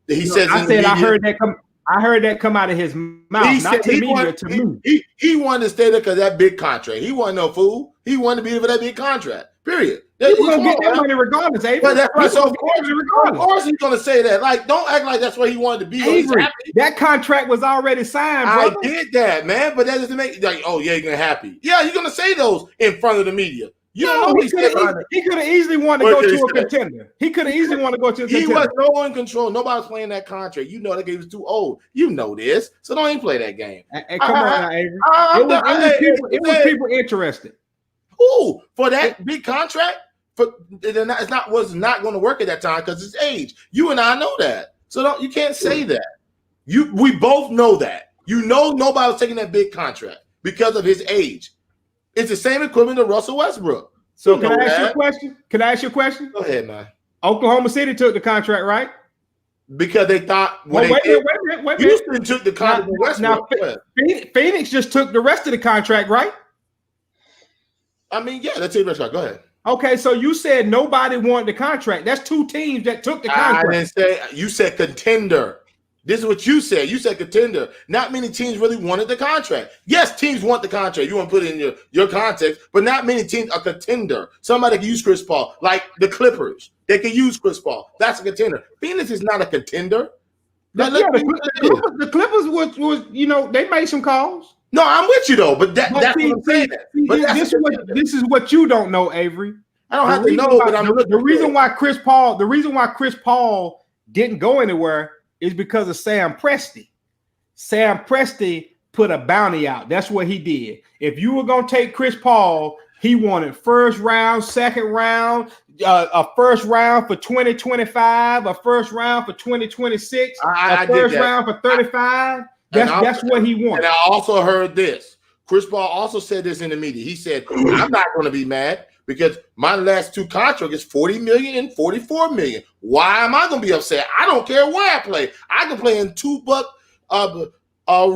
[SPEAKER 2] He says.
[SPEAKER 5] I said I heard that come. I heard that come out of his mouth, not to me, to me.
[SPEAKER 2] He wanted to stay there because that big contract. He wasn't no fool. He wanted to be there for that big contract. Period.
[SPEAKER 5] He's gonna get that money regardless, Avery.
[SPEAKER 2] But that's right. So of course he's gonna say that. Like, don't act like that's what he wanted to be.
[SPEAKER 5] Avery, that contract was already signed, brother.
[SPEAKER 2] I get that, man. But that doesn't make like, oh yeah, you're gonna happy. Yeah, you're gonna say those in front of the media. You know,
[SPEAKER 5] he could have easily wanted to go to a contender. He could have easily wanted to go to a contender.
[SPEAKER 2] He was no in control. Nobody was playing that contract. You know that game was too old. You know this. So don't even play that game.
[SPEAKER 5] Hey, come on, Avery. It was people interested.
[SPEAKER 2] Ooh, for that big contract? Was not going to work at that time because it's age. You and I know that. So you can't say that. We both know that. You know nobody was taking that big contract because of his age. It's the same equivalent to Russell Westbrook.
[SPEAKER 5] So can I ask you a question? Can I ask you a question?
[SPEAKER 2] Go ahead, man.
[SPEAKER 5] Oklahoma City took the contract, right?
[SPEAKER 2] Because they thought
[SPEAKER 5] wait a minute.
[SPEAKER 2] Houston took the contract.
[SPEAKER 5] Now, Phoenix just took the rest of the contract, right?
[SPEAKER 2] I mean, yeah, that's it. Go ahead.
[SPEAKER 5] Okay, so you said nobody wanted the contract. That's two teams that took the contract.
[SPEAKER 2] I didn't say. You said contender. This is what you said. You said contender. Not many teams really wanted the contract. Yes, teams want the contract. You want to put it in your context, but not many teams are contender. Somebody can use Chris Paul, like the Clippers. They can use Chris Paul. That's a contender. Phoenix is not a contender.
[SPEAKER 5] The Clippers was they made some calls.
[SPEAKER 2] No, I'm with you though, but that's what I'm saying.
[SPEAKER 5] This is what you don't know, Avery.
[SPEAKER 2] I don't have to know, but
[SPEAKER 5] the reason why Chris Paul didn't go anywhere is because of Sam Presti. Sam Presti put a bounty out. That's what he did. If you were gonna take Chris Paul, he wanted first round, second round, a first round for 2025, a first round for 2026, a first round for 35. That's what he wanted.
[SPEAKER 2] And I also heard this. Chris Paul also said this in the media. He said, I'm not going to be mad because my last two contracts is $40 million and $44 million. Why am I going to be upset? I don't care where I play. I can play in $2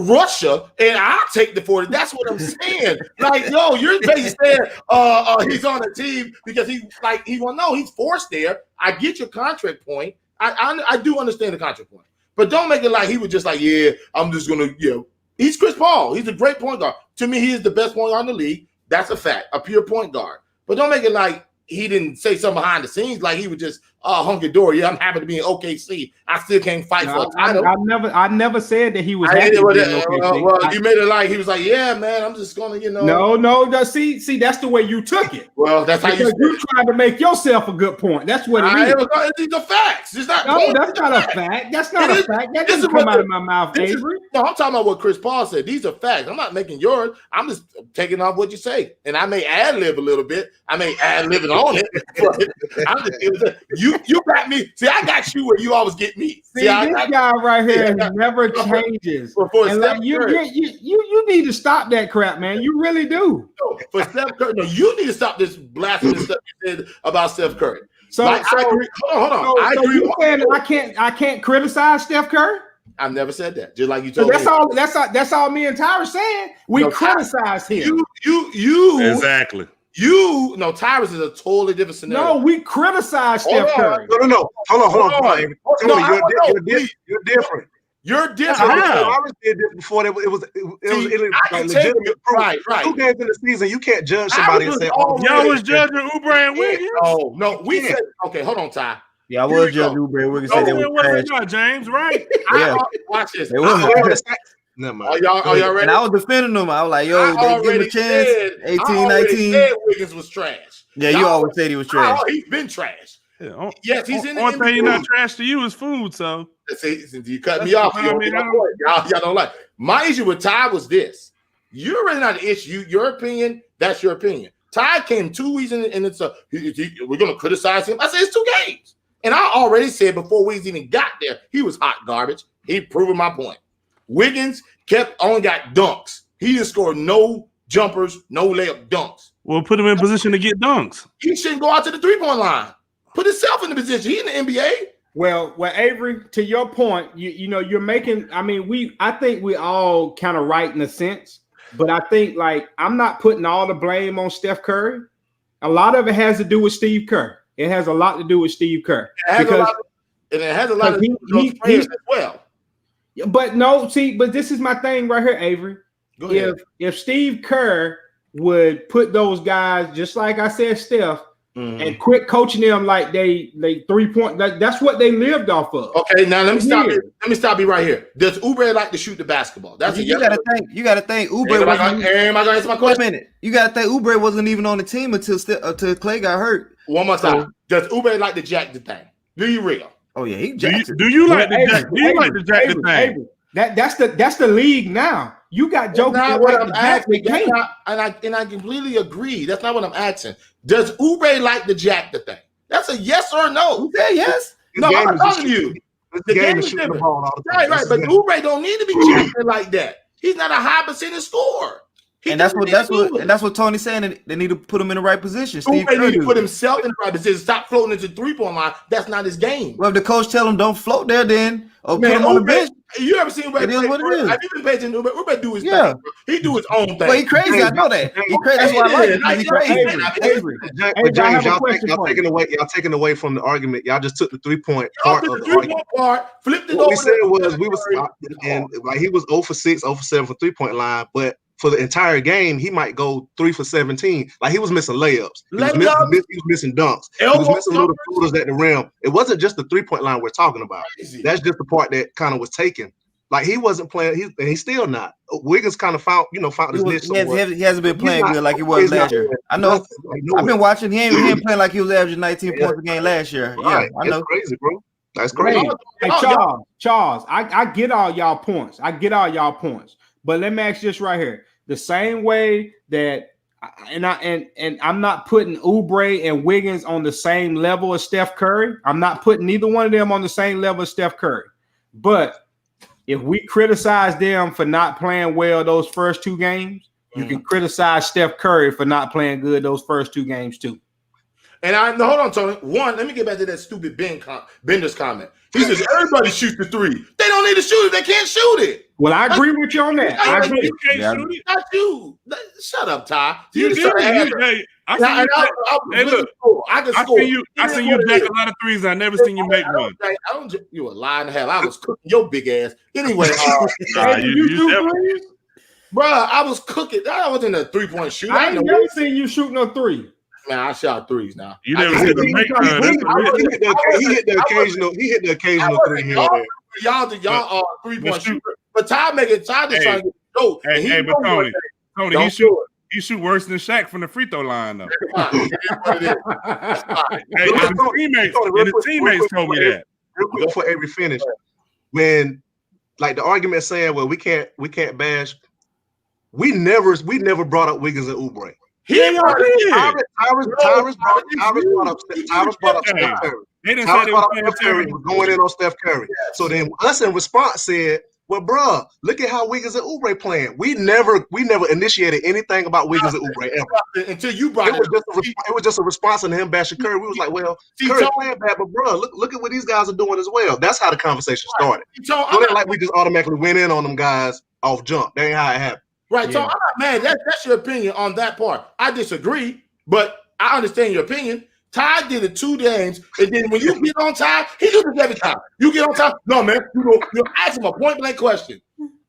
[SPEAKER 2] Russia and I'll take the 40. That's what I'm saying. Like, yo, you're basically saying he's on the team because he's forced there. I get your contract point. I do understand the contract point. But don't make it like he was just like, yeah, I'm just going to, He's Chris Paul. He's a great point guard. To me, he is the best point guard in the league. That's a fact, a pure point guard. But don't make it like he didn't say something behind the scenes, like he was just hunky dory. Yeah, I'm happy to be in OKC. I still can't fight for a title.
[SPEAKER 5] I never said that he was happy to be in OKC.
[SPEAKER 2] Well, you made it like he was like, yeah, man, I'm just gonna,
[SPEAKER 5] No. See, that's the way you took it.
[SPEAKER 2] Well, that's
[SPEAKER 5] because
[SPEAKER 2] how you
[SPEAKER 5] trying to make yourself a good point. That's what it is.
[SPEAKER 2] These are facts. It's not.
[SPEAKER 5] No, that's not a fact. That's not a fact. That doesn't come out of my mouth, Avery.
[SPEAKER 2] No, I'm talking about what Chris Paul said. These are facts. I'm not making yours. I'm just taking off what you say, and I may ad lib a little bit. I may ad lib it on it. But I'm just you got me. See, I got you where you always get me.
[SPEAKER 5] See, this guy right here never changes. And you need to stop that crap, man. You really do.
[SPEAKER 2] No, for Steph Curry, you need to stop this blasphemous stuff you said about Steph Curry. I agree. Hold on. I agree.
[SPEAKER 5] You saying I can't criticize Steph Curry?
[SPEAKER 2] I've never said that. Just like you told me.
[SPEAKER 5] That's all me and Tyra saying. We criticize him.
[SPEAKER 2] You
[SPEAKER 1] exactly.
[SPEAKER 2] Tyrus is a totally different scenario.
[SPEAKER 5] No, we criticize Steph Curry.
[SPEAKER 3] No. Hold on. You're different.
[SPEAKER 2] You're different.
[SPEAKER 3] Tyrus did this before. It was legitimate. Right. 2 games in the season, you can't judge somebody and say,
[SPEAKER 1] y'all was judging Oubre and Wiggins.
[SPEAKER 2] No, we said, okay, hold on, Ty.
[SPEAKER 4] Yeah, I was judging Oubre and Wiggins.
[SPEAKER 1] Not James, right?
[SPEAKER 2] Yeah. Watch this.
[SPEAKER 3] Never mind.
[SPEAKER 2] Are y'all ready?
[SPEAKER 4] And I was defending them. I was like, yo, they give him a chance. 18, 19.
[SPEAKER 2] Said Wiggins was trash.
[SPEAKER 4] Yeah, you always said he was trash.
[SPEAKER 2] He's been trash.
[SPEAKER 1] Yeah,
[SPEAKER 2] yes, he's in the
[SPEAKER 1] only thing not trash to you is food, so.
[SPEAKER 2] See, you cut me off. Y'all don't like. My issue with Ty was this. You're really not the issue. Your opinion, that's your opinion. Ty came 2 weeks in, and we're going to criticize him. I said, it's 2 games. And I already said before Wiggins even got there, he was hot garbage. He proved my point. Wiggins only got dunks. He didn't score no jumpers, no layup dunks.
[SPEAKER 1] Well, put him in position to get dunks.
[SPEAKER 2] He shouldn't go out to the 3-point line. Put himself in the position. He in the NBA.
[SPEAKER 5] Well, Avery, to your point, you're making. I think we all kind of right in a sense. But I think like I'm not putting all the blame on Steph Curry. A lot of it has to do with Steve Kerr. It has a lot to do with Steve Kerr.
[SPEAKER 2] It has a lot to do with those players as well.
[SPEAKER 5] But no, see, but this is my thing right here, Avery.
[SPEAKER 2] Go ahead.
[SPEAKER 5] If Steve Kerr would put those guys, just like I said, Steph, and quit coaching them like they 3-point. That's what they lived off of.
[SPEAKER 2] Okay, now let me stop you. Let me stop you right here. Does Oubre like to shoot the basketball? That's
[SPEAKER 4] you gotta think Oubre.
[SPEAKER 2] Am I gonna answer my question?
[SPEAKER 4] Wait a minute. You gotta think Oubre wasn't even on the team until Clay got hurt.
[SPEAKER 2] One more time. Does Oubre like to jack the thing? Do you real?
[SPEAKER 4] Oh yeah, he jacked it.
[SPEAKER 1] Do you like the jack the thing?
[SPEAKER 5] That's the league now. You got jokers.
[SPEAKER 2] That's not what I'm asking. And I completely agree. That's not what I'm asking. Does Oubre like to jack the thing? That's a yes or no.
[SPEAKER 4] Yeah, yes.
[SPEAKER 2] No, I'm talking to you.
[SPEAKER 3] The game is shooting the ball all the time.
[SPEAKER 2] Right. But Oubre don't need to be jacking like that. He's not a high percentage scorer.
[SPEAKER 4] And that's what Tony's saying. They need to put him in the right position.
[SPEAKER 2] Oubre need to put himself in the right position. Stop floating into the 3-point line. That's not his game.
[SPEAKER 4] Well, if the coach tell him don't float there, then put him on the bench.
[SPEAKER 2] You ever seen Oubre?
[SPEAKER 4] It is what it is.
[SPEAKER 2] Have you been paying attention to Oubre? Oubre do his thing. He do his own thing.
[SPEAKER 4] Well, he crazy. I know that. He crazy. That's why I like him. He crazy.
[SPEAKER 3] But James, y'all taking away from the argument. Y'all just took the 3-point part of the argument.
[SPEAKER 2] Flipped it
[SPEAKER 3] what
[SPEAKER 2] over.
[SPEAKER 3] we said was and like he was 0 for 6, 0 for 7 for 3-point line, but for the entire game, he might go 3 for 17. Like he was missing layups. He was missing dunks. He was missing little floaters at the rim. It wasn't just the 3-point line we're talking about. That's just the part that kind of was taken. Like he wasn't playing. He's still not. Wiggins kind of found his niche.
[SPEAKER 4] He hasn't been playing good like he was last year. I know. I've been watching him. He ain't playing like he was averaging 19 points a game last year. Yeah, I know.
[SPEAKER 3] It's crazy, bro. That's crazy.
[SPEAKER 5] Hey, Charles, I get all y'all points. But let me ask this right here. The same way that I'm not putting Oubre and Wiggins on the same level as Steph Curry. I'm not putting neither one of them on the same level as Steph Curry. But if we criticize them for not playing well those first 2 games, you can criticize Steph Curry for not playing good those first 2 games too.
[SPEAKER 2] And hold on, Tony. One, let me get back to that stupid Bender's comment. He says everybody shoots the 3. They don't need to shoot it. They can't shoot it.
[SPEAKER 5] Well, I agree with you on that. I agree.
[SPEAKER 1] You can't shoot it.
[SPEAKER 2] Not you. Shut up, Ty.
[SPEAKER 1] You did. I seen you jack a lot of 3s. I never seen you make one.
[SPEAKER 2] You a lie in the hell. I was cooking your big ass. Anyway, bro, I was cooking. I wasn't a 3-point shooter.
[SPEAKER 5] I ain't never seen you shoot no 3.
[SPEAKER 2] Man, I shot 3s now.
[SPEAKER 1] You never seen him make one.
[SPEAKER 3] He hit the occasional 3 here.
[SPEAKER 2] Y'all are 3-point shooter. But Ty just trying to get go.
[SPEAKER 1] Hey, but Tony, he shoot worse than Shaq from the free throw line though.
[SPEAKER 2] Hey,
[SPEAKER 1] his teammates told me that.
[SPEAKER 3] Real quick before Avery finish, when like the argument saying, well, we can't bash. We never brought up Wiggins and Oubre.
[SPEAKER 2] Tyrus
[SPEAKER 3] brought up Steph Curry.
[SPEAKER 1] They didn't say
[SPEAKER 3] Steph Curry was going in on Steph Curry. So then us in response said, well, bruh, look at how Wiggins and Oubre playing. We never initiated anything about Wiggins and Oubre ever.
[SPEAKER 2] Until you brought
[SPEAKER 3] it. It was just a response to him bashing Curry. We was like, well, Curry playing bad, but bruh, look at what these guys are doing as well. That's how the conversation started. Like we just automatically went in on them guys off jump. That ain't how it happened.
[SPEAKER 2] Right, so I'm not mad. That's your opinion on that part. I disagree, but I understand your opinion. Ty did it 2 games, and then when you get on Ty, he does this every time. You get on Ty, no man. You ask him a point blank question.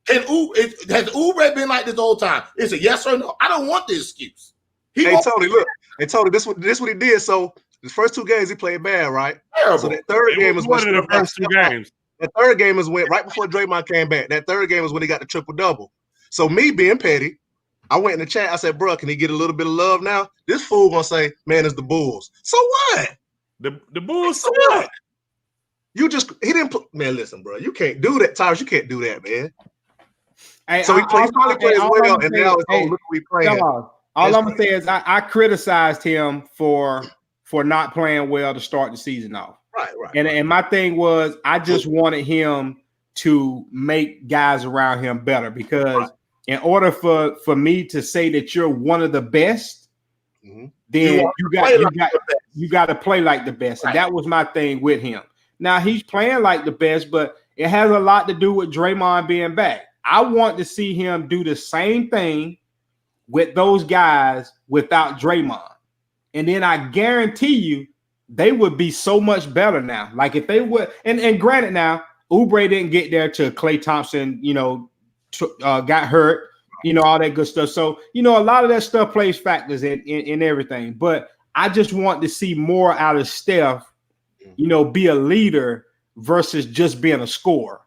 [SPEAKER 2] Has Oubre been like this the whole time? It's a yes or no. I don't want the excuse.
[SPEAKER 3] Tony, look. Hey Tony, this what he did. So the first 2 games he played bad, right?
[SPEAKER 2] Terrible.
[SPEAKER 3] So that third game was
[SPEAKER 1] one of the first 2 games.
[SPEAKER 3] That third game is when right before Draymond came back. That third game was when he got the triple-double. So me being petty, I went in the chat. I said, bro, can he get a little bit of love now? This fool gonna say, man, it's the Bulls. So what?
[SPEAKER 1] The Bulls
[SPEAKER 3] so what? He didn't man, listen, bro. You can't do that, Tyrus. You can't do that, man.
[SPEAKER 5] Hey,
[SPEAKER 3] so he probably plays well, and now it's look who we playing.
[SPEAKER 5] All I'm gonna say is I criticized him for not playing well to start the season off.
[SPEAKER 3] Right.
[SPEAKER 5] And my thing was I just wanted him to make guys around him better because in order for me to say that you're one of the best, then you got to play like the best. And that was my thing with him. Now he's playing like the best, but it has a lot to do with Draymond being back. I want to see him do the same thing with those guys without Draymond. And then I guarantee you they would be so much better now. Like if they would, and granted now, Oubre didn't get there till Klay Thompson, got hurt, all that good stuff. So, a lot of that stuff plays factors in everything. But I just want to see more out of Steph, be a leader versus just being a scorer.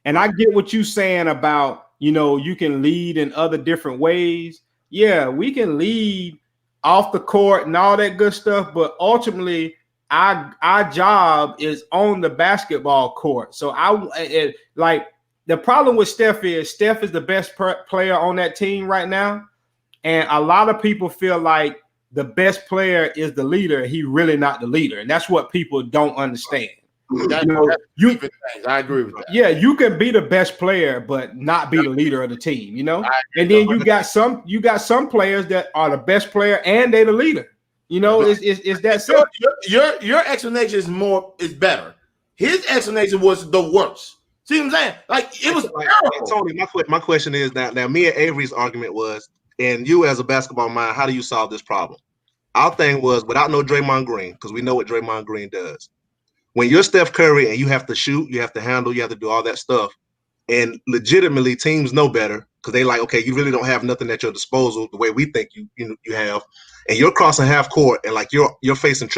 [SPEAKER 5] And I get what you're saying about, you can lead in other different ways. Yeah, we can lead off the court and all that good stuff, but ultimately our job is on the basketball court. So the problem with Steph is the best player on that team right now. And a lot of people feel like the best player is the leader. He really not the leader. And that's what people don't understand.
[SPEAKER 2] I agree with that.
[SPEAKER 5] Yeah, you can be the best player, but not be the leader of the team, And then you got some players that are the best player and they the leader. It's that simple.
[SPEAKER 2] Your explanation is better. His explanation was the worst. See what I'm saying? Like it was
[SPEAKER 3] Tony, my question is now me and Avery's argument was, and you as a basketball mind, how do you solve this problem? Our thing was without no Draymond Green, because we know what Draymond Green does. When you're Steph Curry and you have to shoot, you have to handle, you have to do all that stuff, and legitimately teams know better because they like, okay, you really don't have nothing at your disposal the way we think you have, and you're crossing half court and like you're facing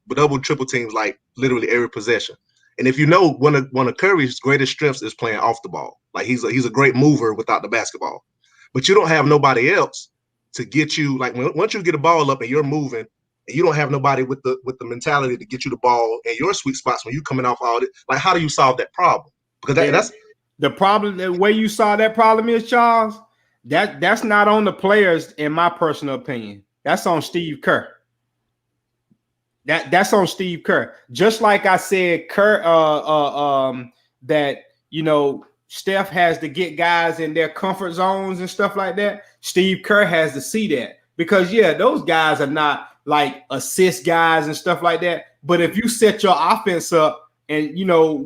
[SPEAKER 3] double triple teams like literally every possession. And if one of Curry's greatest strengths is playing off the ball, like he's a great mover without the basketball, but you don't have nobody else to get you like once you get a ball up and you're moving. You don't have nobody with the mentality to get you the ball in your sweet spots when you coming off all this. Like, how do you solve that problem? Because that's
[SPEAKER 5] the problem. The way you solve that problem is, Charles, that's not on the players, in my personal opinion. That's on Steve Kerr. That's on Steve Kerr. Just like I said, Kerr, that Steph has to get guys in their comfort zones and stuff like that. Steve Kerr has to see that because those guys are not like assist guys and stuff like that. But if you set your offense up and,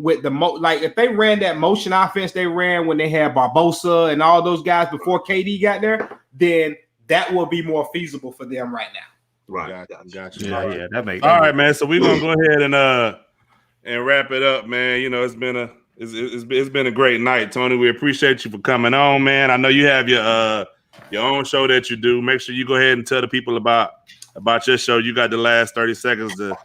[SPEAKER 5] with like if they ran that motion offense they ran when they had Barbosa and all those guys before KD got there, then that will be more feasible for them right now.
[SPEAKER 3] Right.
[SPEAKER 1] Gotcha.
[SPEAKER 4] Yeah, that makes
[SPEAKER 1] all right, man. So we're going to go ahead and wrap it up, man. It's been a great night, Tony. We appreciate you for coming on, man. I know you have your own show that you do. Make sure you go ahead and tell the people about your show. You got the last 30 seconds to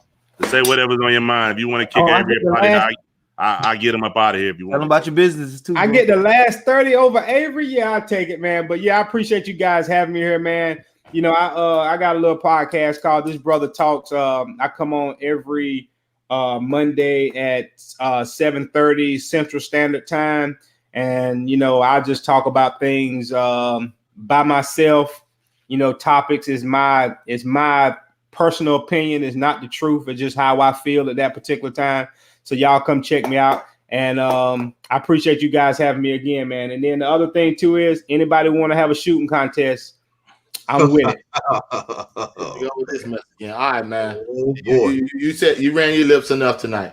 [SPEAKER 1] say whatever's on your mind. If you want to kick everybody, I get them up out of here. If you want.
[SPEAKER 4] Tell them about your business too.
[SPEAKER 5] I get the last 30 over Avery. Yeah, I'll take it, man. But I appreciate you guys having me here, man. I got a little podcast called This Brother Talks. I come on every Monday at 7:30 Central Standard Time, and I just talk about things by myself. Topics is my personal opinion. It's not the truth. It's just how I feel at that particular time. So y'all come check me out. And I appreciate you guys having me again, man. And then the other thing too is anybody want to have a shooting contest, I'm with it.
[SPEAKER 2] Go with this message again. All right, man. Oh, boy. You said you ran your lips enough tonight.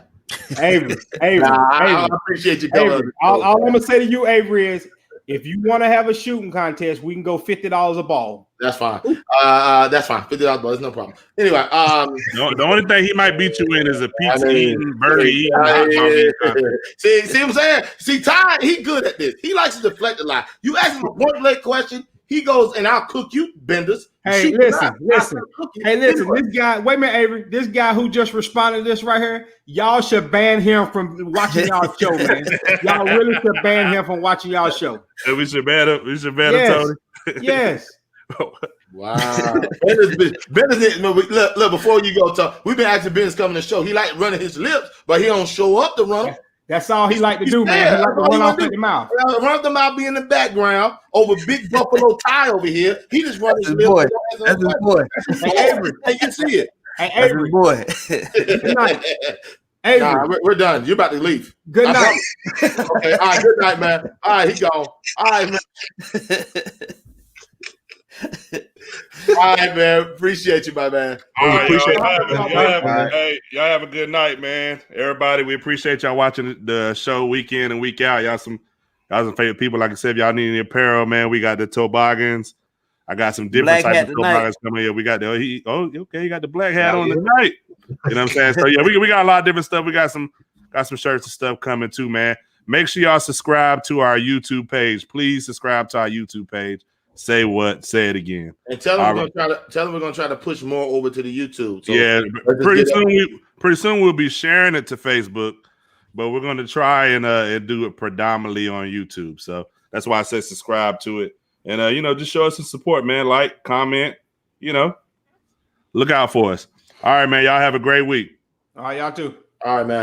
[SPEAKER 5] Avery.
[SPEAKER 2] I appreciate you.
[SPEAKER 5] Avery. All I'm gonna say to you, Avery, is if you want to have a shooting contest, we can go $50 a ball.
[SPEAKER 2] That's fine. That's fine. $50 a ball. There's no problem. Anyway,
[SPEAKER 1] the only thing he might beat you in is a pizza eating, burger eating.
[SPEAKER 2] See what I'm saying? See, Ty, he good at this. He likes to deflect a lot. You ask him a point-blank question, he goes, and I'll cook you, Benders.
[SPEAKER 5] Hey, listen. Hey, listen. This guy, wait a minute, Avery. This guy who just responded to this right here, y'all should ban him from watching y'all show, man. Y'all really should ban him from watching y'all show.
[SPEAKER 1] We should ban him. We should ban him, Tony.
[SPEAKER 5] Yes.
[SPEAKER 2] Wow. Benders, look, before you go, talk, we've been asking Benders coming to the show. He like running his lips, but he don't show up to run them.
[SPEAKER 5] That's all he like to do, man. He like to run off at the mouth.
[SPEAKER 2] Run off the mouth, be in the background over Big Buffalo Ty over here. He just runs his lips.
[SPEAKER 4] That's his boy.
[SPEAKER 2] Hey, Avery, you can see it.
[SPEAKER 5] Hey, Avery.
[SPEAKER 4] Boy.
[SPEAKER 5] Good night. Avery.
[SPEAKER 2] Nah, we're done. You're about to leave.
[SPEAKER 5] Good night.
[SPEAKER 2] Okay, all right, good night, man. All right, he gone. All right, man. All right, man. Appreciate you, my man.
[SPEAKER 1] All right, appreciate y'all have a good night, man. Everybody, we appreciate y'all watching the show week in and week out. Y'all some Y'all some favorite people. Like I said, if y'all need any apparel, man, we got the toboggans. I got some different
[SPEAKER 4] Black
[SPEAKER 1] types of
[SPEAKER 4] hat
[SPEAKER 1] toboggans coming here. We got the okay, you got the black hat on tonight. You know what I'm saying? So yeah, we got a lot of different stuff. We got some shirts and stuff coming too, man. Make sure y'all subscribe to our YouTube page. Please subscribe to our YouTube page. Say it again.
[SPEAKER 2] And tell them we're gonna try to push more over to the YouTube. So
[SPEAKER 1] yeah, pretty soon we'll be sharing it to Facebook, but we're gonna try and do it predominantly on YouTube. So that's why I said subscribe to it. And just show us some support, man. Like, comment, look out for us. All right, man. Y'all have a great week.
[SPEAKER 5] All right, y'all too.
[SPEAKER 2] All right, man.